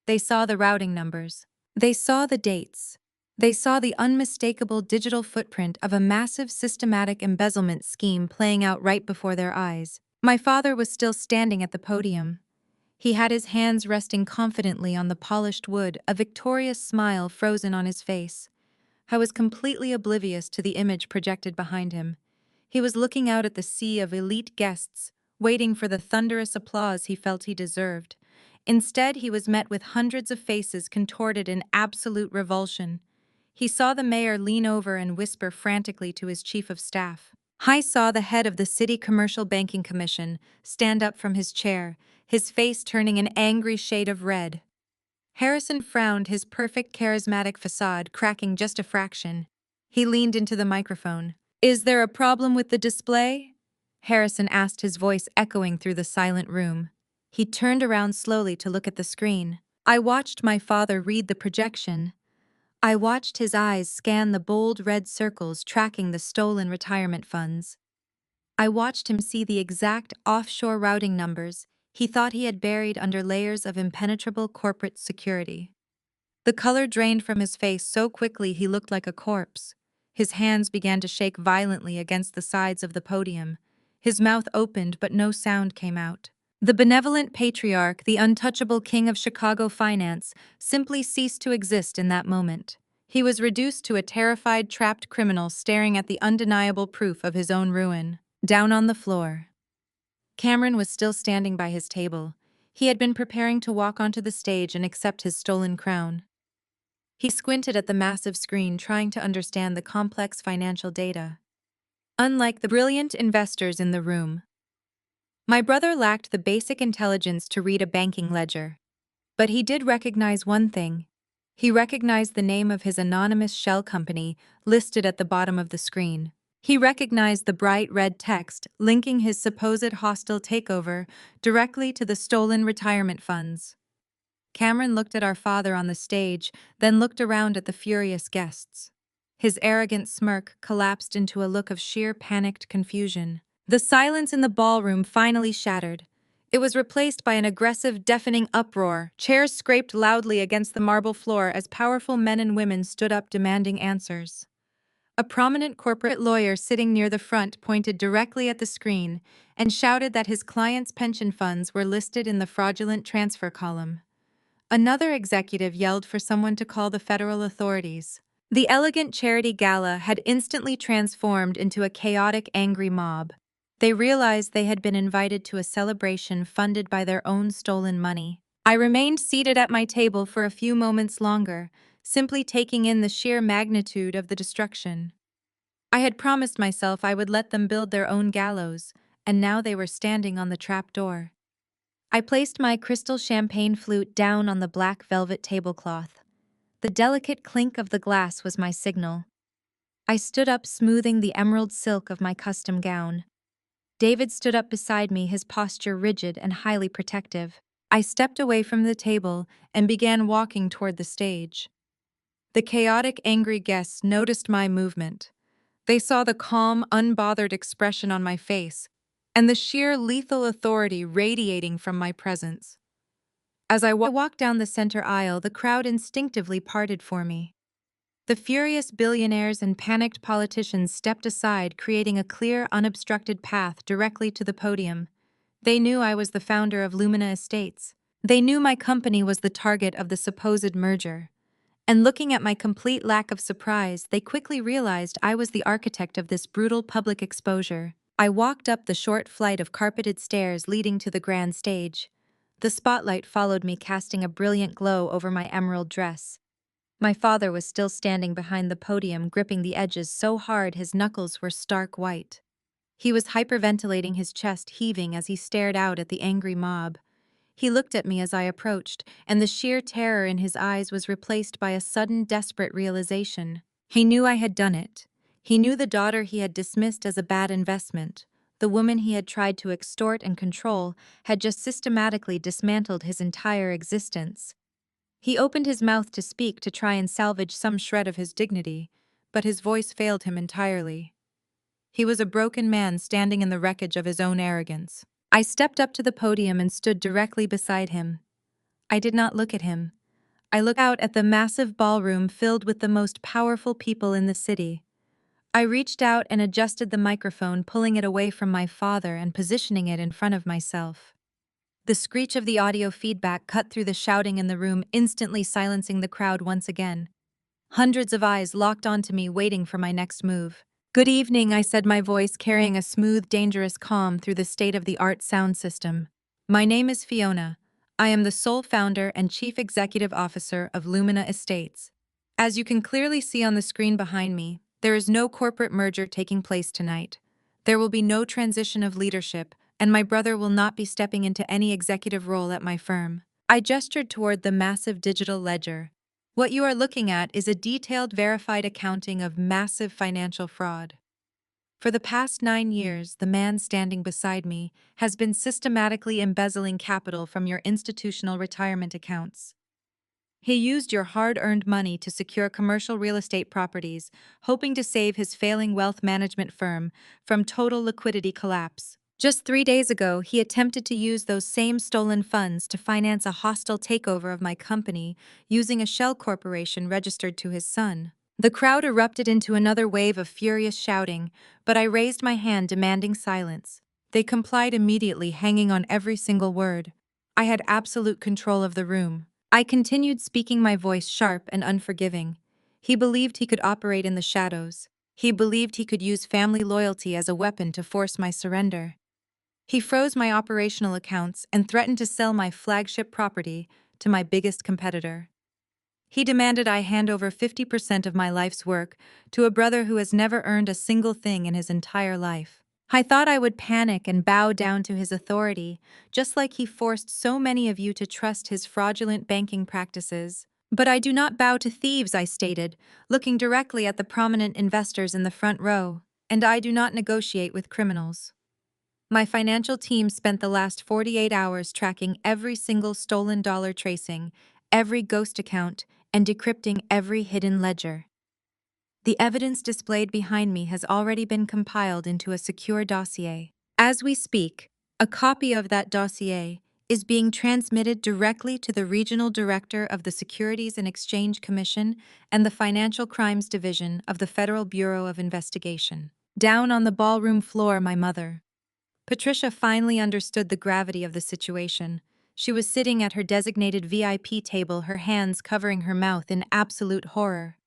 They saw the routing numbers. They saw the dates. They saw the unmistakable digital footprint of a massive systematic embezzlement scheme playing out right before their eyes. My father was still standing at the podium. He had his hands resting confidently on the polished wood, a victorious smile frozen on his face. I was completely oblivious to the image projected behind him. He was looking out at the sea of elite guests, waiting for the thunderous applause he felt he deserved. Instead, he was met with hundreds of faces contorted in absolute revulsion. He saw the mayor lean over and whisper frantically to his chief of staff. I saw the head of the City Commercial Banking Commission stand up from his chair, his face turning an angry shade of red. Harrison frowned, his perfect charismatic facade cracking just a fraction. He leaned into the microphone. "Is there a problem with the display?" Harrison asked, his voice echoing through the silent room. He turned around slowly to look at the screen. I watched my father read the projection. I watched his eyes scan the bold red circles tracking the stolen retirement funds. I watched him see the exact offshore routing numbers he thought he had buried under layers of impenetrable corporate security. The color drained from his face so quickly he looked like a corpse. His hands began to shake violently against the sides of the podium. His mouth opened, but no sound came out. The benevolent patriarch, the untouchable king of Chicago finance, simply ceased to exist in that moment. He was reduced to a terrified, trapped criminal staring at the undeniable proof of his own ruin. Down on the floor. Cameron was still standing by his table. He had been preparing to walk onto the stage and accept his stolen crown. He squinted at the massive screen, trying to understand the complex financial data. Unlike the brilliant investors in the room, my brother lacked the basic intelligence to read a banking ledger. But he did recognize one thing. He recognized the name of his anonymous shell company listed at the bottom of the screen. He recognized the bright red text linking his supposed hostile takeover directly to the stolen retirement funds. Cameron looked at our father on the stage, then looked around at the furious guests. His arrogant smirk collapsed into a look of sheer panicked confusion. The silence in the ballroom finally shattered. It was replaced by an aggressive, deafening uproar. Chairs scraped loudly against the marble floor as powerful men and women stood up demanding answers. A prominent corporate lawyer sitting near the front pointed directly at the screen and shouted that his client's pension funds were listed in the fraudulent transfer column. Another executive yelled for someone to call the federal authorities. The elegant charity gala had instantly transformed into a chaotic, angry mob. They realized they had been invited to a celebration funded by their own stolen money. I remained seated at my table for a few moments longer, simply taking in the sheer magnitude of the destruction. I had promised myself I would let them build their own gallows, and now they were standing on the trapdoor. I placed my crystal champagne flute down on the black velvet tablecloth. The delicate clink of the glass was my signal. I stood up, smoothing the emerald silk of my custom gown. David stood up beside me, his posture rigid and highly protective. I stepped away from the table and began walking toward the stage. The chaotic, angry guests noticed my movement. They saw the calm, unbothered expression on my face and the sheer lethal authority radiating from my presence. As I walked down the center aisle, the crowd instinctively parted for me. The furious billionaires and panicked politicians stepped aside, creating a clear, unobstructed path directly to the podium. They knew I was the founder of Lumina Estates. They knew my company was the target of the supposed merger. And looking at my complete lack of surprise, they quickly realized I was the architect of this brutal public exposure. I walked up the short flight of carpeted stairs leading to the grand stage. The spotlight followed me, casting a brilliant glow over my emerald dress. My father was still standing behind the podium, gripping the edges so hard his knuckles were stark white. He was hyperventilating, his chest heaving as he stared out at the angry mob. He looked at me as I approached, and the sheer terror in his eyes was replaced by a sudden, desperate realization. He knew I had done it. He knew the daughter he had dismissed as a bad investment, the woman he had tried to extort and control, had just systematically dismantled his entire existence. He opened his mouth to speak, to try and salvage some shred of his dignity, but his voice failed him entirely. He was a broken man standing in the wreckage of his own arrogance. I stepped up to the podium and stood directly beside him. I did not look at him. I looked out at the massive ballroom filled with the most powerful people in the city. I reached out and adjusted the microphone, pulling it away from my father and positioning it in front of myself. The screech of the audio feedback cut through the shouting in the room, instantly silencing the crowd once again. Hundreds of eyes locked onto me, waiting for my next move. "Good evening," I said, my voice carrying a smooth, dangerous calm through the state-of-the-art sound system. "My name is Fiona. I am the sole founder and chief executive officer of Lumina Estates. As you can clearly see on the screen behind me, there is no corporate merger taking place tonight. There will be no transition of leadership, and my brother will not be stepping into any executive role at my firm." I gestured toward the massive digital ledger. "What you are looking at is a detailed, verified accounting of massive financial fraud. For the past 9 years, the man standing beside me has been systematically embezzling capital from your institutional retirement accounts. He used your hard-earned money to secure commercial real estate properties, hoping to save his failing wealth management firm from total liquidity collapse. Just 3 days ago, he attempted to use those same stolen funds to finance a hostile takeover of my company using a shell corporation registered to his son." The crowd erupted into another wave of furious shouting, but I raised my hand, demanding silence. They complied immediately, hanging on every single word. I had absolute control of the room. I continued, speaking, my voice sharp and unforgiving. He believed he could operate in the shadows. He believed he could use family loyalty as a weapon to force my surrender. He froze my operational accounts and threatened to sell my flagship property to my biggest competitor. He demanded I hand over 50% of my life's work to a brother who has never earned a single thing in his entire life. I thought I would panic and bow down to his authority, just like he forced so many of you to trust his fraudulent banking practices. "But I do not bow to thieves," I stated, looking directly at the prominent investors in the front row. "And I do not negotiate with criminals." My financial team spent the last 48 hours tracking every single stolen dollar, tracing every ghost account, and decrypting every hidden ledger. The evidence displayed behind me has already been compiled into a secure dossier. As we speak, a copy of that dossier is being transmitted directly to the Regional Director of the Securities and Exchange Commission and the Financial Crimes Division of the Federal Bureau of Investigation. Down on the ballroom floor, my mother, Patricia, finally understood the gravity of the situation. She was sitting at her designated VIP table, her hands covering her mouth in absolute horror.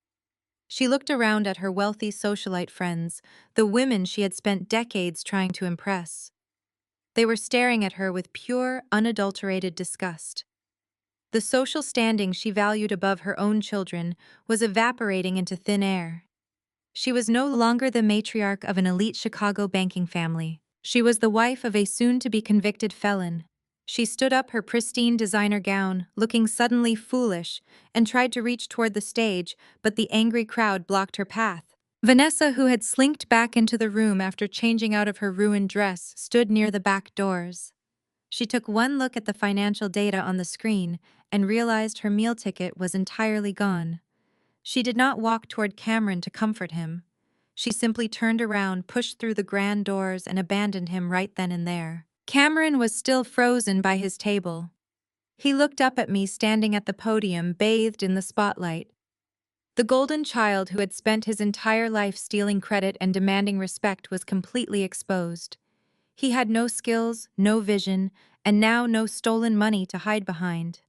She looked around at her wealthy socialite friends, the women she had spent decades trying to impress. They were staring at her with pure, unadulterated disgust. The social standing she valued above her own children was evaporating into thin air. She was no longer the matriarch of an elite Chicago banking family. She was the wife of a soon-to-be convicted felon. She stood up, her pristine designer gown, looking suddenly foolish, and tried to reach toward the stage, but the angry crowd blocked her path. Vanessa, who had slinked back into the room after changing out of her ruined dress, stood near the back doors. She took one look at the financial data on the screen and realized her meal ticket was entirely gone. She did not walk toward Cameron to comfort him. She simply turned around, pushed through the grand doors, and abandoned him right then and there. Cameron was still frozen by his table. He looked up at me standing at the podium, bathed in the spotlight. The golden child who had spent his entire life stealing credit and demanding respect was completely exposed. He had no skills, no vision, and now no stolen money to hide behind.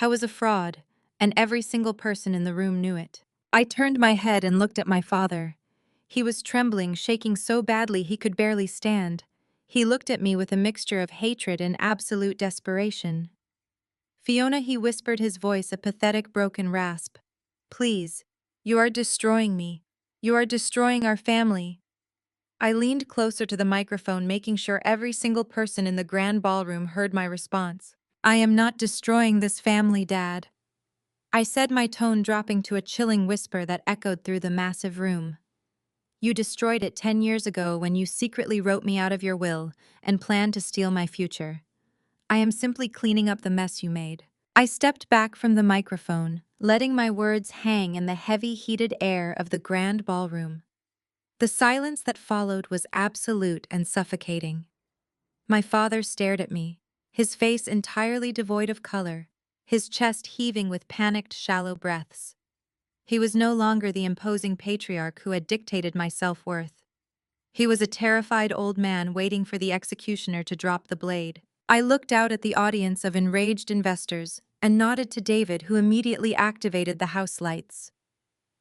I was a fraud, and every single person in the room knew it. I turned my head and looked at my father. He was trembling, shaking so badly he could barely stand. He looked at me with a mixture of hatred and absolute desperation. Fiona, he whispered, his voice a pathetic broken rasp. Please, you are destroying me. You are destroying our family. I leaned closer to the microphone, making sure every single person in the grand ballroom heard my response. I am not destroying this family, Dad. I said, my tone dropping to a chilling whisper that echoed through the massive room. You destroyed it 10 years ago when you secretly wrote me out of your will and planned to steal my future. I am simply cleaning up the mess you made. I stepped back from the microphone, letting my words hang in the heavy, heated air of the grand ballroom. The silence that followed was absolute and suffocating. My father stared at me, his face entirely devoid of color, his chest heaving with panicked, shallow breaths. He was no longer the imposing patriarch who had dictated my self-worth. He was a terrified old man waiting for the executioner to drop the blade. I looked out at the audience of enraged investors and nodded to David, who immediately activated the house lights.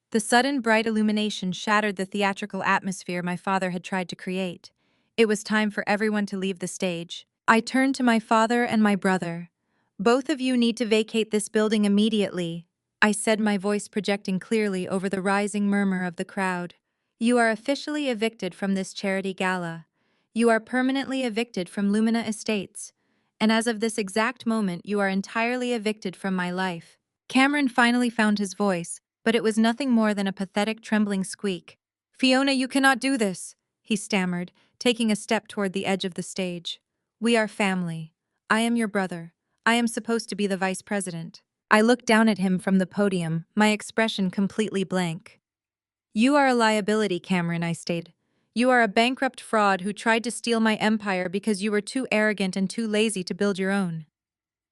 The sudden bright illumination shattered the theatrical atmosphere my father had tried to create. It was time for everyone to leave the stage. I turned to my father and my brother. Both of you need to vacate this building immediately, I said, my voice projecting clearly over the rising murmur of the crowd. You are officially evicted from this charity gala. You are permanently evicted from Lumina Estates. And as of this exact moment, you are entirely evicted from my life. Cameron finally found his voice, but it was nothing more than a pathetic, trembling squeak. Fiona, you cannot do this, he stammered, taking a step toward the edge of the stage. We are family. I am your brother. I am supposed to be the vice president. I looked down at him from the podium, my expression completely blank. You are a liability, Cameron, I stated. You are a bankrupt fraud who tried to steal my empire because you were too arrogant and too lazy to build your own.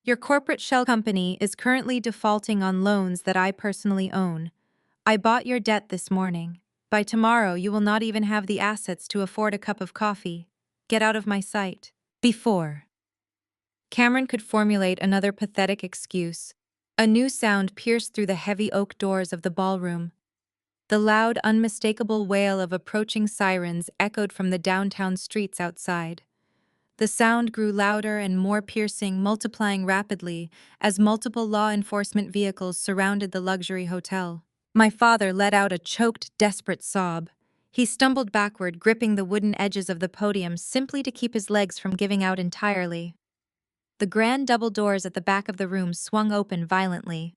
Your corporate shell company is currently defaulting on loans that I personally own. I bought your debt this morning. By tomorrow, you will not even have the assets to afford a cup of coffee. Get out of my sight. Before Cameron could formulate another pathetic excuse, a new sound pierced through the heavy oak doors of the ballroom. The loud, unmistakable wail of approaching sirens echoed from the downtown streets outside. The sound grew louder and more piercing, multiplying rapidly as multiple law enforcement vehicles surrounded the luxury hotel. My father let out a choked, desperate sob. He stumbled backward, gripping the wooden edges of the podium simply to keep his legs from giving out entirely. The grand double doors at the back of the room swung open violently.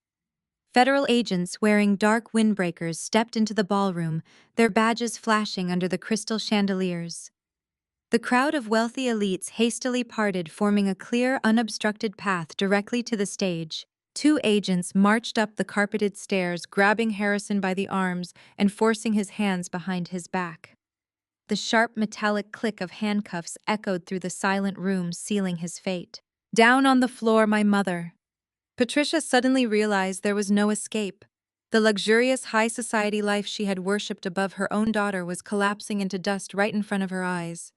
Federal agents wearing dark windbreakers stepped into the ballroom, their badges flashing under the crystal chandeliers. The crowd of wealthy elites hastily parted, forming a clear, unobstructed path directly to the stage. Two agents marched up the carpeted stairs, grabbing Harrison by the arms and forcing his hands behind his back. The sharp metallic click of handcuffs echoed through the silent room, sealing his fate. Down on the floor, my mother. Patricia suddenly realized there was no escape. The luxurious high society life she had worshipped above her own daughter was collapsing into dust right in front of her eyes.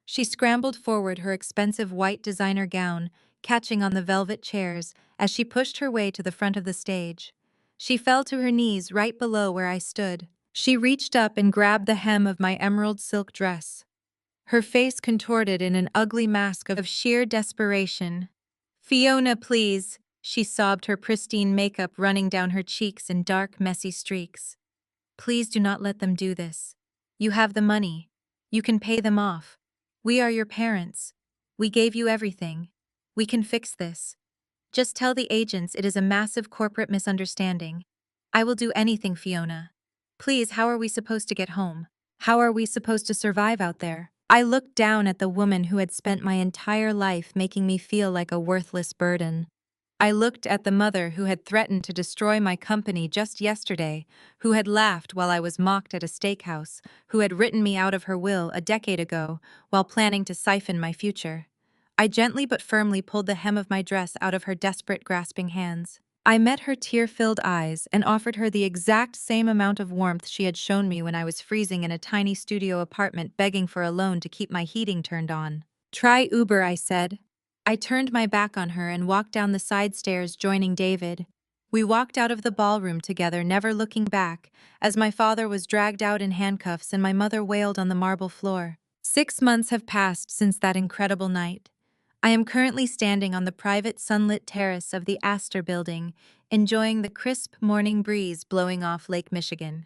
She scrambled forward, her expensive white designer gown catching on the velvet chairs as she pushed her way to the front of the stage. She fell to her knees right below where I stood. She reached up and grabbed the hem of my emerald silk dress. Her face contorted in an ugly mask of sheer desperation. Fiona, please, she sobbed, her pristine makeup running down her cheeks in dark, messy streaks. Please do not let them do this. You have the money. You can pay them off. We are your parents. We gave you everything. We can fix this. Just tell the agents it is a massive corporate misunderstanding. I will do anything, Fiona. Please, how are we supposed to get home? How are we supposed to survive out there? I looked down at the woman who had spent my entire life making me feel like a worthless burden. I looked at the mother who had threatened to destroy my company just yesterday, who had laughed while I was mocked at a steakhouse, who had written me out of her will a decade ago while planning to siphon my future. I gently but firmly pulled the hem of my dress out of her desperate, grasping hands. I met her tear-filled eyes and offered her the exact same amount of warmth she had shown me when I was freezing in a tiny studio apartment begging for a loan to keep my heating turned on. "Try Uber," I said. I turned my back on her and walked down the side stairs, joining David. We walked out of the ballroom together, never looking back, as my father was dragged out in handcuffs and my mother wailed on the marble floor. 6 months have passed since that incredible night. I am currently standing on the private sunlit terrace of the Astor Building, enjoying the crisp morning breeze blowing off Lake Michigan.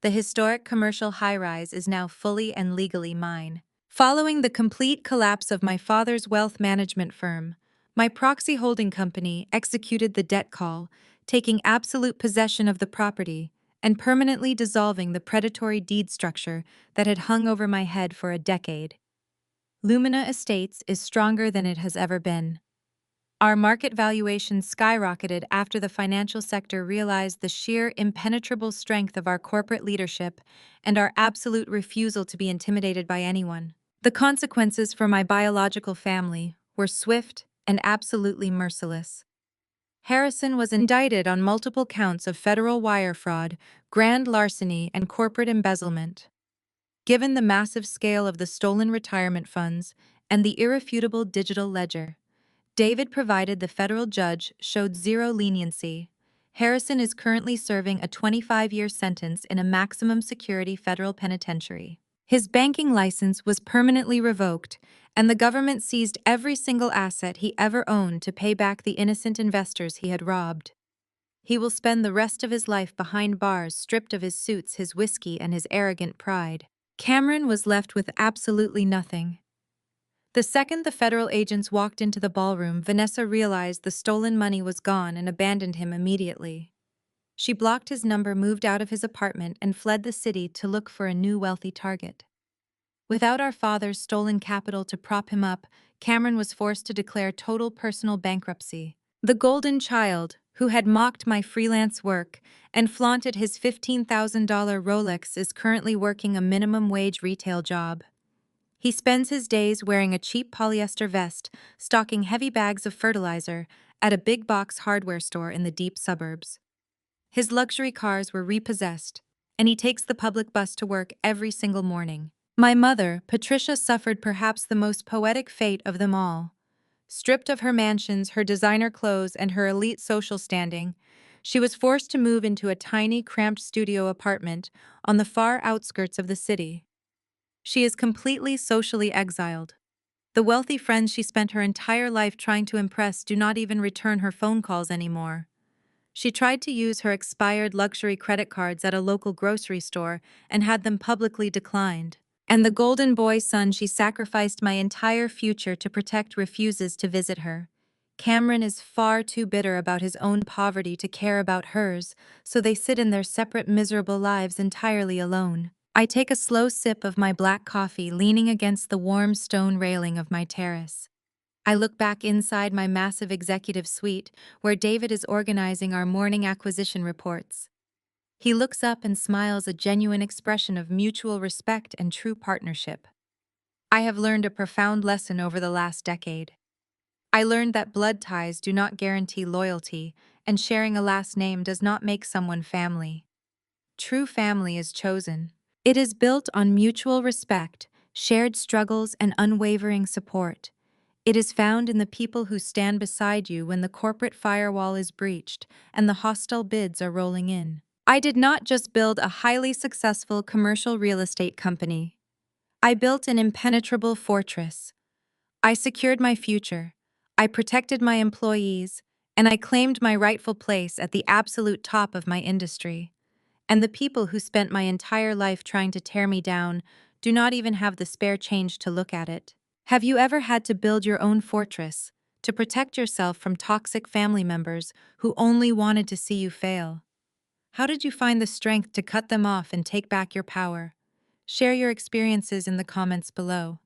The historic commercial high-rise is now fully and legally mine. Following the complete collapse of my father's wealth management firm, my proxy holding company executed the debt call, taking absolute possession of the property and permanently dissolving the predatory deed structure that had hung over my head for a decade. Lumina Estates is stronger than it has ever been. Our market valuation skyrocketed after the financial sector realized the sheer impenetrable strength of our corporate leadership and our absolute refusal to be intimidated by anyone. The consequences for my biological family were swift and absolutely merciless. Harrison was indicted on multiple counts of federal wire fraud, grand larceny, and corporate embezzlement. Given the massive scale of the stolen retirement funds and the irrefutable digital ledger, David provided the federal judge showed zero leniency. Harrison is currently serving a 25-year sentence in a maximum security federal penitentiary. His banking license was permanently revoked, and the government seized every single asset he ever owned to pay back the innocent investors he had robbed. He will spend the rest of his life behind bars, stripped of his suits, his whiskey, and his arrogant pride. Cameron was left with absolutely nothing. The second the federal agents walked into the ballroom, Vanessa realized the stolen money was gone and abandoned him immediately. She blocked his number, moved out of his apartment, and fled the city to look for a new wealthy target. Without our father's stolen capital to prop him up, Cameron was forced to declare total personal bankruptcy. The golden child, who had mocked my freelance work and flaunted his $15,000 Rolex, is currently working a minimum wage retail job. He spends his days wearing a cheap polyester vest, stocking heavy bags of fertilizer at a big box hardware store in the deep suburbs. His luxury cars were repossessed, and he takes the public bus to work every single morning. My mother, Patricia, suffered perhaps the most poetic fate of them all. Stripped of her mansions, her designer clothes, and her elite social standing, she was forced to move into a tiny, cramped studio apartment on the far outskirts of the city. She is completely socially exiled. The wealthy friends she spent her entire life trying to impress do not even return her phone calls anymore. She tried to use her expired luxury credit cards at a local grocery store and had them publicly declined. And the golden boy son she sacrificed my entire future to protect refuses to visit her. Cameron is far too bitter about his own poverty to care about hers, so they sit in their separate miserable lives entirely alone. I take a slow sip of my black coffee, leaning against the warm stone railing of my terrace. I look back inside my massive executive suite, where David is organizing our morning acquisition reports. He looks up and smiles, a genuine expression of mutual respect and true partnership. I have learned a profound lesson over the last decade. I learned that blood ties do not guarantee loyalty, and sharing a last name does not make someone family. True family is chosen. It is built on mutual respect, shared struggles, and unwavering support. It is found in the people who stand beside you when the corporate firewall is breached and the hostile bids are rolling in. I did not just build a highly successful commercial real estate company. I built an impenetrable fortress. I secured my future. I protected my employees, and I claimed my rightful place at the absolute top of my industry. And the people who spent my entire life trying to tear me down do not even have the spare change to look at it. Have you ever had to build your own fortress to protect yourself from toxic family members who only wanted to see you fail? How did you find the strength to cut them off and take back your power? Share your experiences in the comments below.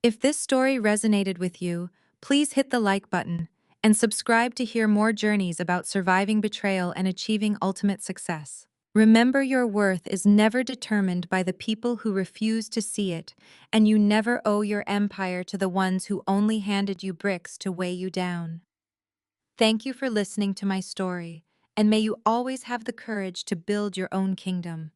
If this story resonated with you, please hit the like button and subscribe to hear more journeys about surviving betrayal and achieving ultimate success. Remember, your worth is never determined by the people who refuse to see it, and you never owe your empire to the ones who only handed you bricks to weigh you down. Thank you for listening to my story, and may you always have the courage to build your own kingdom.